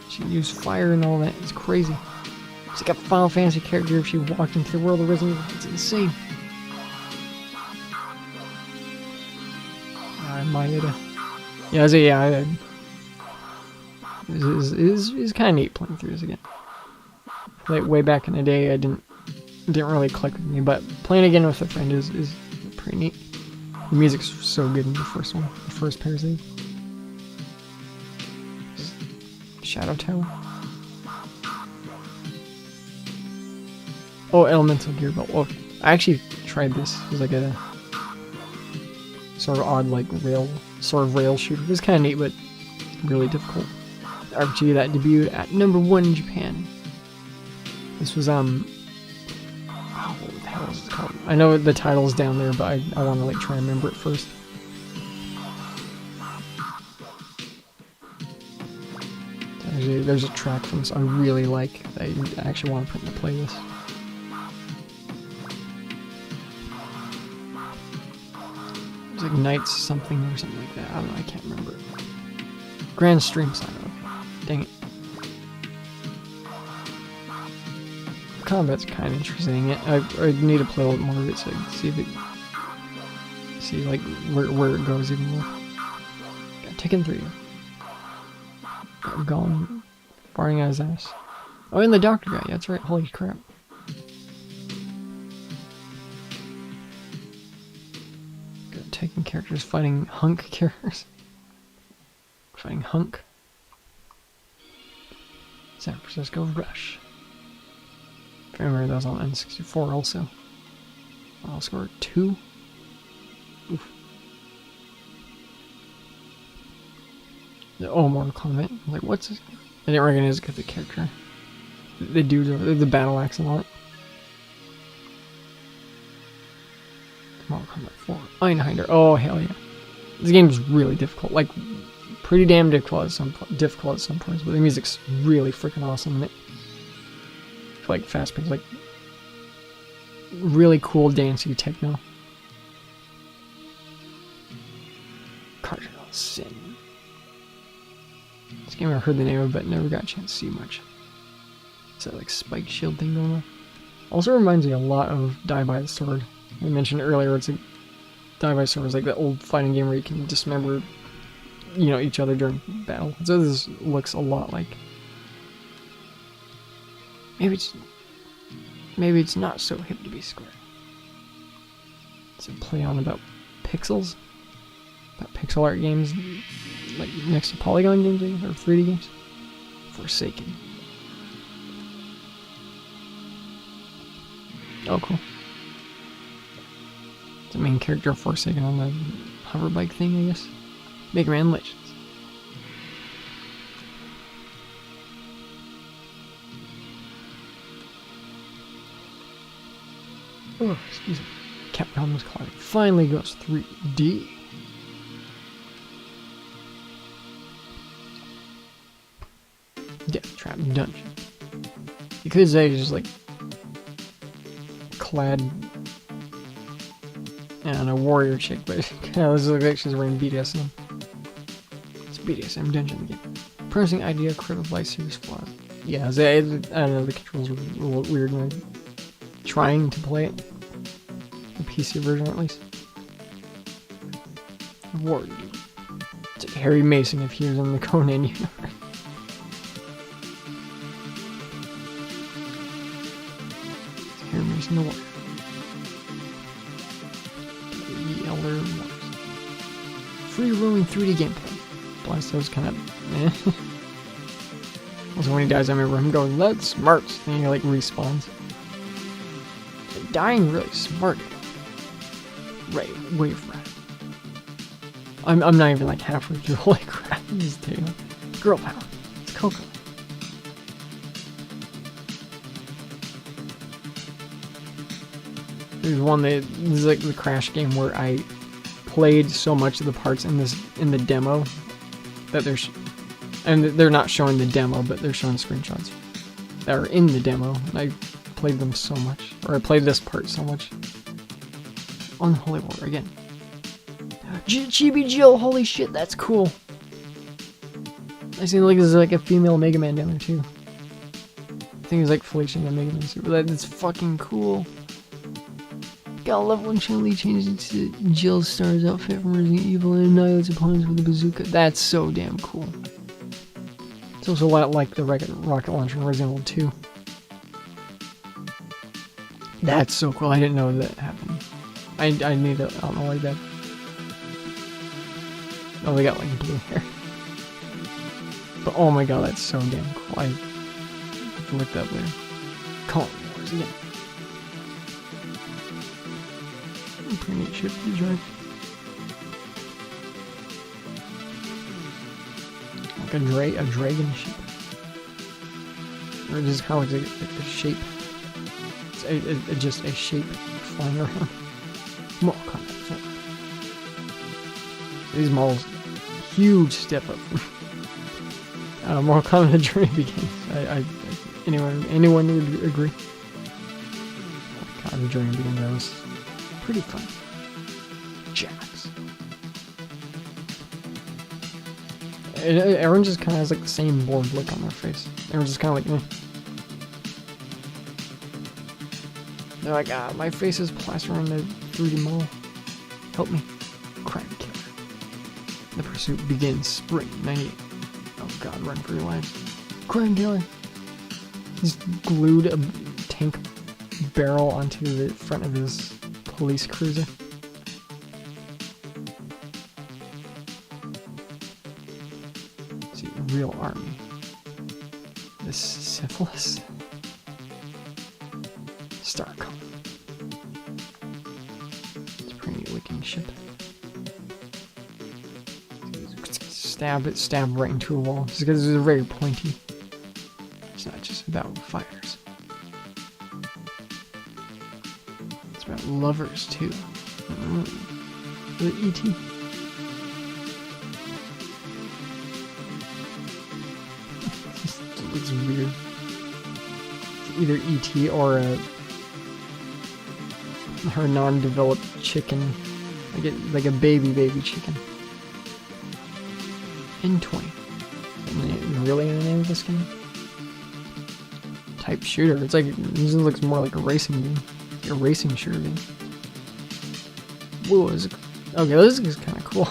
She can use fire and all that. It's crazy. It's like a Final Fantasy character if she walked into the world of Resident Evil. It's insane. Maeda. Yeah, it's kind of neat playing through this again. Like way back in the day, I didn't really click with me, but playing again with a friend is pretty neat. The music's so good in the first one, the first Parasite. Shadow Tower. Oh, Elemental Gear Belt. Okay, I actually tried this. It was like a sort of odd, like rail shooter. It was kind of neat, but really difficult. The RPG that debuted at #1 in Japan. This was oh, what the hell is it called? I know the title's down there, but I want to like try and remember it first. There's a track from this I really like that I actually want to put in the playlist. It's like Knights something or something like that. I don't know, I can't remember it. Grand Stream Saga. Okay. Dang it. Combat's kind of interesting. I need to play a little more of it so I can see like where it goes even more. Got Tekken 3. Got Golem farting out his ass. Oh, and the doctor guy. Yeah, that's right. Holy crap. Got Tekken characters fighting Hunk characters. Fighting Hunk. San Francisco Rush. I remember that was on N64 also. I'll score 2. Oof. Oh, Mortal Kombat. I was like, what's this? I didn't recognize it because of the character. The dude, the battle axe and all that. Mortal Kombat 4. Einhinder. Oh, hell yeah. This game is really difficult. Like, pretty damn difficult at some points, but the music's really freaking awesome in it. Like fast paced, like really cool dancey techno. Cardinal Sin. This game I heard the name of, but never got a chance to see much. Is that like spike shield thing going on? Also reminds me a lot of Die by the Sword. I mentioned earlier, it's like Die by the Sword is like the old fighting game where you can dismember, each other during battle. So this looks a lot like. Maybe it's not so hip to be square. It's a play on about pixels, about pixel art games, like next to polygon games or 3D games. Forsaken. Oh, cool. It's the main character of Forsaken on the hover bike thing, I guess. Mega Man Legends. Oh, excuse me. Capcom's Cloud finally goes 3D. Death Trap Dungeon. You could say it's just like clad and a warrior chick, but it kind of looks like she's wearing BDSM. It's BDSM dungeon again. Promising idea, creative life series flaws. Yeah, I don't know, the controls were a little weird when trying to play it. The PC version, at least. Ward. It's like Harry Mason if he was in the Conan universe. It's Harry Mason the Warrior. The Elder Wars. Free roaming 3D gameplay. Blasto's kind of eh. Also, when he dies, I remember him going, "That's smart," and he like respawns. Dying really smart. Right, wave rat. I'm not even like halfway through. Holy crap! Just taking girl power. It's Coco. There's one that this is like the Crash game where I played so much of the parts in the demo that they're not showing the demo, but they're showing screenshots that are in the demo, and I played them so much, or I played this part so much. Unholy War again. Chibi Jill, holy shit, that's cool. I see like there's like a female Mega Man down there too. I think it's like Felicia and Mega Man Super. That's fucking cool. Gotta love when Chun-Li changes into Jill Star's outfit from Resident Evil and annihilates opponents with a bazooka. That's so damn cool. It's also a lot like the rocket launcher in Resident Evil 2. That's so cool. I didn't know that happened. I need it. I don't know why that. Oh, they got like blue hair. But oh my god, that's so damn cool. I have to look that later. Colony Wars again. Pretty neat ship to drive. Like a dragon ship. Or just kind of like a shape. It's just a shape flying around. Mortal Kombat 4. These models, huge step up. Mortal Kombat Journey Begins. Anyone would agree. God, the Journey Begins, that was pretty fun. Jax. Everyone just kind of has like the same bored look on their face. Everyone's just kind of like, eh. They're like, my face is plastered on the 3D model. Help me. Crime killer. The pursuit begins. Spring 98. Oh god, run for your lives. Crime killer. He's glued a tank barrel onto the front of his police cruiser. Let's see, real army. This syphilis. Starcom. It's a pretty neat looking ship. Stab right into a wall. Just because it's very pointy. It's not just about fighters. It's about lovers too. The E.T. It looks weird. It's either E.T. or her non-developed chicken, like a baby chicken. N20. Really the name of this game? Type shooter. It's like this looks more like a racing game, like a racing shooter game. Whoa, okay, this is kind of cool.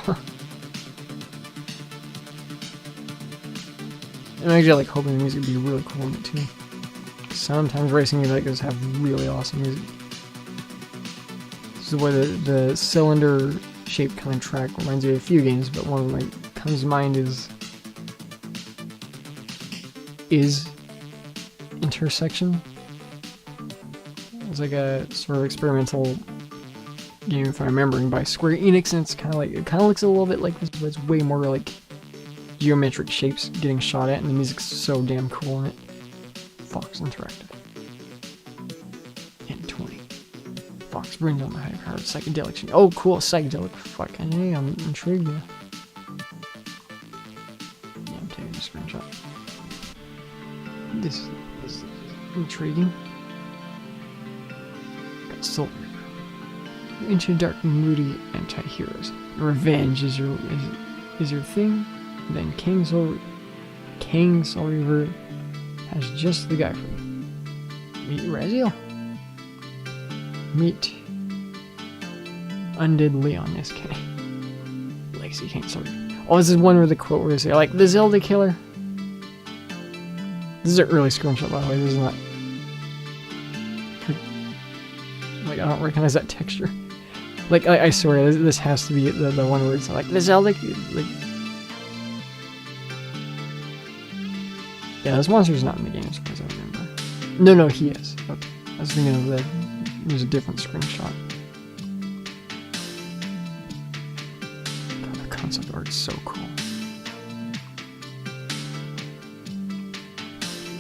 I'm actually like hoping the music would be really cool in it too. Sometimes racing games like this have really awesome music. This is where the cylinder shaped kind of track reminds me of a few games, but one of them like comes to mind is Intersection. It's like a sort of experimental game, if I'm remembering, by Square Enix, and it's kind of looks a little bit like this, but it's way more like geometric shapes getting shot at, and the music's so damn cool in it. Fox Interactive. N20. Fox brings on the high-powered psychedelic shit. Oh, cool, psychedelic. Fucking hey, I'm intrigued now. Yeah, I'm taking a screenshot. This is intriguing. Got Soul Reaper. Into dark, moody anti-heroes. Revenge is your thing. Then King Soul Reaver has just the guy for you. Meet Raziel. Meet Undead Leon SK. Legacy King Soul Reaver. Oh, this is one where the quote where they say, like, the Zelda killer. This is an early screenshot, by the way. This is not... Like, I don't recognize that texture. Like, I swear, this has to be the one where it's like, the Zelda... Like, Yeah, this monster's not in the game as far as I remember. No, he is. Okay. I was thinking of that. There's a different screenshot. God, the concept art is so cool.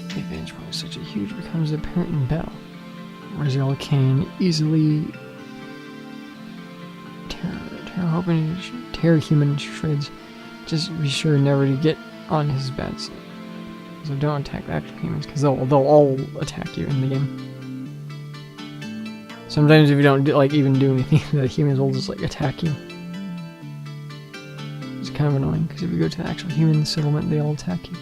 The advantage point is such a huge becomes apparent in battle. Raziel can easily tear human shreds. Just be sure never to get on his bad side. So don't attack the actual humans, because they'll all attack you in the game. Sometimes if you don't even do anything, the humans will just attack you. It's kind of annoying, because if you go to the actual human settlement, they all attack you.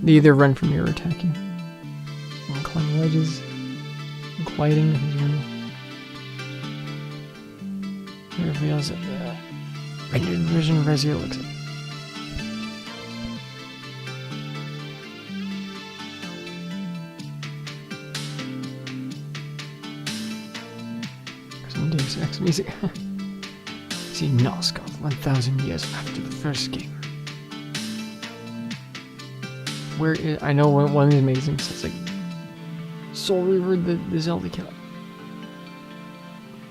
They either run from you or attack you. And climbing ledges, and gliding. It reveals that the renewed version of Raziel looks like. Some Deus Ex music. See Nosgoth 1,000 years after the first game. Where is, I know one of the amazing sets like Soul Reaver the Zelda killer.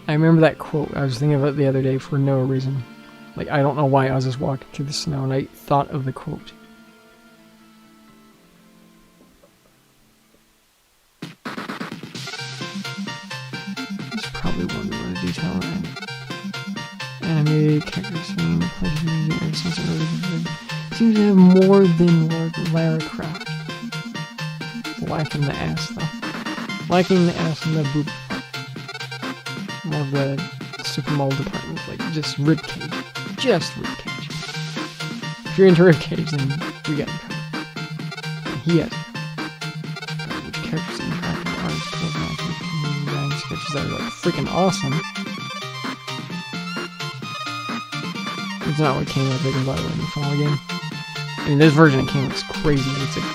I remember that quote. I was thinking about it the other day for no reason. Like, I don't know why. I was just walking through the snow and I thought of the quote. It's probably one of the detail and animated characters in the PlayStation ever since it really seems to have more than Lara Croft. Lacking the ass though. Lacking the ass and the boob. More of the supermodel department, just ribcage. Just ribcage. If you're into ribcage, then we got him covered. And he has it. Which characters interact with artists, design sketches that are freaking awesome. It's not what came out big by the way in the final game. I mean, this version of King looks crazy. It's like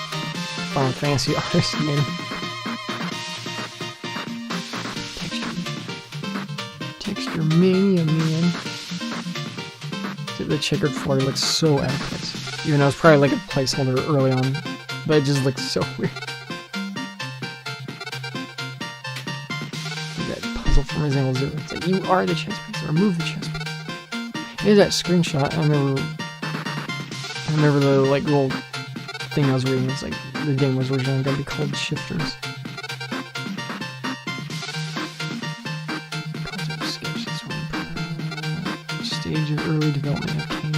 Final Fantasy artist made him. Texture mania, man. The checkered floor looks so out of place. Even though it's probably a placeholder early on, but it just looks so weird. That puzzle from Resident Evil 0. It's like, you are the chess piece. Remove the chess piece. Here's that screenshot. I remember the little thing I was reading. It's like the game was originally going to be called Shifters. Concept sketch. This one. Stage of early development of Kane.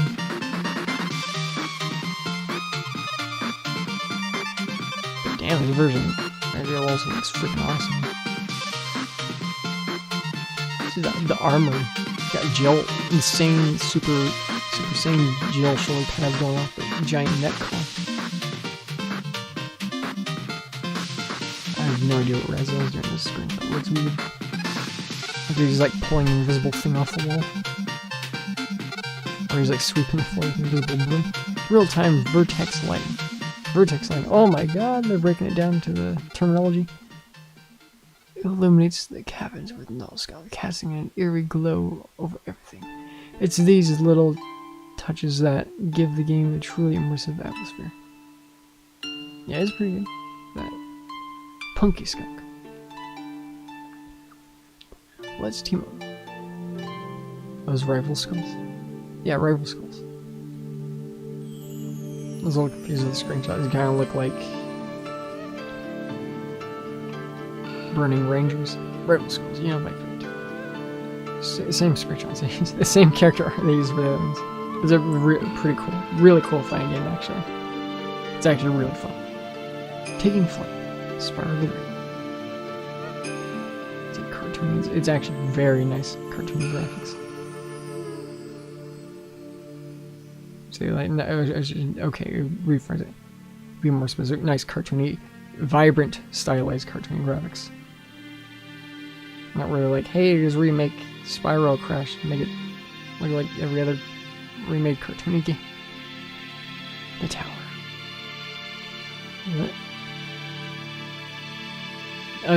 But damn, this version. It also looks freaking awesome. See the armor. Got gel, insane, super insane gel shoulder pads going off the giant neck cloth. I have no idea what Raziel is doing this screen, but it looks weird. Like he's pulling an invisible thing off the wall. Or he's sweeping the floor with an invisible broom. Real-time vertex lighting. Vertex lighting. Oh my god, they're breaking it down to the terminology. It illuminates the cabins with Nosgoth, casting an eerie glow over everything. It's these little touches that give the game a truly immersive atmosphere. Yeah, it's pretty good. That punky skunk. Let's team up. Those rival skulls? Yeah, rival skulls. I was a little confused with the screenshots. They kind of look like Burning Rangers. Rival skulls, you know my favorite. Same screenshots. The same character art they use for the other ones. It's a pretty cool, really cool fighting game actually. It's actually really fun. Taking Flight. Spiral of the Ring. It's like cartoons. It's actually very nice cartoon graphics. So okay, rephrase it. Be more specific. Nice cartoony, vibrant, stylized cartoon graphics. Not really hey, just remake Spyro Crash and make it look like every other remade cartoony game. The Tower.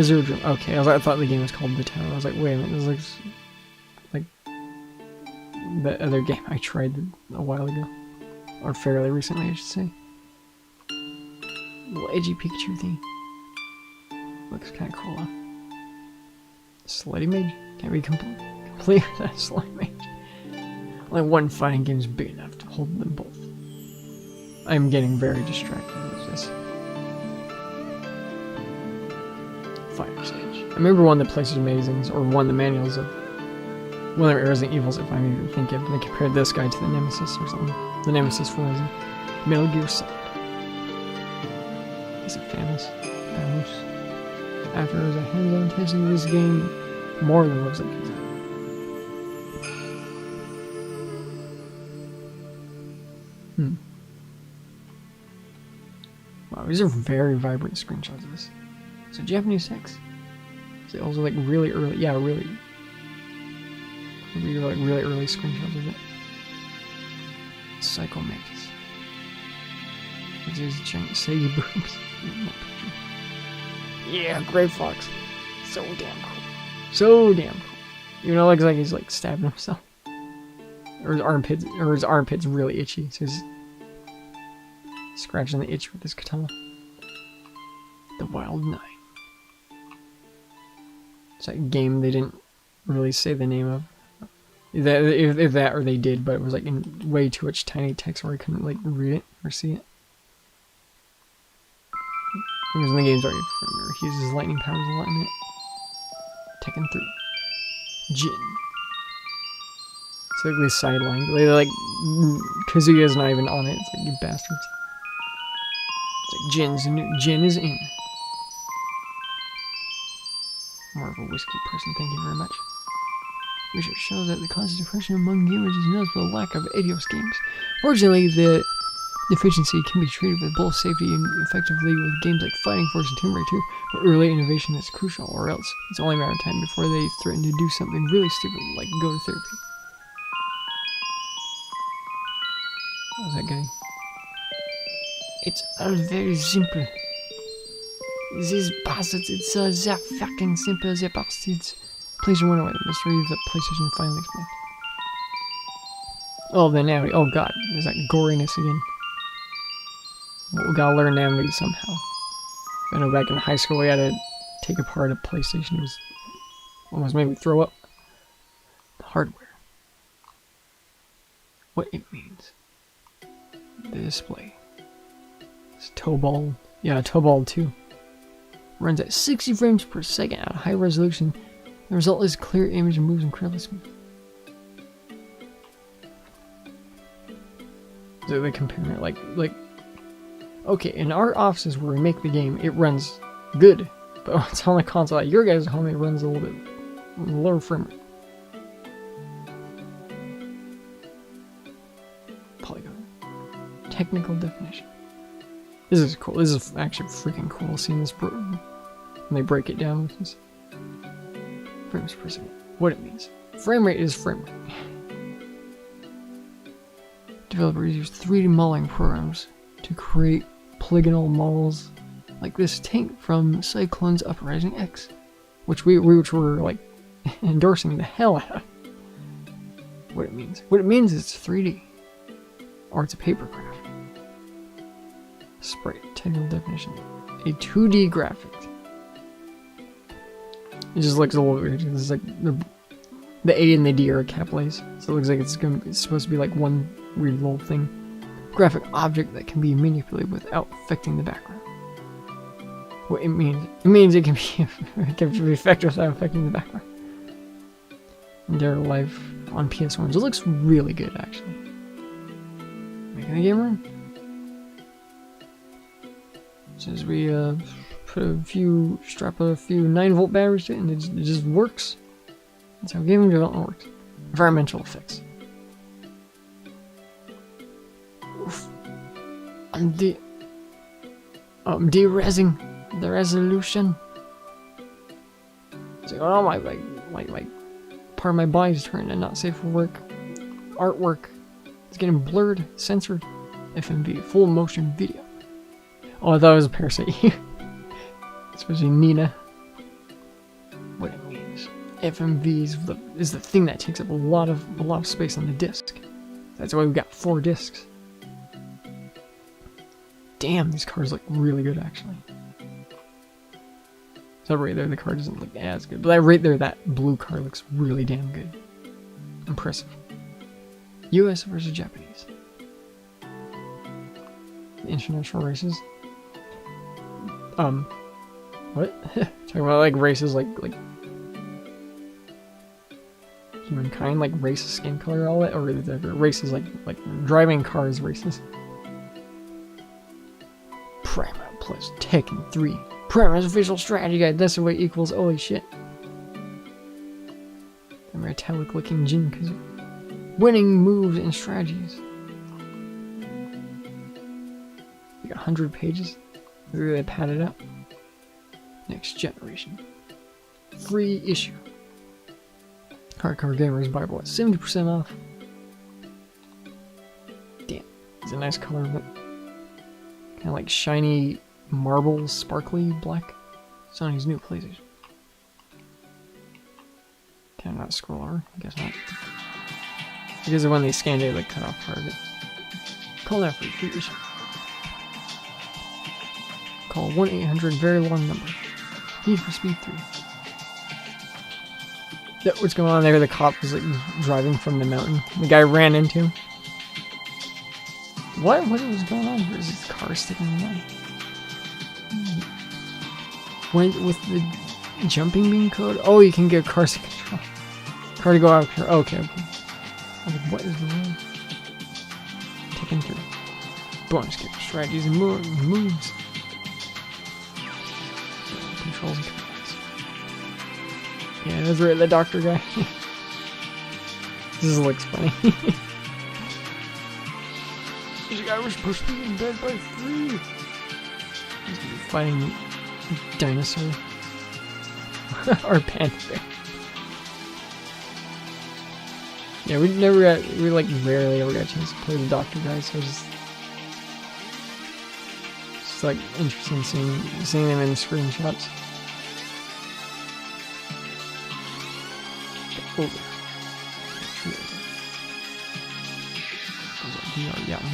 Zero Dream. Okay, I thought the game was called The Tower. I was like, wait a minute, this looks like the other game I tried a while ago. Or fairly recently, I should say. Little edgy Pikachu thing. Looks kind of cool, huh? Slutty Mage? Can't be complete with that Slutty Mage. Only one fighting game is big enough to hold them both. I'm getting very distracted with this. Fire Stage. I remember one of the Places Amazings, or one of the manuals of one of the Resident Evils, if I even think of. They compared this guy to the Nemesis or something. The Nemesis for Resident Metal Gear Solid. Is it famous? After a hands-on testing of this game, more than looks like it. Wow, these are very vibrant screenshots of this. So Japanese text. Is it also like really early? Yeah, really. Maybe like really early screenshots of it. Psycho Mantis. There's giant saggy boobs in that picture. Yeah, Gray Fox. So damn cool. So damn cool. You know, looks like he's like stabbing himself. Or his armpit's really itchy, so he's scratching the itch with his katana. The Wild 9. It's that game they didn't really say the name of. If that, or they did, but it was like in way too much tiny text where I couldn't like read it or see it. It was in the game's already familiar. He uses lightning powers a lot in it. Tekken 3. Jin. Typically sidelined. Like, Kazuya's not even on it. It's like, you bastards. It's like, Jin is in. More of a whiskey person, thank you very much. Research shows that the cause of depression among gamers is noticeable for the lack of Adios games. Fortunately, the deficiency can be treated with both safety and effectively with games like Fighting Force and Tomb Raider 2, but early innovation is crucial, or else it's only a matter of time before they threaten to do something really stupid, like go to therapy. What was that guy? It's all very simple. These bastards, it's that fucking simple, the bastards. Please wonder why the mystery of the PlayStation finally explained. Oh, the Navi. Oh god, there's that goriness again. Well, we gotta learn Navi somehow. I know back in high school we had to take apart a PlayStation. It was almost made me throw up. The hardware. What it means. The display. It's Tobal. Yeah, Tobal 2. Runs at 60 frames per second at high resolution. The result is clear image and moves incredibly smooth. So they compare it like, okay, in our offices where we make the game, it runs good, but when it's on the console at your guys' home, it runs a little bit lower frame rate. Polygon. Technical definition. This is cool. This is actually freaking cool seeing this when they break it down with this. Frames per second. What it means. Frame rate is frame rate. Developers use 3D modeling programs to create polygonal models like this tank from Cyclone's Uprising X, which we were like endorsing the hell out of. What it means. What it means is it's 3D. Or it's a paper graph. Sprite. Technical definition. A 2D graphic. It just looks a little weird. It's like the A and the D are capitalized, so it looks like it's supposed to be like one weird little thing. Graphic object that can be manipulated without affecting the background. What it means? It means it can be affected without affecting the background. And they're live on PS1. It looks really good, actually. Making the game run. Since we strap a few 9-volt batteries to it, and it just works. That's how game development works. Environmental effects. Oof. I'm de-resing the resolution. It's like, oh my part of my body's turning and not safe for work. Artwork. It's getting blurred, censored. FMV, full motion video. Oh, I thought it was a Parasite. Especially Nina. What it means. FMV is the thing that takes up a lot of space on the disc. That's why we've got 4 discs. Damn, these cards look really good, actually. So right there, the card doesn't look as good. But that right there, that blue card looks really damn good. Impressive. US versus Japanese. International races. What? Talking about like races like humankind, like race, skin color, all that, or the races like driving cars races. Prima plus Tekken 3. Prima's official strategy guide. That's what equals. Holy shit. The metallic looking Jin Kazoo. Winning moves and strategies. Like 100 pages. They really padded up. Next generation. Free issue. Hardcore Gamers Bible at 70% off. Damn. It's a nice color, but kind of like shiny marble, sparkly black. Sony's new PlayStation. Can I not scroll over? I guess not. Because when they scanned it, like cut off part of it. Call now for free issue. Call 1-800 very long number. Need for Speed 3. That what's going on there? The cop was like driving from the mountain. The guy ran into him. What? What was going on? Where is his car sticking in the line? Went with the jumping bean code? Oh, you can get cars to control. Car to go out of control. Oh, okay. I was like, what is the rule? Taken through. Bonus character strategies and moves. Controls and commands. Yeah, that's right, the doctor guy. This looks funny. This guy was supposed to be in bed by 3. He's fighting dinosaur. Or panther. Yeah, we like rarely ever got a chance to play the doctor guy, so it's like interesting seeing them in screenshots. Over.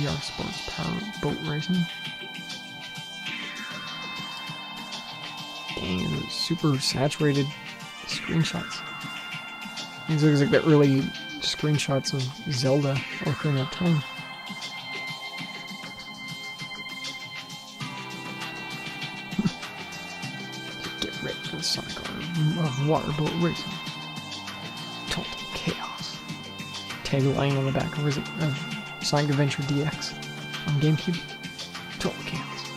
VR sports power boat racing. Dang, those super saturated screenshots. These looks like the early screenshots of Zelda Ocarina of Time. Get ready for the Sonic of waterboat racing. Total chaos. Tagline on the back of Sonic Adventure DX on GameCube. Total chaos.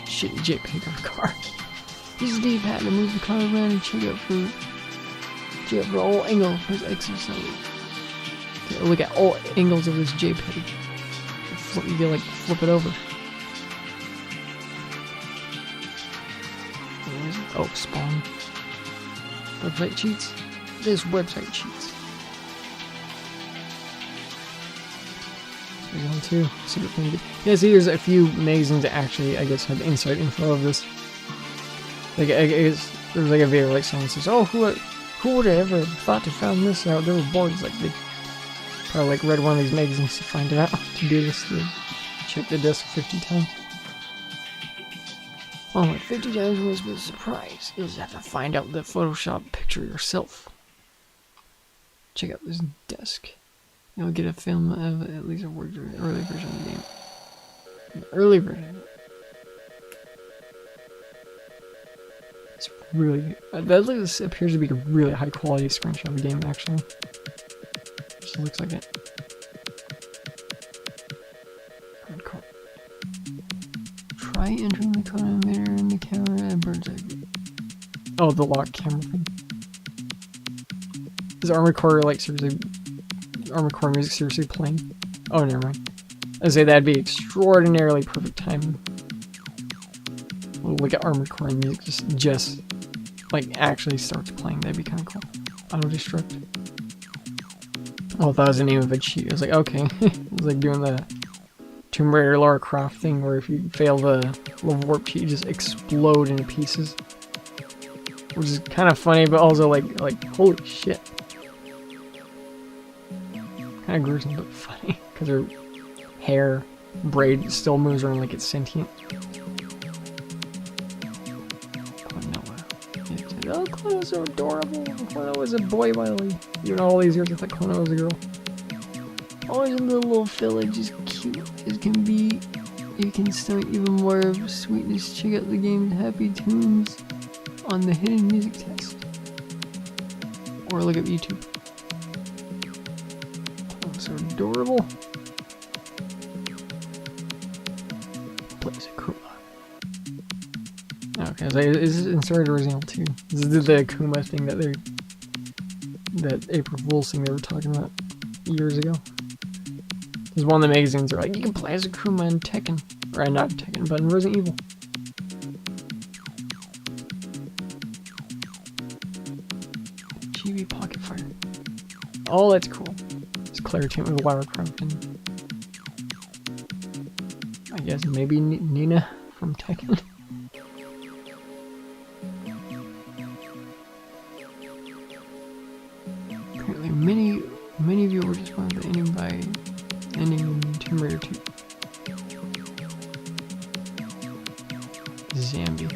Shitty JPEG of a car. Use the D-pad to move the car around and check out for all angles. Press X or something. Okay, look at all angles of this JPEG. You can like flip it over. Oh, spawn. Website cheats. This website cheats. There's one too. Secret thing. Yeah, see, there's a few magazines that actually, I guess, have inside info of this. Like, I guess there's like a video like someone says, "Oh, who would have ever thought to found this out?" They were bored. Like they probably like read one of these magazines to find it out. To do this, to check the disc 50 times. Oh, like 50 times was a surprise. You'll just have to find out the Photoshop picture yourself. Check out this desk. You'll get a film of at least a early version of the game. An early version. It's really that appears to be a really high quality screenshot of the game. Actually, just looks like it. Hardcore. Try entering the code emitter in the camera and bird's eye view. Oh, the lock camera thing. Is Armored Core like seriously? Armored Core music seriously playing? Oh, never mind. I'd say that'd be extraordinarily perfect timing. We'll look at Armored Core music just like actually starts playing. That'd be kind of cool. Auto destruct. Oh, I thought it was the name of a cheat. I was like, okay. It was like doing the Tomb Raider Lara Croft thing where if you fail the little warp cheat, you just explode into pieces. Which is kind of funny, but also like holy shit. Kind of gruesome, but funny because her hair braid still moves around like it's sentient. Oh, Klono's so adorable. Klono was a boy, Wiley. Even all these years, I thought Klono was a girl. Always in the little village, is cute as can be. You can stomach even more of sweetness. Check out the game's happy tunes on the hidden music test. Or look up YouTube. Oh, so adorable. Plays a Kuma. Okay, so is this inserted Resident Evil 2? This is the Kuma thing that April Fool's thing they were talking about years ago. There's one of the magazines are like, you can play as a Kuma in Tekken. Or not in Tekken, but in Resident Evil. GB Pocket Fire. Oh, that's cool. It's Claire team with Lara Croft and I guess maybe Nina from Tekken. Apparently many of you were just wanted the ending in Tomb Raider 2. Zombie.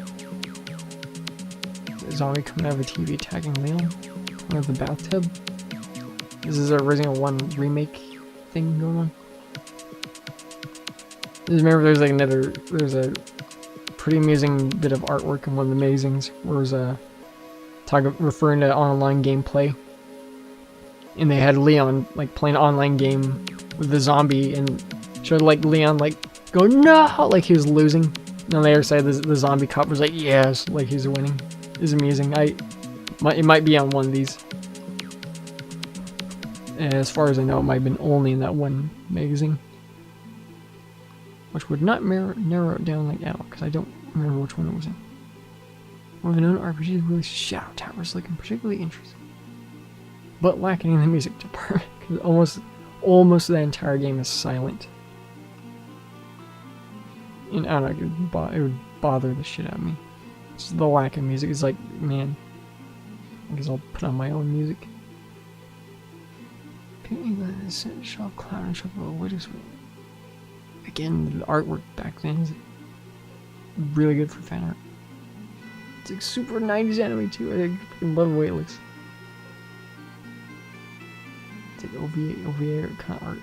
Is a zombie coming out of a TV attacking Leon? Coming out of the bathtub? This is a Resident Evil 1 remake thing going on. Just remember there's a pretty amusing bit of artwork in one of the magazines where it was referring to online gameplay. And they had Leon like playing an online game with the zombie and showed like Leon like go no like he was losing. And on the other side the zombie cop was like yes like he's winning. It's amusing. It might be on one of these. And as far as I know, it might have been only in that one magazine. Which would not narrow it down like now, because I don't remember which one it was in. One of the known RPGs released Shadow Towers looking particularly interesting. But lacking in the music department, because almost the entire game is silent. And I don't know, it would bother the shit out of me. Just the lack of music is like, man, I guess I'll put on my own music. Apparently the shop cloud and shop of Widow's Wheel. Again, the artwork back then is really good for fan art. It's like super 90s anime too. I love the way it looks. It's like OVA kind of art.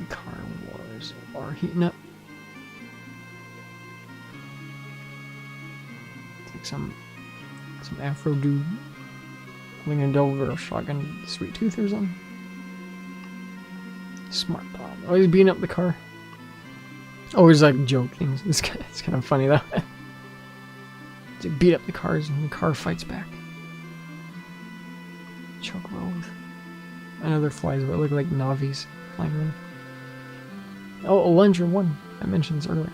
The car wars are heating up. It's like some Afro dude holding a double-barrel shotgun, Sweet Tooth or something. Smart Bob. Oh, he's beating up the car. Always like joke things. It's kind of funny though. They beat up the cars and the car fights back. Chocobo with another flies but look like Navis flying around. Oh, Alundra 1. I mentioned this earlier.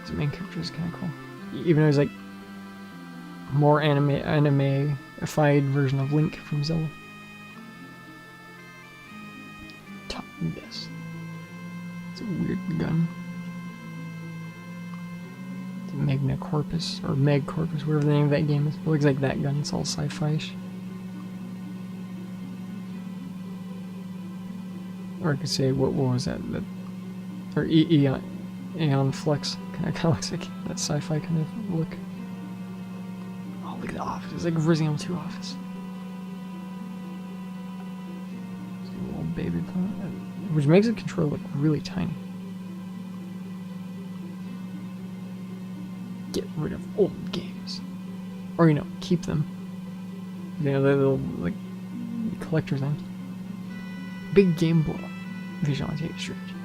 The main character is kind of cool. Even though he's like more anime-ified version of Link from Zelda. Top best. It's a weird gun. It's a Magna Corpus, or Meg Corpus, whatever the name of that game is. It looks like that gun, it's all sci-fi-ish. Or I could say, what was that? Or Aeon Flux. Kind of looks like that sci-fi kind of look. Oh, look at the office. It's like Resident Evil 2 office. It's a little baby planet, which makes the controller look really tiny. Get rid of old games. Or, keep them. The little, like, collector's items. Big game blow. Visualization strategy.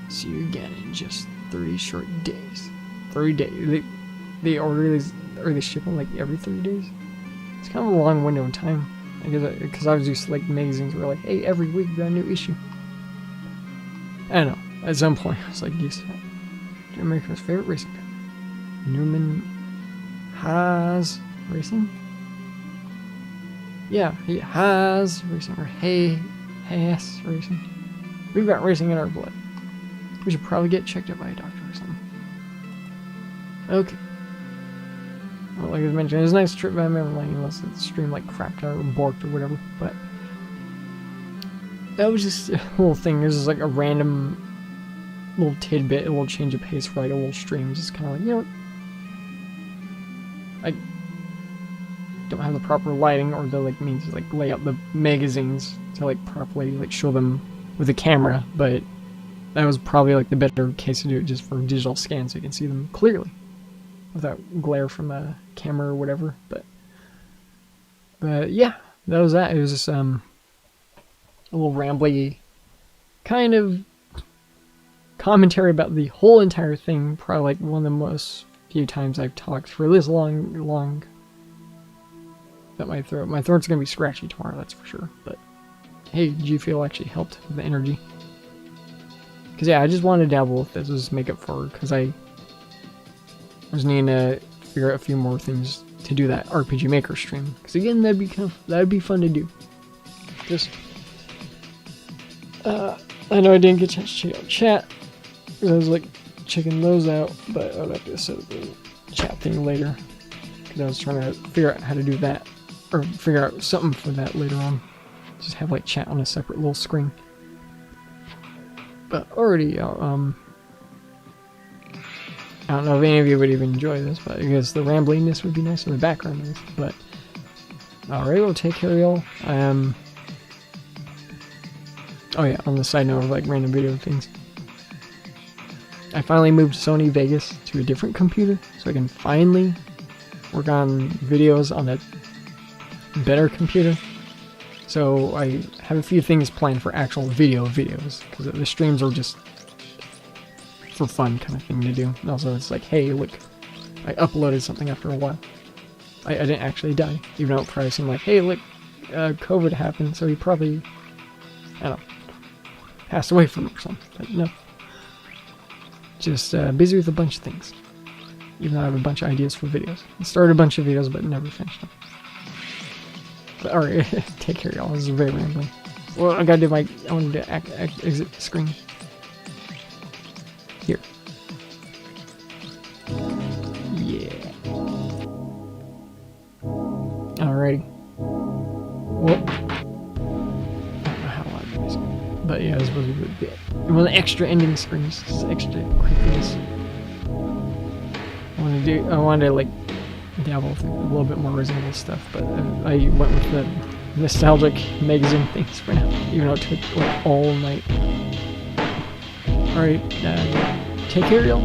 See you again in just 30 short days. 30 days. They order these, or they ship them like every 30 days. It's kind of a long window in time. I guess because I was used to like magazines where like, hey, every week we got a new issue. I don't know. At some point, I was like used to that. America's favorite racing car. Newman has racing. Yeah, he has racing, or has racing. We've got racing in our blood. We should probably get checked out by a doctor or something. Okay. Well, like I mentioned, it was a nice trip by memory lane, unless the stream like crapped out or borked or whatever, but that was just a little thing. It was just like a random little tidbit, a little change of pace for like a little stream. Just kind of like, you know, I don't have the proper lighting or the like means to like lay out the magazines to like properly like show them with a camera, but that was probably like the better case to do it just for digital scan so you can see them clearly without glare from a camera or whatever. But yeah, that was that. It was just a little rambly kind of commentary about the whole entire thing. Probably like one of the most few times I've talked for this long that my throat's gonna be scratchy tomorrow, that's for sure. But hey, did you feel actually helped with the energy? Because yeah, I just wanted to dabble with this as make up for, because I was needing to figure out a few more things to do that RPG Maker stream. Because again, that'd be fun to do. Just I know I didn't get a chance to check out chat because I was like checking those out, but I'll have to set up the chat thing later because I was trying to figure out how to do that or figure out something for that later on. Just have like chat on a separate little screen. But already, I don't know if any of you would even enjoy this, but I guess the ramblingness would be nice in the background noise. But alright, we'll take care of y'all. Oh yeah, on the side note of like random video things, I finally moved Sony Vegas to a different computer so I can finally work on videos on a better computer. So I have a few things planned for actual videos because the streams are just for fun kind of thing to do. And also it's like, hey, look, I uploaded something after a while. I didn't actually die, even though it probably seemed like, hey, look, COVID happened, so he probably, I don't know, passed away from it or something. But no. Just busy with a bunch of things. Even though I have a bunch of ideas for videos. I started a bunch of videos, but never finished them. But alright, take care, y'all. This is very rambling. Well, I gotta do I wanted to exit the screen. Here. Yeah. Alrighty. Well, I don't know how loud it is. But yeah, this was a bit. One of the extra ending screens. Just extra creepiness. I wanted to like dabble with a little bit more reasonable stuff, but I went with the nostalgic magazine things for now, even though it took like all night. Alright, take care, y'all.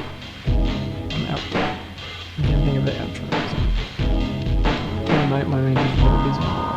I'm out. I can't think of the outro. So. My mind is really busy.